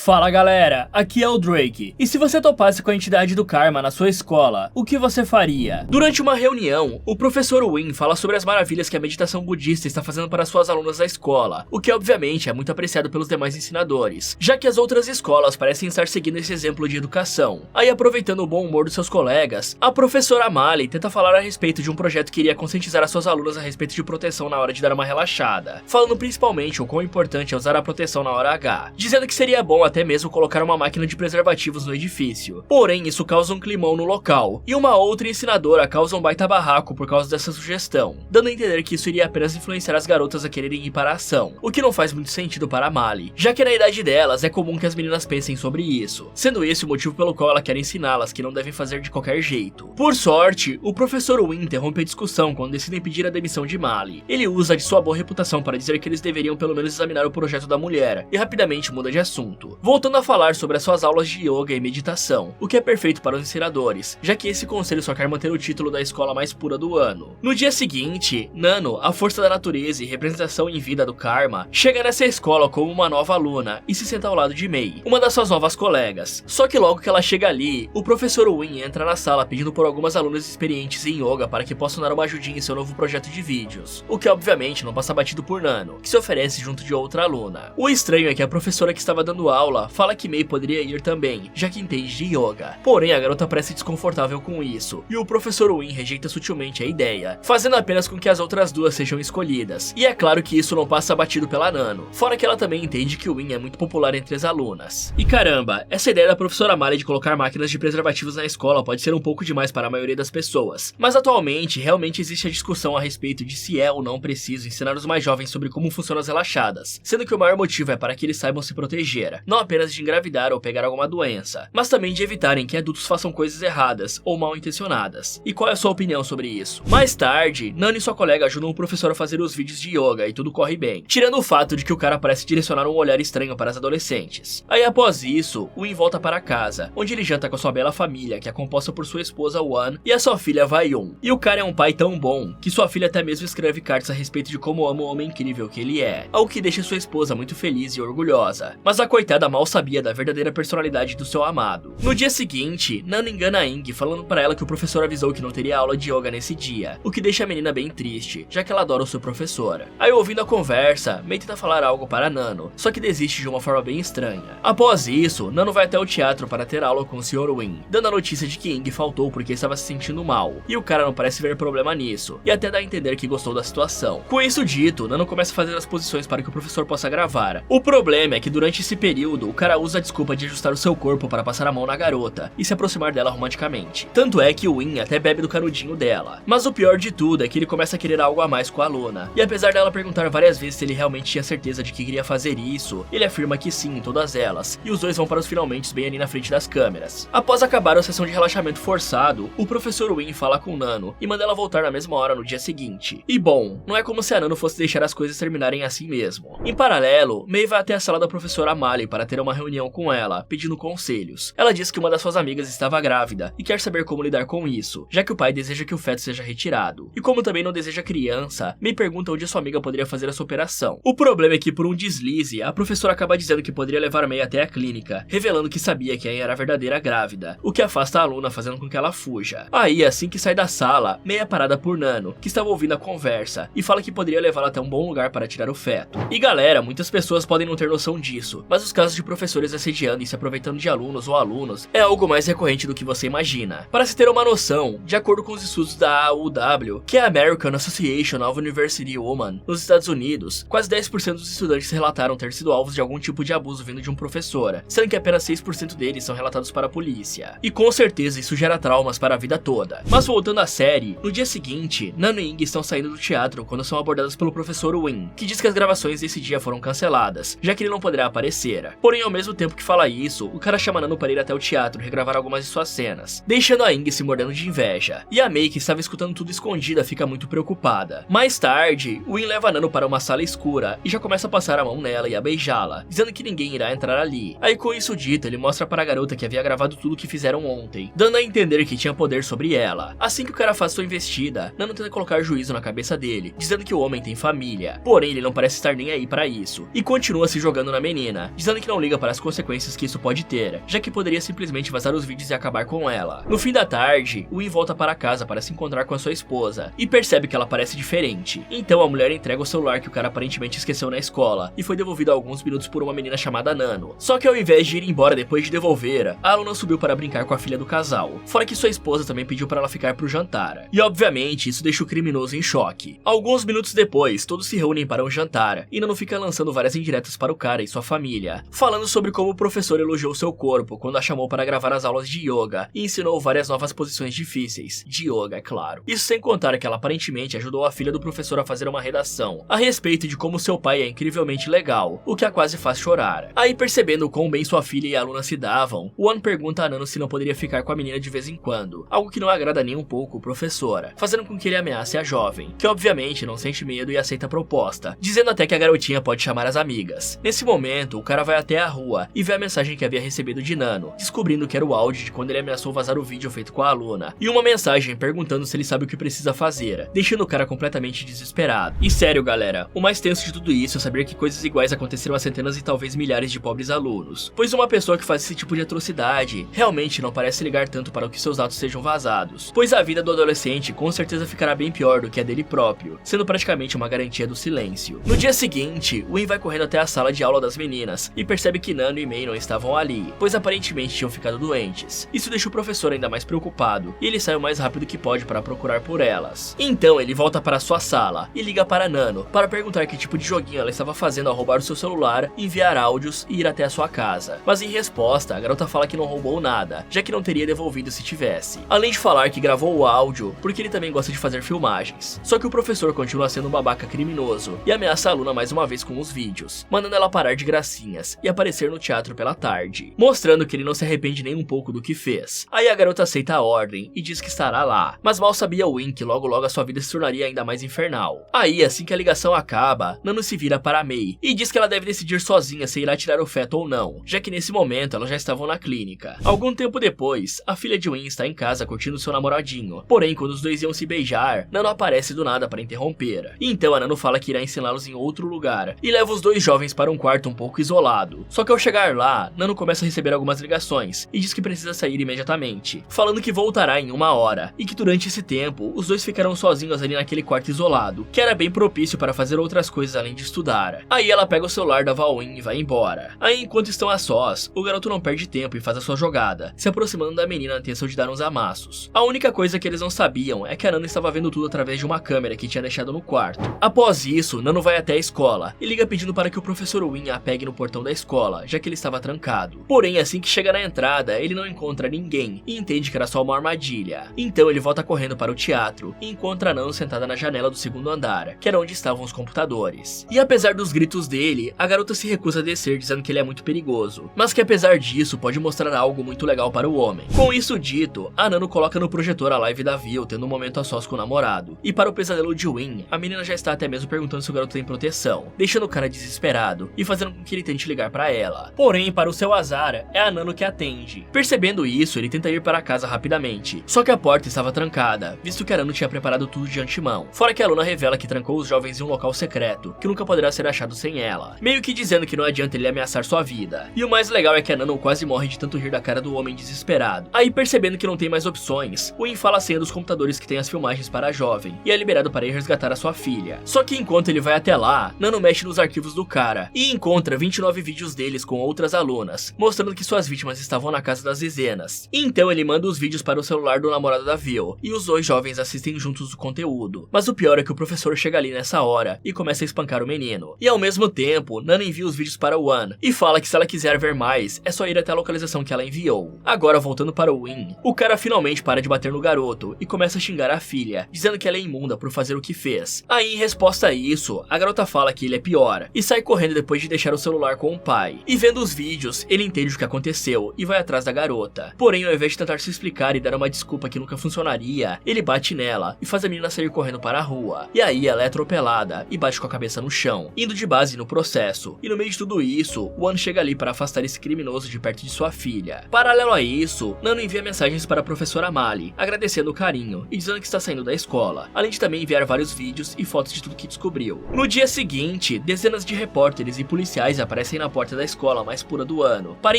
Fala galera, aqui é o Drake, e se você topasse com a entidade do karma na sua escola, o que você faria? Durante uma reunião, o professor Win fala sobre as maravilhas que a meditação budista está fazendo para suas alunas da escola, o que obviamente é muito apreciado pelos demais ensinadores, já que as outras escolas parecem estar seguindo esse exemplo de educação. Aí, aproveitando o bom humor dos seus colegas, a professora Mali tenta falar a respeito de um projeto que iria conscientizar as suas alunas a respeito de proteção na hora de dar uma relaxada, falando principalmente o quão importante é usar a proteção na hora H, dizendo que seria bom até mesmo colocar uma máquina de preservativos no edifício. Porém, isso causa um climão no local, e uma outra ensinadora causa um baita barraco por causa dessa sugestão, dando a entender que isso iria apenas influenciar as garotas a quererem ir para a ação, o que não faz muito sentido para a Mali, já que na idade delas é comum que as meninas pensem sobre isso, sendo esse o motivo pelo qual ela quer ensiná-las que não devem fazer de qualquer jeito. Por sorte, o professor Win interrompe a discussão quando decidem pedir a demissão de Mali. Ele usa de sua boa reputação para dizer que eles deveriam pelo menos examinar o projeto da mulher, e rapidamente muda de assunto, voltando a falar sobre as suas aulas de yoga e meditação, o que é perfeito para os ensinadores, já que esse conselho só quer manter o título da escola mais pura do ano. No dia seguinte, Nano, a força da natureza e representação em vida do karma, chega nessa escola como uma nova aluna e se senta ao lado de Mei, uma das suas novas colegas. Só que logo que ela chega ali, o professor Win entra na sala pedindo por algumas alunas experientes em yoga para que possam dar uma ajudinha em seu novo projeto de vídeos, o que obviamente não passa batido por Nano, que se oferece junto de outra aluna. O estranho é que a professora que estava dando aula fala que Mei poderia ir também, já que entende de yoga. Porém, a garota parece desconfortável com isso, e o professor Win rejeita sutilmente a ideia, fazendo apenas com que as outras duas sejam escolhidas. E é claro que isso não passa batido pela Nano, fora que ela também entende que o Win é muito popular entre as alunas. E caramba, essa ideia da professora Mali de colocar máquinas de preservativos na escola pode ser um pouco demais para a maioria das pessoas, mas atualmente realmente existe a discussão a respeito de se é ou não preciso ensinar os mais jovens sobre como funcionam as relaxadas, sendo que o maior motivo é para que eles saibam se proteger, não apenas de engravidar ou pegar alguma doença, mas também de evitarem que adultos façam coisas erradas ou mal intencionadas. E qual é a sua opinião sobre isso? Mais tarde, Nano e sua colega ajudam o professor a fazer os vídeos de yoga e tudo corre bem, tirando o fato de que o cara parece direcionar um olhar estranho para as adolescentes. Aí após isso, Win volta para casa, onde ele janta com a sua bela família, que é composta por sua esposa Wan e a sua filha Vayun. E o cara é um pai tão bom, que sua filha até mesmo escreve cartas a respeito de como ama o homem incrível que ele é, algo que deixa sua esposa muito feliz e orgulhosa. Mas a coitada mal sabia da verdadeira personalidade do seu amado. No dia seguinte, Nano engana a Ing falando para ela que o professor avisou que não teria aula de yoga nesse dia, o que deixa a menina bem triste, já que ela adora o seu professor. Aí, ouvindo a conversa, Mei tenta falar algo para Nano, só que desiste de uma forma bem estranha. Após isso, Nano vai até o teatro para ter aula com o Sr. Win, dando a notícia de que Ing faltou porque estava se sentindo mal, e o cara não parece ver problema nisso, e até dá a entender que gostou da situação. Com isso dito, Nano começa a fazer as posições para que o professor possa gravar. O problema é que durante esse período, o cara usa a desculpa de ajustar o seu corpo para passar a mão na garota e se aproximar dela romanticamente. Tanto é que o Win até bebe do canudinho dela. Mas o pior de tudo é que ele começa a querer algo a mais com a aluna, e apesar dela perguntar várias vezes se ele realmente tinha certeza de que queria fazer isso, ele afirma que sim em todas elas, e os dois vão para os finalmente bem ali na frente das câmeras. Após acabar a sessão de relaxamento forçado, o professor Win fala com Nano e manda ela voltar na mesma hora no dia seguinte. E bom, não é como se a Nano fosse deixar as coisas terminarem assim mesmo. Em paralelo, Mei vai até a sala da professora Mali para ter uma reunião com ela, pedindo conselhos. Ela diz que uma das suas amigas estava grávida e quer saber como lidar com isso, já que o pai deseja que o feto seja retirado. E como também não deseja criança, Mei pergunta onde a sua amiga poderia fazer essa operação. O problema é que, por um deslize, a professora acaba dizendo que poderia levar Mei até a clínica, revelando que sabia que a era a verdadeira grávida, o que afasta a aluna, fazendo com que ela fuja. Aí, assim que sai da sala, Mei é parada por Nano, que estava ouvindo a conversa, e fala que poderia levá-la até um bom lugar para tirar o feto. E galera, muitas pessoas podem não ter noção disso, mas os casos de professores assediando e se aproveitando de alunos ou alunos é algo mais recorrente do que você imagina. Para se ter uma noção, de acordo com os estudos da AUW, que é a American Association of University Women, nos Estados Unidos, quase 10% dos estudantes relataram ter sido alvos de algum tipo de abuso vindo de um professor, sendo que apenas 6% deles são relatados para a polícia. E com certeza isso gera traumas para a vida toda. Mas voltando à série, no dia seguinte, Nano e Ing estão saindo do teatro quando são abordadas pelo professor Win, que diz que as gravações desse dia foram canceladas, já que ele não poderá aparecer. Porém, ao mesmo tempo que fala isso, o cara chama Nano para ir até o teatro regravar algumas de suas cenas, deixando a Ing se mordendo de inveja. E a Mei, que estava escutando tudo escondida, fica muito preocupada. Mais tarde, Win leva Nano para uma sala escura e já começa a passar a mão nela e a beijá-la, dizendo que ninguém irá entrar ali. Aí, com isso dito, ele mostra para a garota que havia gravado tudo o que fizeram ontem, dando a entender que tinha poder sobre ela. Assim que o cara faz sua investida, Nano tenta colocar juízo na cabeça dele, dizendo que o homem tem família. Porém, ele não parece estar nem aí para isso, e continua se jogando na menina, dizendo que não não liga para as consequências que isso pode ter, já que poderia simplesmente vazar os vídeos e acabar com ela. No fim da tarde, Win volta para casa para se encontrar com a sua esposa e percebe que ela parece diferente. Então a mulher entrega o celular que o cara aparentemente esqueceu na escola e foi devolvido há alguns minutos por uma menina chamada Nano. Só que ao invés de ir embora depois de devolver, a aluna subiu para brincar com a filha do casal, fora que sua esposa também pediu para ela ficar pro jantar. E obviamente isso deixa o criminoso em choque. Alguns minutos depois, todos se reúnem para um jantar e Nano fica lançando várias indiretas para o cara e sua família, falando sobre como o professor elogiou seu corpo quando a chamou para gravar as aulas de yoga e ensinou várias novas posições difíceis, de yoga é claro. Isso sem contar que ela aparentemente ajudou a filha do professor a fazer uma redação a respeito de como seu pai é incrivelmente legal, o que a quase faz chorar. Aí percebendo quão bem sua filha e a aluna se davam, Won pergunta a Nano se não poderia ficar com a menina de vez em quando, algo que não agrada nem um pouco o professor, fazendo com que ele ameace a jovem, que obviamente não sente medo e aceita a proposta, dizendo até que a garotinha pode chamar as amigas. Nesse momento, o cara vai até a rua e vê a mensagem que havia recebido de Nano, descobrindo que era o áudio de quando ele ameaçou vazar o vídeo feito com a aluna, e uma mensagem perguntando se ele sabe o que precisa fazer, deixando o cara completamente desesperado. E sério galera, o mais tenso de tudo isso é saber que coisas iguais aconteceram a centenas e talvez milhares de pobres alunos, pois uma pessoa que faz esse tipo de atrocidade realmente não parece ligar tanto para que seus atos sejam vazados, pois a vida do adolescente com certeza ficará bem pior do que a dele próprio, sendo praticamente uma garantia do silêncio. No dia seguinte, Win vai correndo até a sala de aula das meninas e percebe que Nano e Mei não estavam ali, pois aparentemente tinham ficado doentes. Isso deixa o professor ainda mais preocupado e ele sai o mais rápido que pode para procurar por elas. Então ele volta para sua sala e liga para Nano para perguntar que tipo de joguinho ela estava fazendo ao roubar o seu celular, enviar áudios e ir até a sua casa. Mas em resposta, a garota fala que não roubou nada, já que não teria devolvido se tivesse. Além de falar que gravou o áudio porque ele também gosta de fazer filmagens. Só que o professor continua sendo um babaca criminoso e ameaça a aluna mais uma vez com os vídeos, mandando ela parar de gracinhas e aparecer no teatro pela tarde, mostrando que ele não se arrepende nem um pouco do que fez. Aí a garota aceita a ordem e diz que estará lá, mas mal sabia Win que logo logo a sua vida se tornaria ainda mais infernal. Aí, assim que a ligação acaba, Nano se vira para Mei e diz que ela deve decidir sozinha se irá tirar o feto ou não, já que nesse momento elas já estavam na clínica. Algum tempo depois, a filha de Win está em casa curtindo seu namoradinho, porém quando os dois iam se beijar, Nano aparece do nada para interromper. E então a Nano fala que irá ensiná-los em outro lugar e leva os dois jovens para um quarto um pouco isolado. Só que ao chegar lá, Nano começa a receber algumas ligações e diz que precisa sair imediatamente, falando que voltará em 1 hora e que durante esse tempo os dois ficarão sozinhos ali naquele quarto isolado, que era bem propício para fazer outras coisas além de estudar. Aí ela pega o celular da Win e vai embora. Aí enquanto estão a sós, o garoto não perde tempo e faz a sua jogada, se aproximando da menina na intenção de dar uns amassos. A única coisa que eles não sabiam é que a Nano estava vendo tudo através de uma câmera que tinha deixado no quarto. Após isso, Nano vai até a escola e liga pedindo para que o professor Win a pegue no portão da escola, já que ele estava trancado. Porém, assim que chega na entrada, ele não encontra ninguém e entende que era só uma armadilha. Então ele volta correndo para o teatro e encontra a Nano sentada na janela do 2º andar, que era onde estavam os computadores. E apesar dos gritos dele, a garota se recusa a descer, dizendo que ele é muito perigoso, mas que apesar disso pode mostrar algo muito legal para o homem. Com isso dito, a Nano coloca no projetor a live da Vil tendo um momento a sós com o namorado. E para o pesadelo de Win, a menina já está até mesmo perguntando se o garoto tem proteção, deixando o cara desesperado e fazendo com que ele tente ligar para ela. Porém, para o seu azar, é a Nano que atende. Percebendo isso, ele tenta ir para casa rapidamente, só que a porta estava trancada, visto que a Nano tinha preparado tudo de antemão. Fora que a aluna revela que trancou os jovens em um local secreto, que nunca poderá ser achado sem ela, meio que dizendo que não adianta ele ameaçar sua vida. E o mais legal é que a Nano quase morre de tanto rir da cara do homem desesperado. Aí percebendo que não tem mais opções, Win fala a senha dos computadores que tem as filmagens para a jovem, e é liberado para ir resgatar a sua filha. Só que enquanto ele vai até lá, Nano mexe nos arquivos do cara, e encontra 29 vídeos deles com outras alunas, mostrando que suas vítimas estavam na casa das Zenas. Então ele manda os vídeos para o celular do namorado da Vil, e os dois jovens assistem juntos o conteúdo. Mas o pior é que o professor chega ali nessa hora, e começa a espancar o menino. E ao mesmo tempo, Nano envia os vídeos para Won, e fala que se ela quiser ver mais, é só ir até a localização que ela enviou. Agora voltando para o Win, o cara finalmente para de bater no garoto, e começa a xingar a filha, dizendo que ela é imunda por fazer o que fez. Aí em resposta a isso, a garota fala que ele é pior, e sai correndo depois de deixar o celular com o pai. E vendo os vídeos, ele entende o que aconteceu, e vai atrás da garota. Porém, ao invés de tentar se explicar e dar uma desculpa que nunca funcionaria, ele bate nela, e faz a menina sair correndo para a rua. E aí ela é atropelada, e bate com a cabeça no chão, indo de base no processo. E no meio de tudo isso, Won chega ali para afastar esse criminoso de perto de sua filha. Paralelo a isso, Nano envia mensagens para a professora Mali, agradecendo o carinho, e dizendo que está saindo da escola, além de também enviar vários vídeos e fotos de tudo que descobriu. No dia seguinte, dezenas de repórteres e policiais aparecem na porta porta da escola mais pura do ano, para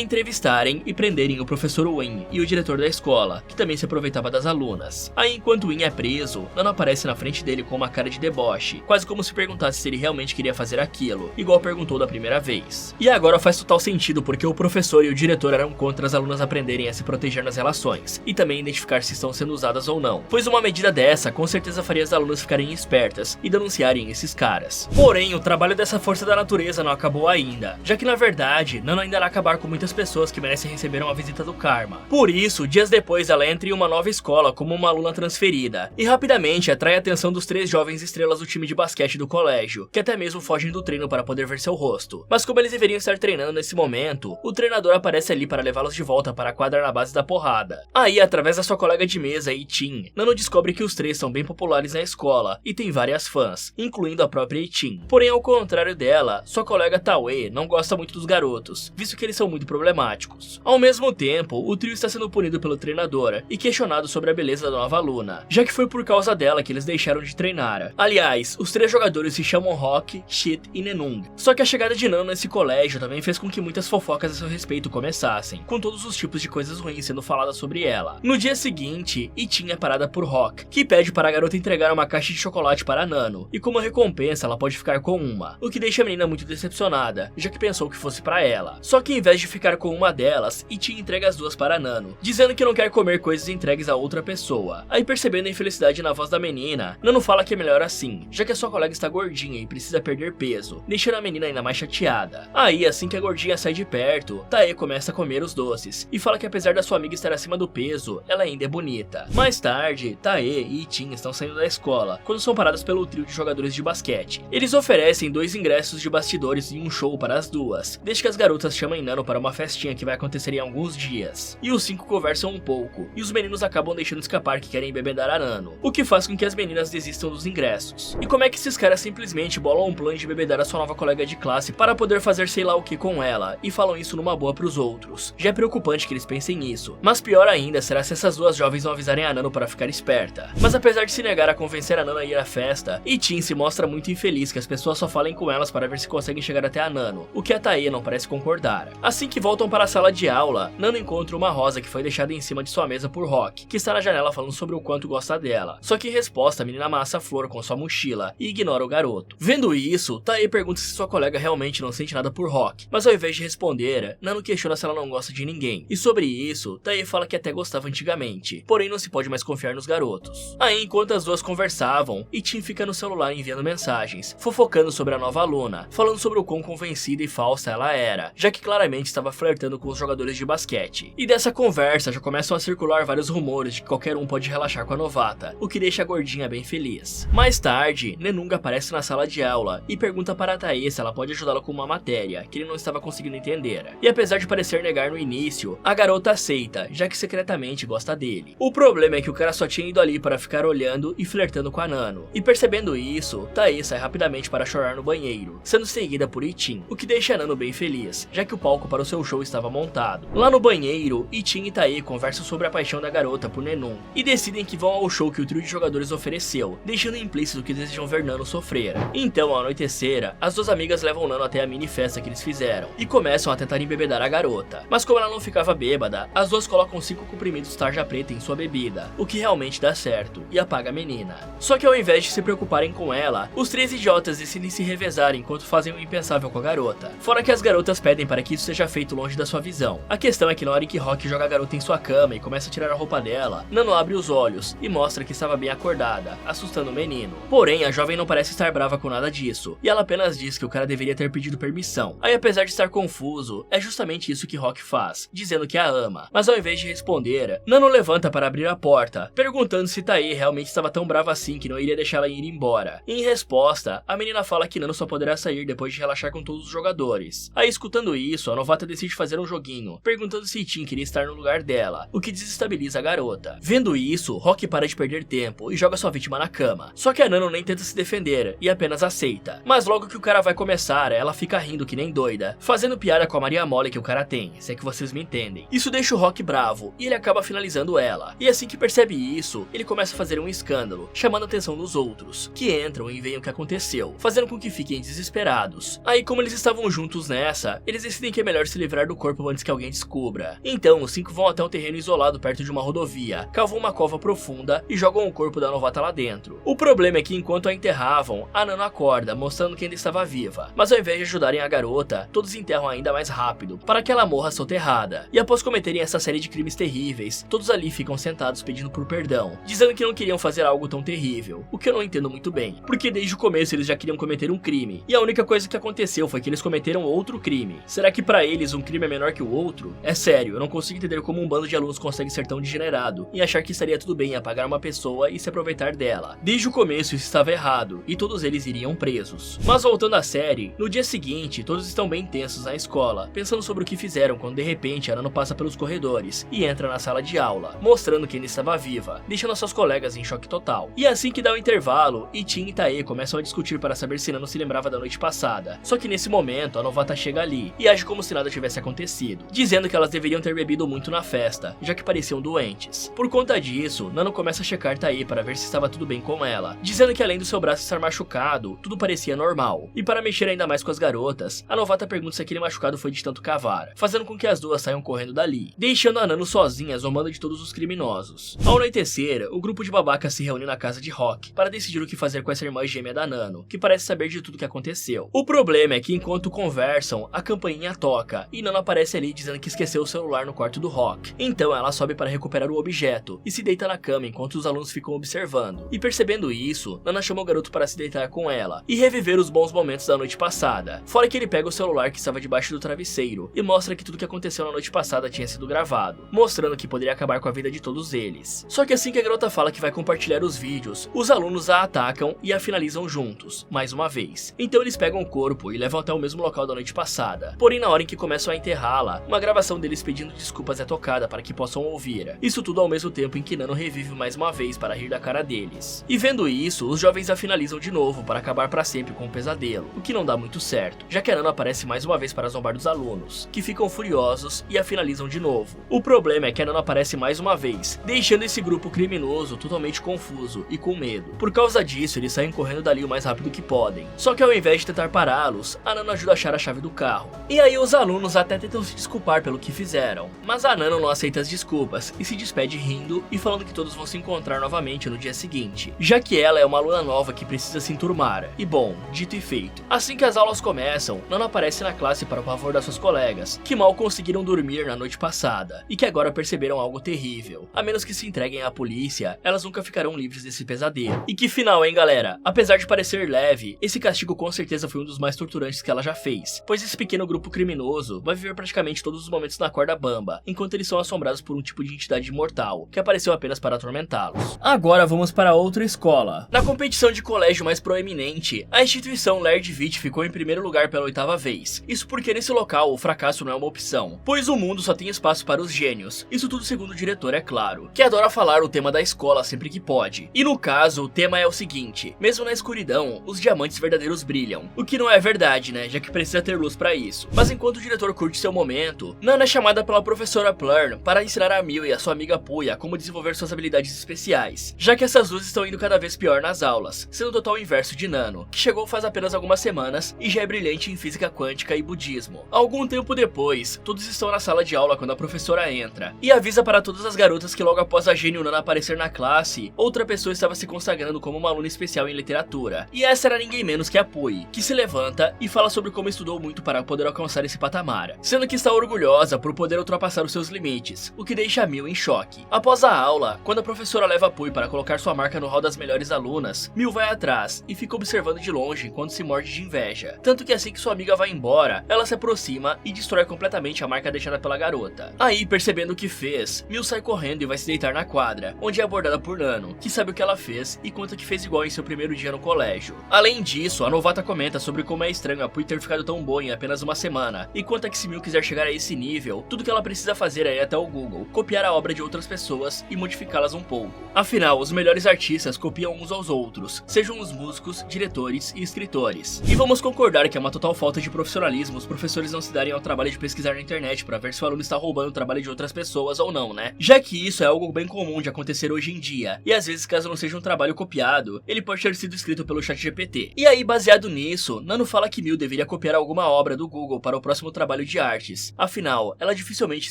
entrevistarem e prenderem o professor Win e o diretor da escola, que também se aproveitava das alunas. Aí enquanto Win é preso, Nano aparece na frente dele com uma cara de deboche, quase como se perguntasse se ele realmente queria fazer aquilo, igual perguntou da primeira vez. E agora faz total sentido porque o professor e o diretor eram contra as alunas aprenderem a se proteger nas relações, e também identificar se estão sendo usadas ou não, pois uma medida dessa com certeza faria as alunas ficarem espertas e denunciarem esses caras. Porém, o trabalho dessa força da natureza não acabou ainda, já que na verdade, Nano ainda irá acabar com muitas pessoas que merecem receber uma visita do karma. Por isso, dias depois ela entra em uma nova escola como uma aluna transferida, e rapidamente atrai a atenção dos 3 jovens estrelas do time de basquete do colégio, que até mesmo fogem do treino para poder ver seu rosto. Mas como eles deveriam estar treinando nesse momento, o treinador aparece ali para levá-los de volta para a quadra na base da porrada. Aí, através da sua colega de mesa, Itin, Nano descobre que os 3 são bem populares na escola e tem várias fãs, incluindo a própria Itin. Porém, ao contrário dela, sua colega Tae não gosta muito dos garotos, visto que eles são muito problemáticos. Ao mesmo tempo, o trio está sendo punido pelo treinador e questionado sobre a beleza da nova aluna, já que foi por causa dela que eles deixaram de treinar. Aliás, os 3 jogadores se chamam Rock, Shit e Nenung. Só que a chegada de Nano nesse colégio também fez com que muitas fofocas a seu respeito começassem, com todos os tipos de coisas ruins sendo faladas sobre ela. No dia seguinte, Itin é parada por Rock, que pede para a garota entregar uma caixa de chocolate para Nano, e como recompensa ela pode ficar com uma, o que deixa a menina muito decepcionada, já que pensou que fosse para ela. Só que em vez de ficar com uma delas, Itin entrega as 2 para Nano, dizendo que não quer comer coisas entregues a outra pessoa. Aí percebendo a infelicidade na voz da menina, Nano fala que é melhor assim, já que a sua colega está gordinha e precisa perder peso, deixando a menina ainda mais chateada. Aí, assim que a gordinha sai de perto, Tae começa a comer os doces, e fala que apesar da sua amiga estar acima do peso, ela ainda é bonita. Mais tarde, Tae e Itin estão saindo da escola, quando são parados pelo trio de jogadores de basquete. Eles oferecem 2 ingressos de bastidores e um show para as duas, desde que as garotas chamem Nano para uma festinha que vai acontecer em alguns dias. E os 5 conversam um pouco, e os meninos acabam deixando escapar que querem embebedar a Nano, o que faz com que as meninas desistam dos ingressos. E como é que esses caras simplesmente bolam um plano de embebedar a sua nova colega de classe para poder fazer sei lá o que com ela, e falam isso numa boa pros outros? Já é preocupante que eles pensem nisso, mas pior ainda será se essas 2 jovens não avisarem a Nano para ficar esperta. Mas apesar de se negar a convencer a Nano a ir à festa, Itin se mostra muito infeliz que as pessoas só falem com elas para ver se conseguem chegar até a Nano, o que a Tae não parece concordar. Assim que voltam para a sala de aula, Nano encontra uma rosa que foi deixada em cima de sua mesa por Rock, que está na janela falando sobre o quanto gosta dela. Só que em resposta, a menina amassa a flor com sua mochila e ignora o garoto. Vendo isso, Tae pergunta se sua colega realmente não sente nada por Rock, mas ao invés de responder, Nano questiona se ela não gosta de ninguém. E sobre isso, Tae fala que até gostava antigamente, porém não se pode mais confiar nos garotos. Aí, enquanto as 2 conversavam, Itin fica no celular enviando mensagens, fofocando sobre a nova aluna, falando sobre o quão convencida e falsa ela era, já que claramente estava flertando com os jogadores de basquete. E dessa conversa já começam a circular vários rumores de que qualquer um pode relaxar com a novata, o que deixa a gordinha bem feliz. Mais tarde, Nenung aparece na sala de aula e pergunta para Tae se ela pode ajudá-la com uma matéria que ele não estava conseguindo entender. E apesar de parecer negar no início, a garota aceita, já que secretamente gosta dele. O problema é que o cara só tinha ido ali para ficar olhando e flertando com a Nano. E percebendo isso, Tae sai rapidamente para chorar no banheiro, sendo seguida por Itin, o que deixa a Nano bem feliz, já que o palco para o seu show estava montado. Lá no banheiro, Itin e Tae conversam sobre a paixão da garota por Nenung e decidem que vão ao show que o trio de jogadores ofereceu, deixando implícito que desejam ver Nano sofrer. Então, ao anoitecer, as 2 amigas levam Nano até a mini festa que eles fizeram e começam a tentar embebedar a garota. Mas como ela não ficava bêbada, as 2 colocam 5 comprimidos tarja preta em sua bebida, o que realmente dá certo e apaga a menina. Só que ao invés de se preocuparem com ela, os 3 idiotas decidem se revezar enquanto fazem o impensável com a garota. Fora que as garotas pedem para que isso seja feito longe da sua visão. A questão é que na hora em que Rock joga a garota em sua cama e começa a tirar a roupa dela, Nano abre os olhos e mostra que estava bem acordada, assustando o menino. Porém, a jovem não parece estar brava com nada disso, e ela apenas diz que o cara deveria ter pedido permissão. Aí, apesar de estar confuso, é justamente isso que Rock faz, dizendo que a ama. Mas ao invés de responder, Nano levanta para abrir a porta, perguntando se Tae realmente estava tão brava assim que não iria deixá-la ir embora. E em resposta, a menina fala que Nano só poderá sair depois de relaxar com todos os jogadores. Aí, escutando isso, a novata decide fazer um joguinho, perguntando se Itin queria estar no lugar dela, o que desestabiliza a garota. Vendo isso, Rock para de perder tempo e joga sua vítima na cama. Só que a Nano nem tenta se defender e apenas aceita. Mas logo que o cara vai começar, ela fica rindo que nem doida, fazendo piada com a Maria Mole que o cara tem, se é que vocês me entendem. Isso deixa o Rock bravo e ele acaba finalizando ela. E assim que percebe isso, ele começa a fazer um escândalo, chamando a atenção dos outros, que entram e veem o que aconteceu, fazendo com que fiquem desesperados. Aí, como eles estavam juntos juntos nessa, eles decidem que é melhor se livrar do corpo antes que alguém descubra. Então, os 5 vão até um terreno isolado perto de uma rodovia, cavam uma cova profunda e jogam o corpo da novata lá dentro. O problema é que enquanto a enterravam, a Nano acorda, mostrando que ainda estava viva. Mas ao invés de ajudarem a garota, todos enterram ainda mais rápido, para que ela morra soterrada. E após cometerem essa série de crimes terríveis, todos ali ficam sentados pedindo por perdão, dizendo que não queriam fazer algo tão terrível, o que eu não entendo muito bem, porque desde o começo eles já queriam cometer um crime, e a única coisa que aconteceu foi que eles cometeram outro crime. Será que pra eles um crime é menor que o outro? É sério, eu não consigo entender como um bando de alunos consegue ser tão degenerado e achar que estaria tudo bem apagar uma pessoa e se aproveitar dela. Desde o começo isso estava errado, e todos eles iriam presos. Mas voltando à série, no dia seguinte, todos estão bem tensos na escola, pensando sobre o que fizeram quando de repente a Nano passa pelos corredores e entra na sala de aula, mostrando que ainda estava viva, deixando seus colegas em choque total. E assim que dá o intervalo, Itin e Tae começam a discutir para saber se Nano se lembrava da noite passada. Só que nesse momento, a novata chega ali e age como se nada tivesse acontecido, dizendo que elas deveriam ter bebido muito na festa, já que pareciam doentes. Por conta disso, Nano começa a checar Tae para ver se estava tudo bem com ela, dizendo que além do seu braço estar machucado, tudo parecia normal. E para mexer ainda mais com as garotas, a novata pergunta se aquele machucado foi de tanto cavar, fazendo com que as duas saiam correndo dali, deixando a Nano sozinha zombando de todos os criminosos. Ao anoitecer, o grupo de babacas se reúne na casa de Rock para decidir o que fazer com essa irmã gêmea da Nano, que parece saber de tudo que aconteceu. O problema é que enquanto conversam, a campainha toca e Nano aparece ali dizendo que esqueceu o celular no quarto do Rock. Então ela sobe para recuperar o objeto e se deita na cama enquanto os alunos ficam observando. E percebendo isso, Nana chama o garoto para se deitar com ela e reviver os bons momentos da noite passada. Fora que ele pega o celular que estava debaixo do travesseiro e mostra que tudo que aconteceu na noite passada tinha sido gravado, mostrando que poderia acabar com a vida de todos eles. Só que assim que a garota fala que vai compartilhar os vídeos, os alunos a atacam e a finalizam juntos, mais uma vez. Então eles pegam o corpo e levam até o mesmo local da noite passada. Porém, na hora em que começam a enterrá-la, uma gravação deles pedindo desculpas é tocada para que possam ouvir. Isso tudo ao mesmo tempo em que Nano revive mais uma vez para rir da cara deles. E vendo isso, os jovens a finalizam de novo para acabar para sempre com o pesadelo, o que não dá muito certo, já que a Nano aparece mais uma vez para zombar dos alunos, que ficam furiosos e a finalizam de novo. O problema é que a Nano aparece mais uma vez, deixando esse grupo criminoso totalmente confuso e com medo. Por causa disso, eles saem correndo dali o mais rápido que podem. Só que ao invés de tentar pará-los, a Nano ajuda a achar a chave do carro. E aí os alunos até tentam se desculpar pelo que fizeram, mas a Nano não aceita as desculpas e se despede rindo e falando que todos vão se encontrar novamente no dia seguinte, já que ela é uma aluna nova que precisa se enturmar. E bom, dito e feito. Assim que as aulas começam, Nano aparece na classe para o pavor das suas colegas, que mal conseguiram dormir na noite passada e que agora perceberam algo terrível. A menos que se entreguem à polícia, elas nunca ficarão livres desse pesadelo. E que final, hein, galera? Apesar de parecer leve, esse castigo com certeza foi um dos mais torturantes que ela já fez, pois esse pequeno grupo criminoso vai viver praticamente todos os momentos na corda bamba, enquanto eles são assombrados por um tipo de entidade imortal, que apareceu apenas para atormentá-los. Agora vamos para outra escola. Na competição de colégio mais proeminente, a instituição Lerdvik ficou em primeiro lugar pela 8ª vez. Isso porque nesse local o fracasso não é uma opção, pois o mundo só tem espaço para os gênios. Isso tudo segundo o diretor, é claro, que adora falar o tema da escola sempre que pode. E no caso, o tema é o seguinte: mesmo na escuridão, os diamantes verdadeiros brilham. O que não é verdade, né, já que precisa ter luz para isso. Mas enquanto o diretor curte seu momento, Nana é chamada pela professora Plurn para ensinar a Miu e a sua amiga Puya como desenvolver suas habilidades especiais, já que essas duas estão indo cada vez pior nas aulas, sendo o total inverso de Nano, que chegou faz apenas algumas semanas e já é brilhante em física quântica e budismo. Algum tempo depois, todos estão na sala de aula quando a professora entra e avisa para todas as garotas que logo após a gênio Nana aparecer na classe, outra pessoa estava se consagrando como uma aluna especial em literatura. E essa era ninguém menos que a Pui, que se levanta e fala sobre como estudou muito para poder alcançar esse patamar, sendo que está orgulhosa por poder ultrapassar os seus limites, o que deixa a Miu em choque. Após a aula, quando a professora leva a Pui para colocar sua marca no hall das melhores alunas, Miu vai atrás e fica observando de longe enquanto se morde de inveja, tanto que assim que sua amiga vai embora, ela se aproxima e destrói completamente a marca deixada pela garota. Aí, percebendo o que fez, Miu sai correndo e vai se deitar na quadra, onde é abordada por Nano, que sabe o que ela fez e conta que fez igual em seu primeiro dia no colégio. Além disso, a novata comenta sobre como é estranho a Pui ter ficado tão boa em apenas uma semana, e conta que se Miu quiser chegar a esse nível, tudo que ela precisa fazer é ir até o Google, copiar a obra de outras pessoas e modificá-las um pouco. Afinal, os melhores artistas copiam uns aos outros, sejam os músicos, diretores e escritores. E vamos concordar que é uma total falta de profissionalismo os professores não se darem ao trabalho de pesquisar na internet para ver se o aluno está roubando o trabalho de outras pessoas ou não, né? Já que isso é algo bem comum de acontecer hoje em dia, e às vezes caso não seja um trabalho copiado, ele pode ter sido escrito pelo ChatGPT. E aí, baseado nisso, Nano fala que Miu deveria copiar alguma obra do Google para o próximo trabalho de artes, afinal, ela dificilmente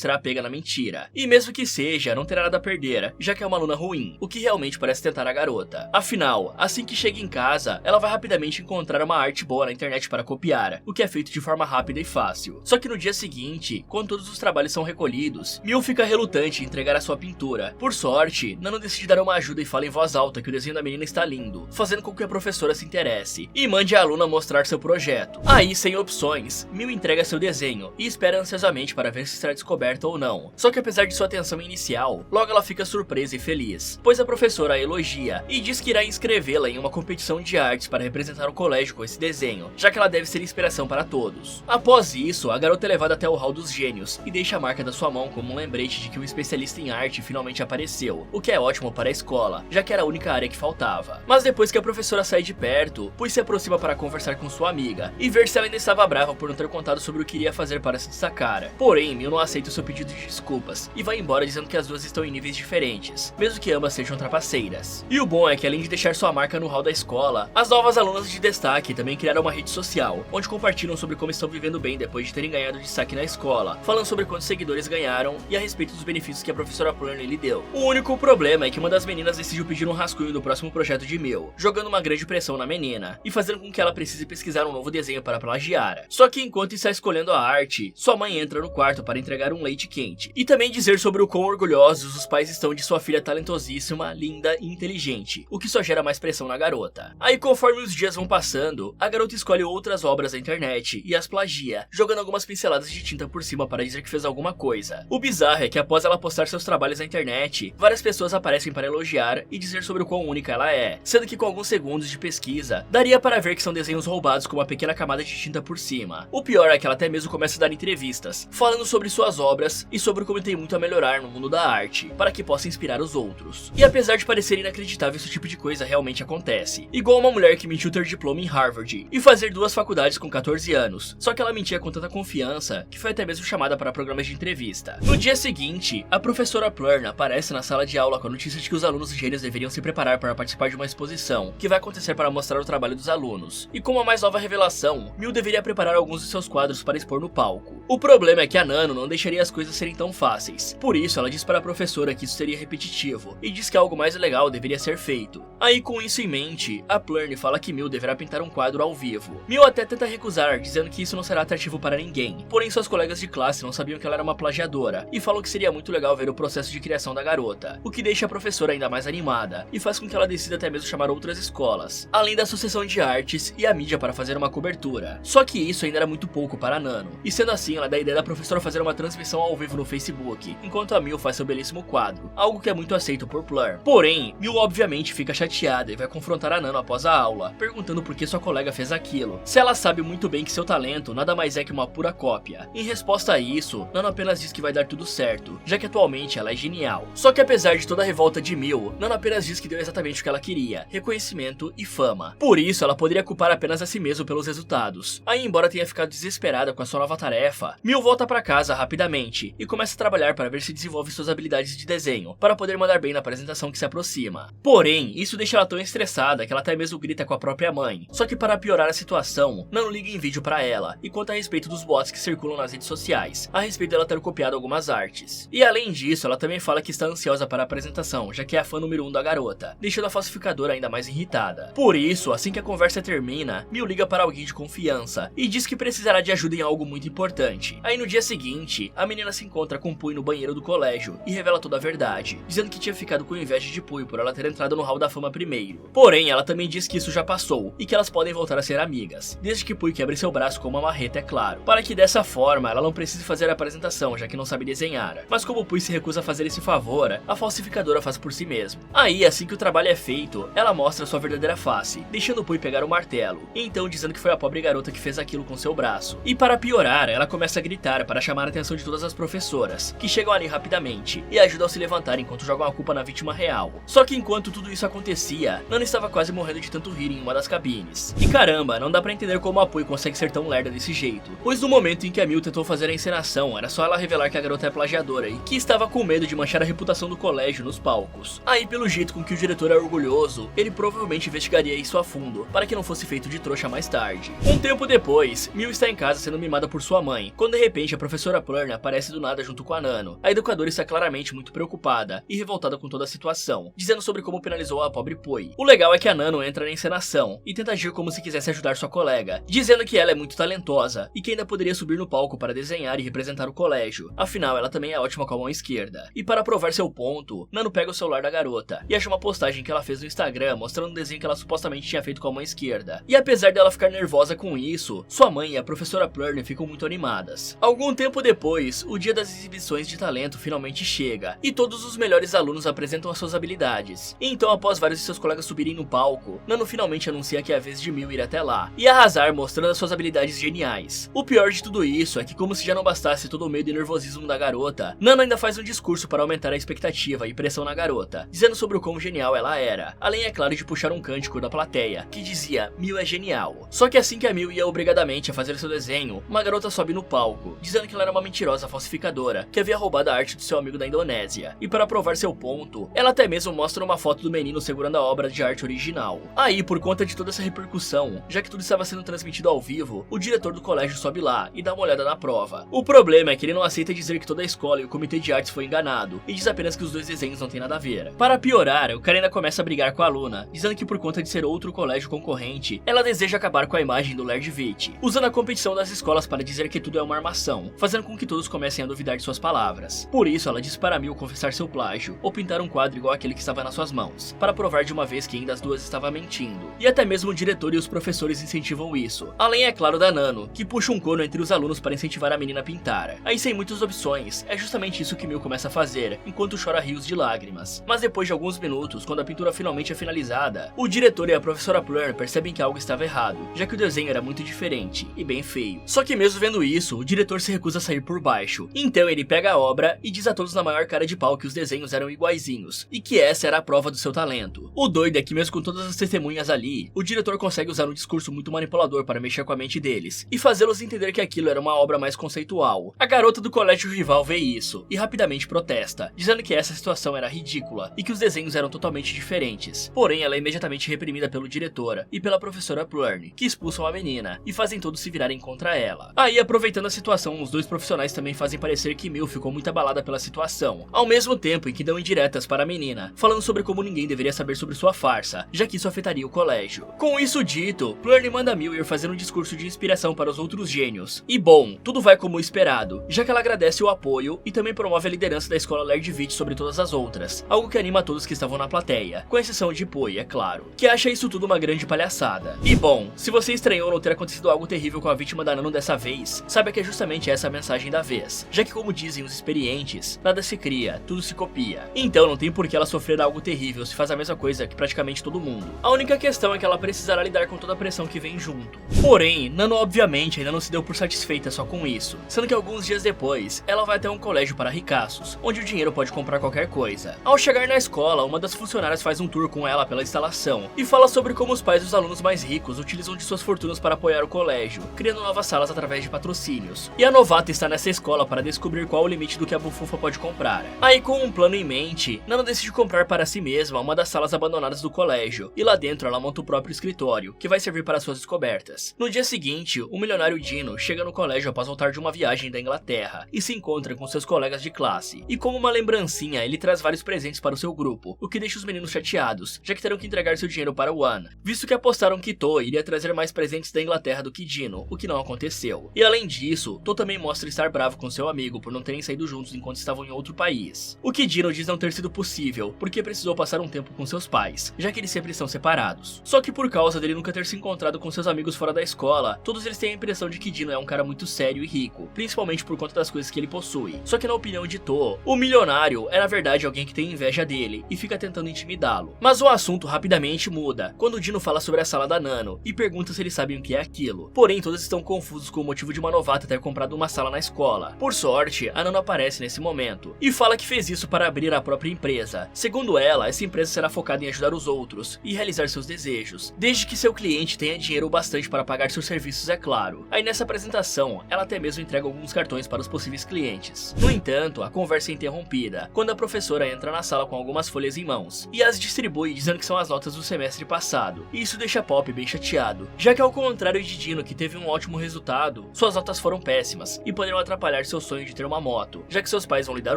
será pega na mentira. E mesmo que seja, não terá nada a perder, já que é uma aluna ruim, o que realmente parece tentar a garota. Afinal, assim que chega em casa, ela vai rapidamente encontrar uma arte boa na internet para copiar, o que é feito de forma rápida e fácil. Só que no dia seguinte, quando todos os trabalhos são recolhidos, Miu fica relutante em entregar a sua pintura. Por sorte, Nano decide dar uma ajuda e fala em voz alta que o desenho da menina está lindo, fazendo com que a professora se interesse e mande a aluna mostrar seu projeto. Aí, sem opções, Miu entrega seu desenho e espera ansiosamente para ver se será descoberta ou não. Só que apesar de sua atenção inicial, logo ela fica surpresa e feliz, pois a professora a elogia e diz que irá inscrevê-la em uma competição de artes para representar o colégio com esse desenho, já que ela deve ser inspiração para todos. Após isso, a garota é levada até o Hall dos Gênios e deixa a marca da sua mão como um lembrete de que um especialista em arte finalmente apareceu, o que é ótimo para a escola, já que era a única área que faltava. Mas depois que a professora sai de perto, Pui se aproxima para conversar com sua amiga e ver se ela ainda estava brava por não ter contado sobre o que iria fazer para se destacar. Porém, Miu não aceita o seu pedido de desculpas e vai embora dizendo que as duas estão em níveis diferentes, mesmo que ambas sejam trapaceiras. E o bom é que além de deixar sua marca no hall da escola, as novas alunas de destaque também criaram uma rede social, onde compartilham sobre como estão vivendo bem depois de terem ganhado destaque na escola, falando sobre quantos seguidores ganharam e a respeito dos benefícios que a professora Plurney lhe deu. O único problema é que uma das meninas decidiu pedir um rascunho do próximo projeto de Miu, jogando uma grande pressão na menina e fazendo com que ela precise pesquisar um novo desenho para plagiar. Só que enquanto está escolhendo a arte, sua mãe entra no quarto para entregar um leite quente e também dizer sobre o quão orgulhosos os pais estão de sua filha talentosíssima, linda e inteligente, o que só gera mais pressão na garota. Aí conforme os dias vão passando, a garota escolhe outras obras da internet e as plagia, jogando algumas pinceladas de tinta por cima para dizer que fez alguma coisa. O bizarro é que após ela postar seus trabalhos na internet, várias pessoas aparecem para elogiar e dizer sobre o quão única ela é, sendo que com alguns segundos de pesquisa, daria para ver que são desenhos roubados com uma pequena camada de tinta por cima. O pior é que ela até mesmo começa a dar entrevistas, falando sobre suas obras e sobre como tem muito a melhorar no mundo da arte, para que possa inspirar os outros. E apesar de parecer inacreditável, esse tipo de coisa realmente acontece. Igual uma mulher que mentiu ter diploma em Harvard e fazer 2 faculdades com 14 anos, só que ela mentia com tanta confiança que foi até mesmo chamada para programas de entrevista. No dia seguinte, a professora Plurna aparece na sala de aula com a notícia de que os alunos gênios deveriam se preparar para participar de uma exposição, que vai acontecer para mostrar o trabalho dos alunos. E como a mais nova revelação, Miu deveria preparar alguns de seus quadros para expor no palco. O problema é que a Nano não deixaria as coisas serem tão fáceis, por isso ela diz para a professora que isso seria repetitivo, e diz que algo mais legal deveria ser feito. Aí com isso em mente, a Plurny fala que Miu deverá pintar um quadro ao vivo. Miu até tenta recusar, dizendo que isso não será atrativo para ninguém, porém suas colegas de classe não sabiam que ela era uma plagiadora, e falam que seria muito legal ver o processo de criação da garota, o que deixa a professora ainda mais animada, e faz com que ela decida até mesmo chamar outras escolas, além da Associação de Artes e a mídia para fazer uma cobertura. Só que isso ainda era muito pouco para a Nano, e sendo assim ela dá a ideia da professora fazer uma transmissão ao vivo no Facebook, enquanto a Miu faz seu belíssimo quadro, algo que é muito aceito por Plur. Porém, Miu obviamente fica chateada e vai confrontar a Nano após a aula, perguntando por que sua colega fez aquilo, se ela sabe muito bem que seu talento nada mais é que uma pura cópia. Em resposta a isso, Nano apenas diz que vai dar tudo certo, já que atualmente ela é genial. Só que apesar de toda a revolta de Miu, Nano apenas diz que deu exatamente o que ela queria, reconhecimento e fama. Por isso, ela poderia culpar apenas a si mesma pelos resultados. Aí, embora tenha ficado desesperada com a sua nova tarefa, Miu volta para casa rapidamente e começa a trabalhar para ver se desenvolve suas habilidades de desenho, para poder mandar bem na apresentação que se aproxima. Porém, isso deixa ela tão estressada que ela até mesmo grita com a própria mãe. Só que para piorar a situação, Nano liga em vídeo para ela e conta a respeito dos boatos que circulam nas redes sociais, a respeito dela ter copiado algumas artes. E além disso, ela também fala que está ansiosa para a apresentação, já que é a fã número 1 da garota, deixando a falsificadora ainda mais irritada. Por isso, assim que a conversa termina, Miu liga para alguém de confiança e diz que precisará de ajuda em algo muito importante. Aí no dia seguinte, a menina se encontra com Pui no banheiro do colégio e revela toda a verdade, dizendo que tinha ficado com inveja de Pui por ela ter entrado no hall da fama primeiro. Porém, ela também diz que isso já passou e que elas podem voltar a ser amigas, desde que Pui quebre seu braço com uma marreta, é claro, para que dessa forma ela não precise fazer a apresentação, já que não sabe desenhar. Mas como Pui se recusa a fazer esse favor, a falsificadora faz por si mesma. Aí, assim que o trabalho é feito, ela mostra sua verdadeira face, deixando Pui pegar o martelo, e então dizendo que foi a pobre garota que fez aquilo com seu braço. E para piorar, ela começa a gritar para chamar a atenção de todas as professoras, que chegam ali rapidamente e ajudam a se levantar enquanto jogam a culpa na vítima real. Só que enquanto tudo isso acontecia, Nano estava quase morrendo de tanto rir em uma das cabines. E caramba, não dá pra entender como a Pui consegue ser tão lerda desse jeito, pois no momento em que a Miu tentou fazer a encenação, era só ela revelar que a garota é plagiadora e que estava com medo de manchar a reputação do colégio nos palcos. Aí, pelo jeito com que o diretor é orgulhoso, ele provavelmente investigaria isso a fundo, para que não fosse feito de trouxa mais tarde. Um tempo depois, Mil está em casa sendo mimada por sua mãe, quando de repente a professora Plurn aparece do nada junto com a Nano. A educadora está claramente muito preocupada e revoltada com toda a situação, dizendo sobre como penalizou a pobre Poi. O legal é que a Nano entra na encenação e tenta agir como se quisesse ajudar sua colega, dizendo que ela é muito talentosa e que ainda poderia subir no palco para desenhar e representar o colégio, afinal ela também é ótima com a mão esquerda. E para provar seu ponto, Nano pega o celular da garota e acha uma postagem que ela fez no Instagram mostrando um desenho que ela supostamente tinha feito com a mão esquerda. E apesar dela ficar nervosa com isso, sua mãe e a professora Plurn ficam muito animadas. Algum tempo depois, o dia das exibições de talento finalmente chega, e todos os melhores alunos apresentam as suas habilidades. E então, após vários de seus colegas subirem no palco, Nano finalmente anuncia que é a vez de Mil ir até lá e arrasar, mostrando as suas habilidades geniais. O pior de tudo isso é que, como se já não bastasse todo o medo e nervosismo da garota, Nano ainda faz um discurso para aumentar a expectativa e pressão na garota, dizendo sobre o quão genial ela era, além, é claro, de puxar um cântico da plateia, que dizia Mil é genial. Só que assim que a Mil ia obrigadamente a fazer seu desenho, uma garota sobe no palco, dizendo que ela era uma mentirosa falsificadora, que havia roubado a arte do seu amigo da Indonésia. E para provar seu ponto, ela até mesmo mostra uma foto do menino segurando a obra de arte original. Aí, por conta de toda essa repercussão, já que tudo estava sendo transmitido ao vivo, o diretor do colégio sobe lá e dá uma olhada na prova. O problema é que ele não aceita dizer que toda a escola e o comitê de artes foi enganado, e diz apenas que os dois desenhos não têm nada a ver. Para piorar, o cara ainda começa a brigar com a aluna, dizendo que por conta de ser outro colégio concorrente, ela deseja acabar com a imagem do Lerdvich, usando a competição das escolas para dizer que tudo é uma armação, fazendo com que todos comecem a duvidar de suas palavras. Por isso, ela diz para Mil confessar seu plágio, ou pintar um quadro igual aquele que estava nas suas mãos, para provar de uma vez que ainda as duas estavam mentindo. E até mesmo o diretor e os professores incentivam isso. Além, é claro, da Nano, que puxa um cono entre os alunos para incentivar a menina a pintar. Aí, sem muitas opções, é justamente isso que Mil começa a fazer, enquanto chora rios de lágrimas. Mas depois de alguns minutos, quando a pintura finalmente é finalizada, o diretor e a professora Plurn percebem que algo estava errado, já que o desenho era muito diferente e bem feio. Só que mesmo vendo isso, o diretor se recusa a sair por baixo. Então ele pega a obra e diz a todos na maior cara de pau que os desenhos eram iguaizinhos, e que essa era a prova do seu talento. O doido é que mesmo com todas as testemunhas ali, o diretor consegue usar um discurso muito manipulador para mexer com a mente deles, e fazê-los entender que aquilo era uma obra mais conceitual. A garota do colégio rival vê isso, e rapidamente protesta, dizendo que essa situação era ridícula, e que os desenhos eram totalmente diferentes. Porém, ela é imediatamente reprimida pelo diretor e pela professora Plurn, que expulsam a menina, e fazem todos se virarem contra ela. Aí, aproveitando a situação, os dois profissionais também fazem parecer que Mil ficou muito abalada pela situação, ao mesmo tempo em que dão indiretas para a menina, falando sobre como ninguém deveria saber sobre sua farsa, já que isso afetaria o colégio. Com isso dito, Plurn manda Mil ir fazer um discurso de inspiração para os outros gênios. E bom, tudo vai como esperado, já que ela agradece o apoio e também promove a liderança da escola Lerdvich sobre todas as outras, algo que anima todos que estavam na plateia, com exceção de Poi, é claro, que acha isso tudo uma grande palhaçada. E bom, se você estranhou não ter acontecido algo terrível com a vítima da Nano dessa vez, saiba que é justamente essa a mensagem da vez, já que como dizem os experientes, nada se cria, tudo se copia. Então não tem por que ela sofrer algo terrível se faz a mesma coisa que praticamente todo mundo. A única questão é que ela precisará lidar com toda a pressão que vem junto. Porém, Nano obviamente ainda não se deu por satisfeita só com isso, sendo que alguns dias depois, ela vai até um colégio para ricaços, onde o dinheiro pode comprar qualquer coisa. Ao chegar na escola, uma das funcionárias faz um tour com ela pela instalação, e fala sobre como os pais dos alunos mais ricos utilizam de suas fortunas para apoiar o colégio, criando novas salas através de patrocínios. E a novata está nessa escola para descobrir qual o limite do que a bufunfa pode comprar. Aí, com um plano em mente, Nano decide comprar para si mesma uma das salas abandonadas do colégio, e lá dentro ela monta o próprio escritório, que vai servir para suas descobertas. No dia seguinte, o milionário Dino chega no colégio após voltar de uma viagem da Inglaterra, e se encontra com seus colegas de classe. E como uma lembrancinha, ele traz vários presentes para o seu grupo, o que deixa os meninos chateados, já que terão que entregar seu dinheiro para One, visto que apostaram que To iria trazer mais presentes da Inglaterra do que Dino, o que não aconteceu. E além disso, To também mostra estar bravo com seu amigo por não terem saído juntos enquanto estavam em outro país. O que Dino diz não ter sido possível, porque precisou passar um tempo com seus pais, já que eles sempre estão separados. Só que por causa dele nunca ter se encontrado com seus amigos fora da escola, todos eles têm a impressão de que Dino é um cara muito sério e rico, principalmente por conta das coisas que ele possui. Só que na opinião de To, o milionário é na verdade alguém que tem inveja dele e fica tentando intimidá-lo. Mas o assunto rapidamente muda, quando o Dino fala sobre a sala da Nano e pergunta se eles sabem o que é aquilo. Porém, todos estão confusos com o motivo de uma novata ter comprado uma sala na escola. Por sorte, a Nano aparece nesse momento e fala que fez isso para abrir a própria empresa. Segundo ela, essa empresa será focada em ajudar os outros e realizar seus desejos, desde que seu cliente tenha dinheiro bastante para pagar seus serviços, é claro. Aí nessa apresentação, ela até mesmo entrega alguns cartões para os possíveis clientes. No entanto, a conversa é interrompida quando a professora entra na sala com algumas folhas em mãos e as distribui dizendo que são as notas do semestre passado. E isso deixa Pop bem chateado, já que ao contrário de Dino, que teve um ótimo resultado, suas notas foram péssimas e poderão atrapalhar seu sonho de ter uma moto, já que seus pais vão lhe dar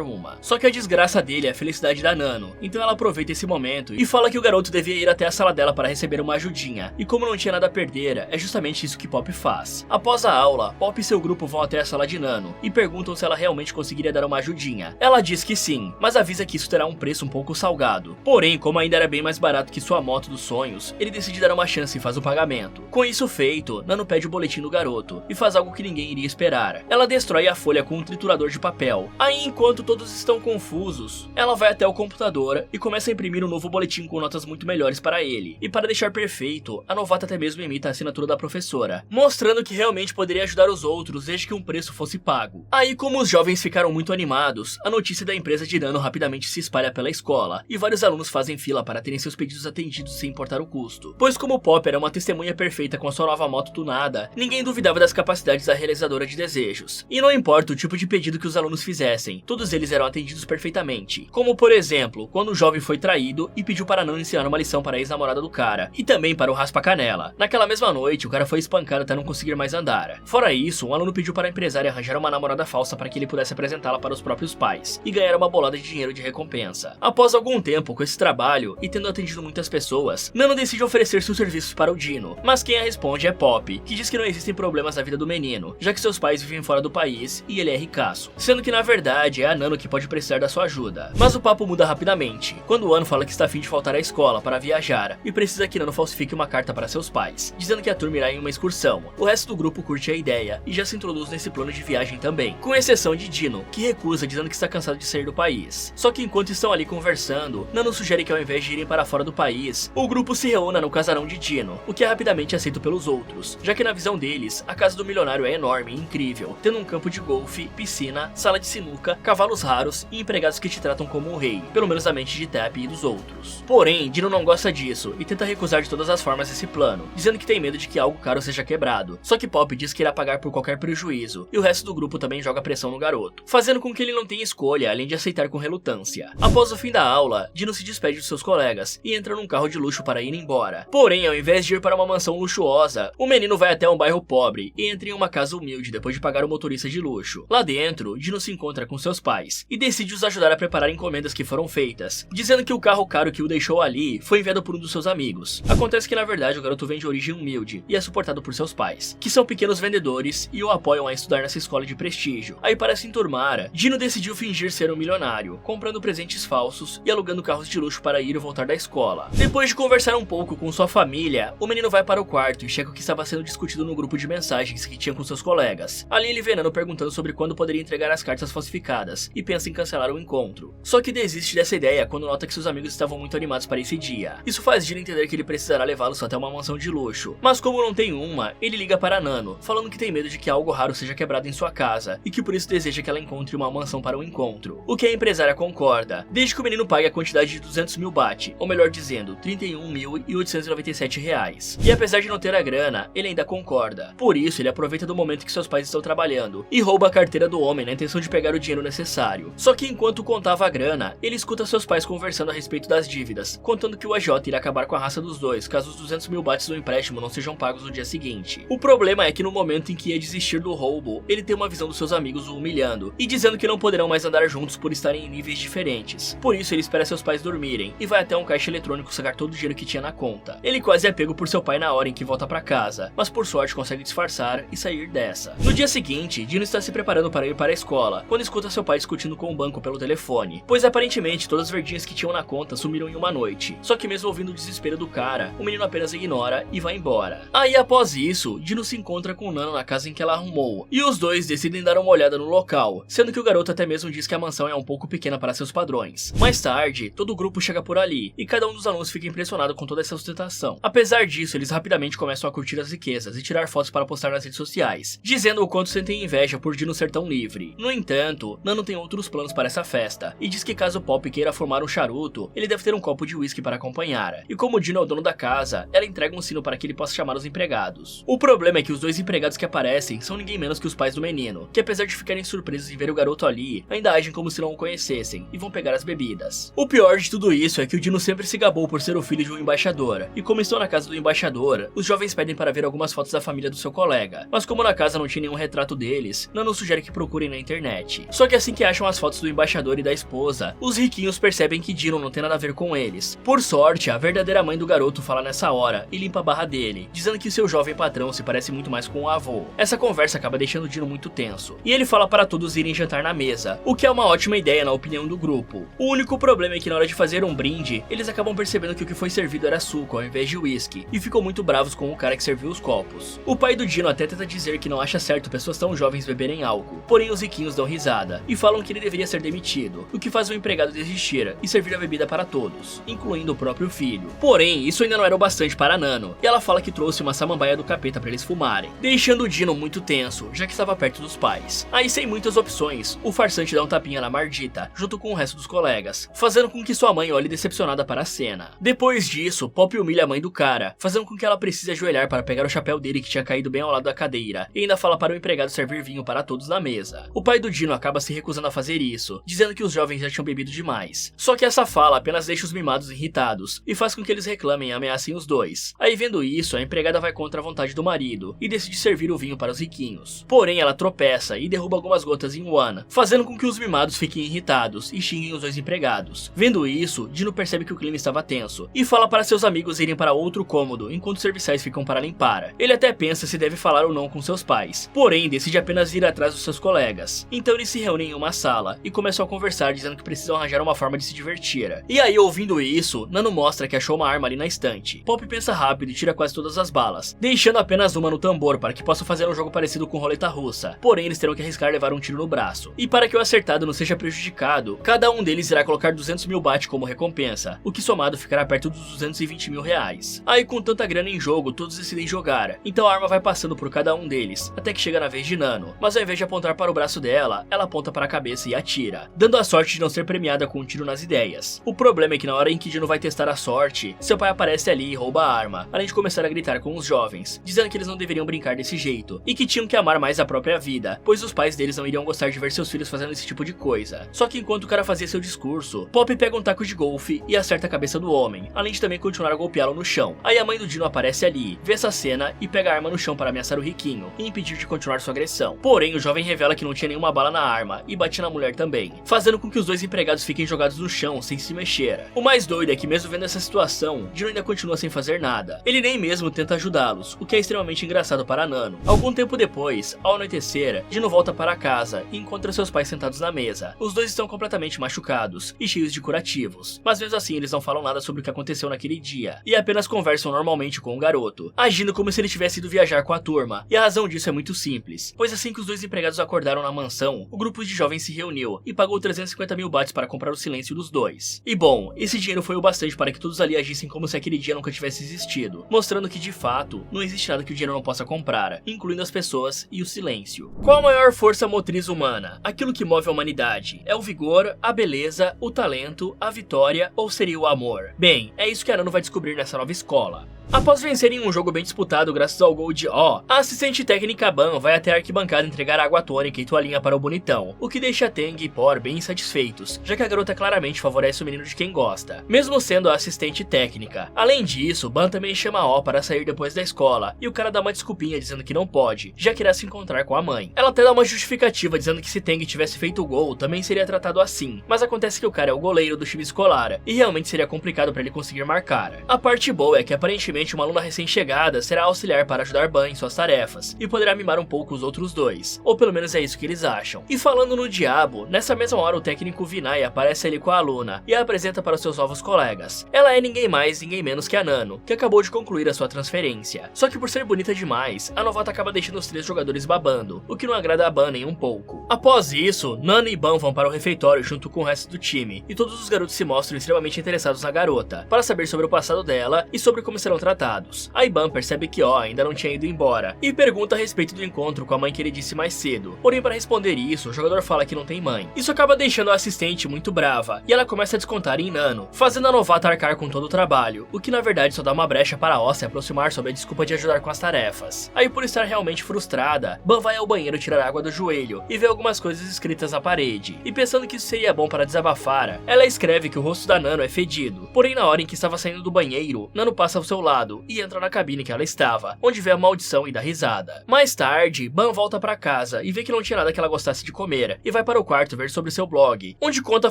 uma. Só que a desgraça dele é a felicidade da Nano, então ela aproveita esse momento e fala que o garoto devia ir até a sala dela para receber uma ajudinha, e como não tinha nada a perder, é justamente isso que Pop faz. Após a aula, Pop e seu grupo vão até a sala de Nano e perguntam se ela realmente conseguiria dar uma ajudinha. Ela diz que sim, mas avisa que isso terá um preço um pouco salgado. Porém, como ainda era bem mais barato que sua moto dos sonhos, ele decide dar uma chance e faz o pagamento. Com isso feito, Nano pede o boletim do garoto e faz algo que ninguém iria esperar. Ela destrói a folha com um triturador de papel. Aí, enquanto todos estão confusos, ela vai até o computador e começa a imprimir um novo boletim com notas muito melhores para ele. E para deixar perfeito, a novata até mesmo imita a assinatura da professora, mostrando que realmente poderia ajudar os outros desde que um preço fosse pago. Aí, como os jovens ficaram muito animados, a notícia da empresa de Nano rapidamente se espalha pela escola, e vários alunos fazem fila para terem seus pedidos atendidos sem importar o custo. Pois como Pop era uma testemunha perfeita com a sua nova moto tunada, ninguém duvidava das capacidades da realizadora de desejos. E não importa o tipo de pedido que os alunos fizessem, todos eles eram atendidos perfeitamente. Como por exemplo, quando o jovem foi traído e pediu para Nano ensinar uma lição para a ex-namorada do cara, e também para o raspa-canela. Naquela mesma noite, o cara foi espancado até não conseguir mais andar. Fora isso, um aluno pediu para a empresária arranjar uma namorada falsa para que ele pudesse apresentá-la para os próprios pais, e ganhar uma bolada de dinheiro de recompensa. Após algum tempo com esse trabalho, e tendo atendido muitas pessoas, Nano decide oferecer seus serviços para o Dino, mas quem a responde é Pop, que diz que não existem problemas na vida do menino, já que seus pais vivem fora do país e ele é ricaço, sendo que na verdade é a Nano que pode precisar da sua ajuda. Mas o papo muda rapidamente, quando o Ano fala que está a fim de faltar à escola para viajar, e precisa que Nano falsifique uma carta para seus pais, dizendo que a turma irá em uma excursão. O resto do grupo curte a ideia, e já se introduz nesse plano de viagem também, com exceção de Dino, que recusa dizendo que está cansado de sair do país. Só que enquanto estão ali conversando, Nano sugere que ao invés de irem para fora do país, o grupo se reúna no casarão de Dino, o que é rapidamente aceito pelos outros, já que na visão deles, a casa do milionário é enorme e incrível, tendo um campo de golfe, piscina, sala de sinuca, cavalos raros e empregados que te tratam como um rei, pelo menos na mente de Tap e dos outros. Porém, Dino não gosta disso e tenta recusar de todas as formas esse plano, dizendo que tem medo de que algo caro seja quebrado. Só que Pop diz que irá pagar por qualquer prejuízo, e o resto do grupo também joga pressão no garoto, fazendo com que ele não tenha escolha além de aceitar com relutância. Após o fim da aula, Dino se despede de seus colegas e entra num carro de luxo para ir embora. Porém, ao invés de ir para uma mansão luxuosa, o menino vai até um bairro pobre e entra em uma casa humilde depois de pagar o motorista de luxo. Lá dentro, Dino se encontra com seus pais e decide os ajudar a preparar encomendas que foram feitas, dizendo que o carro caro que o deixou ali foi enviado por um dos seus amigos. Acontece que na verdade o garoto vem de origem humilde e é suportado por seus pais, que são pequenos vendedores e o apoiam a estudar nessa escola de prestígio. Aí para se enturmar, Dino decidiu fingir ser um milionário, comprando presentes falsos e alugando carros de luxo para ir e voltar da escola. Depois de conversar um pouco com sua família, o menino vai para o quarto e chega o que estava sendo discutido no grupo de mensagens que tinha com seus colegas. Ali ele vê Nano perguntando sobre quando poderia entregar as cartas falsificadas e pensa em cancelar o encontro. Só que desiste dessa ideia quando nota que seus amigos estavam muito animados para esse dia. Isso faz Dino entender que ele precisará levá-los até uma mansão de luxo, mas como não tem uma, ele liga para Nano, falando que tem medo de que algo raro seja quebrado em sua casa e que por isso deseja que ela encontre uma mansão para o encontro. O que a empresária concorda, desde que o menino pague a quantidade de 200 mil baht, ou melhor dizendo, 31.897 reais. E apesar de não ter a grana, ele ainda concorda. Por isso, ele aproveita do momento que seus pais estão trabalhando e rouba a carteira do homem na intenção de pegar o dinheiro necessário. Só que enquanto contava a grana, ele escuta seus pais conversando a respeito das dívidas, contando que o AJ irá acabar com a raça dos dois caso os 200 mil bahts do empréstimo não sejam pagos no dia seguinte. O problema é que no momento em que ia desistir do roubo, ele tem uma visão dos seus amigos o humilhando e dizendo que não poderão mais andar juntos por estarem em níveis diferentes. Por isso ele espera seus pais dormirem e vai até um caixa eletrônico sacar todo o dinheiro que tinha na conta. Ele quase é pego por seu pai na hora em que volta para casa, mas por sorte consegue disfarçar e sair dessa. No dia seguinte, Dino está se preparando para ir para a escola, quando escuta seu pai discutindo com o banco pelo telefone, pois aparentemente todas as verdinhas que tinham na conta sumiram em uma noite. Só que mesmo ouvindo o desespero do cara, o menino apenas ignora e vai embora. Aí após isso, Dino se encontra com Nano na casa em que ela arrumou, e os dois decidem dar uma olhada no local, sendo que o garoto até mesmo diz que a mansão é um pouco pequena para seus padrões. Mais tarde, todo o grupo chega por ali, e cada um dos alunos fica impressionado com toda essa ostentação. Apesar disso, eles rapidamente começam a curtir as riquezas e tirar fotos para postar nas redes sociais, dizendo o quanto sentem inveja por Dino ser tão livre. No entanto, Nano tem outros planos para essa festa, e diz que caso Pop queira formar um charuto, ele deve ter um copo de whisky para acompanhar. E como Dino é o dono da casa, ela entrega um sino para que ele possa chamar os empregados. O problema é que os dois empregados que aparecem são ninguém menos que os pais do menino, que apesar de ficarem surpresos em ver o garoto ali, ainda agem como se não o conhecessem, e vão pegar as bebidas. O pior de tudo isso é que o Dino sempre se gabou por ser o filho de um embaixador, e como estão na casa do embaixador, os jovens pedem para ver ver algumas fotos da família do seu colega, mas como na casa não tinha nenhum retrato deles, Nano sugere que procurem na internet. Só que assim que acham as fotos do embaixador e da esposa, os riquinhos percebem que Dino não tem nada a ver com eles. Por sorte, a verdadeira mãe do garoto fala nessa hora e limpa a barra dele, dizendo que seu jovem patrão se parece muito mais com o avô. Essa conversa acaba deixando Dino muito tenso, e ele fala para todos irem jantar na mesa, o que é uma ótima ideia na opinião do grupo. O único problema é que na hora de fazer um brinde, eles acabam percebendo que o que foi servido era suco ao invés de whisky, e ficam muito bravos com o cara que serviu os copos. O pai do Dino até tenta dizer que não acha certo pessoas tão jovens beberem álcool, porém os riquinhos dão risada, e falam que ele deveria ser demitido, o que faz o empregado desistir e servir a bebida para todos, incluindo o próprio filho. Porém, isso ainda não era o bastante para Nano, e ela fala que trouxe uma samambaia do capeta para eles fumarem, deixando o Dino muito tenso, já que estava perto dos pais. Aí, sem muitas opções, o farsante dá um tapinha na Mardita, junto com o resto dos colegas, fazendo com que sua mãe olhe decepcionada para a cena. Depois disso, Pop humilha a mãe do cara, fazendo com que ela precise ajoelhar para pegar o chapéu dele que tinha caído bem ao lado da cadeira, e ainda fala para o empregado servir vinho para todos na mesa. O pai do Dino acaba se recusando a fazer isso, dizendo que os jovens já tinham bebido demais. Só que essa fala apenas deixa os mimados irritados, e faz com que eles reclamem e ameacem os dois. Aí vendo isso, a empregada vai contra a vontade do marido, e decide servir o vinho para os riquinhos. Porém, ela tropeça e derruba algumas gotas em One, fazendo com que os mimados fiquem irritados e xinguem os dois empregados. Vendo isso, Dino percebe que o clima estava tenso, e fala para seus amigos irem para outro cômodo, enquanto os serviçais ficam para limpar. Ele até pensa se deve falar ou não com seus pais, porém decide apenas ir atrás dos seus colegas. Então eles se reúnem em uma sala, e começam a conversar dizendo que precisam arranjar uma forma de se divertir. E aí, ouvindo isso, Nano mostra que achou uma arma ali na estante. Pop pensa rápido e tira quase todas as balas, deixando apenas uma no tambor para que possa fazer um jogo parecido com roleta russa, porém eles terão que arriscar levar um tiro no braço. E para que o acertado não seja prejudicado, cada um deles irá colocar 200 mil baht como recompensa, o que somado ficará perto dos 220 mil reais. Aí com tanta grana em jogo, todos decidem jogar, então a arma vai passando por cada um deles, até que chega na vez de Nano, mas ao invés de apontar para o braço dela, ela aponta para a cabeça e atira, dando a sorte de não ser premiada com um tiro nas ideias. O problema é que na hora em que Dino vai testar a sorte, seu pai aparece ali e rouba a arma, além de começar a gritar com os jovens, dizendo que eles não deveriam brincar desse jeito, e que tinham que amar mais a própria vida, pois os pais deles não iriam gostar de ver seus filhos fazendo esse tipo de coisa. Só que enquanto o cara fazia seu discurso, Pop pega um taco de golfe e acerta a cabeça do homem, além de também continuar a golpeá-lo no chão. Aí a mãe do Dino aparece ali, vê essa cena e pega a arma no chão para ameaçar o riquinho e impedir de continuar sua agressão. Porém, o jovem revela que não tinha nenhuma bala na arma e bate na mulher também, fazendo com que os dois empregados fiquem jogados no chão sem se mexer. O mais doido é que mesmo vendo essa situação, Dino ainda continua sem fazer nada. Ele nem mesmo tenta ajudá-los, o que é extremamente engraçado para Nano. Algum tempo depois, ao anoitecer, Dino volta para casa e encontra seus pais sentados na mesa. Os dois estão completamente machucados e cheios de curativos, mas mesmo assim eles não falam nada sobre o que aconteceu naquele dia, e apenas conversam normalmente com o garoto, agindo como se ele tivesse ido viajar com a turma, e a razão disso é muito simples, pois assim que os dois empregados acordaram na mansão, o grupo de jovens se reuniu e pagou 350 mil bahts para comprar o silêncio dos dois. E bom, esse dinheiro foi o bastante para que todos ali agissem como se aquele dia nunca tivesse existido, mostrando que de fato, não existe nada que o dinheiro não possa comprar, incluindo as pessoas e o silêncio. Qual a maior força motriz humana? Aquilo que move a humanidade? É o vigor, a beleza, o talento, a vitória ou seria o amor? Bem, é isso que a Nano vai descobrir nessa nova escola. Após vencerem um jogo bem disputado graças ao gol de O, a assistente técnica Ban vai até a arquibancada entregar água tônica e toalhinha para o bonitão, o que deixa Tang e Por bem insatisfeitos, já que a garota claramente favorece o menino de quem gosta, mesmo sendo a assistente técnica. Além disso, Ban também chama O para sair depois da escola, e o cara dá uma desculpinha dizendo que não pode, já que irá se encontrar com a mãe. Ela até dá uma justificativa dizendo que se Tang tivesse feito o gol, também seria tratado assim, mas acontece que o cara é o goleiro do time escolar, e realmente seria complicado para ele conseguir marcar. A parte boa é que aparentemente uma aluna recém-chegada será auxiliar para ajudar Ban em suas tarefas, e poderá mimar um pouco os outros dois, ou pelo menos é isso que eles acham. E falando no diabo, nessa mesma hora o técnico Vinay aparece ali com a aluna, e a apresenta para os seus novos colegas. Ela é ninguém mais, ninguém menos que a Nano, que acabou de concluir a sua transferência. Só que por ser bonita demais, a novata acaba deixando os três jogadores babando, o que não agrada a Ban nem um pouco. Após isso, Nano e Ban vão para o refeitório junto com o resto do time, e todos os garotos se mostram extremamente interessados na garota, para saber sobre o passado dela e sobre como serão tratados. A Ban percebe que O ainda não tinha ido embora, e pergunta a respeito do encontro com a mãe que ele disse mais cedo. Porém, para responder isso, o jogador fala que não tem mãe. Isso acaba deixando a assistente muito brava, e ela começa a descontar em Nano, fazendo a novata arcar com todo o trabalho, o que na verdade só dá uma brecha para O se aproximar sob a desculpa de ajudar com as tarefas. Aí, por estar realmente frustrada, Ban vai ao banheiro tirar água do joelho e vê algumas coisas escritas na parede, e pensando que isso seria bom para desabafar, ela escreve que o rosto da Nano é fedido. Porém, na hora em que estava saindo do banheiro, Nano passa ao seu lado lado e entra na cabine que ela estava, onde vê a maldição e dá risada. Mais tarde, Ban volta pra casa e vê que não tinha nada que ela gostasse de comer, e vai para o quarto ver sobre seu blog, onde conta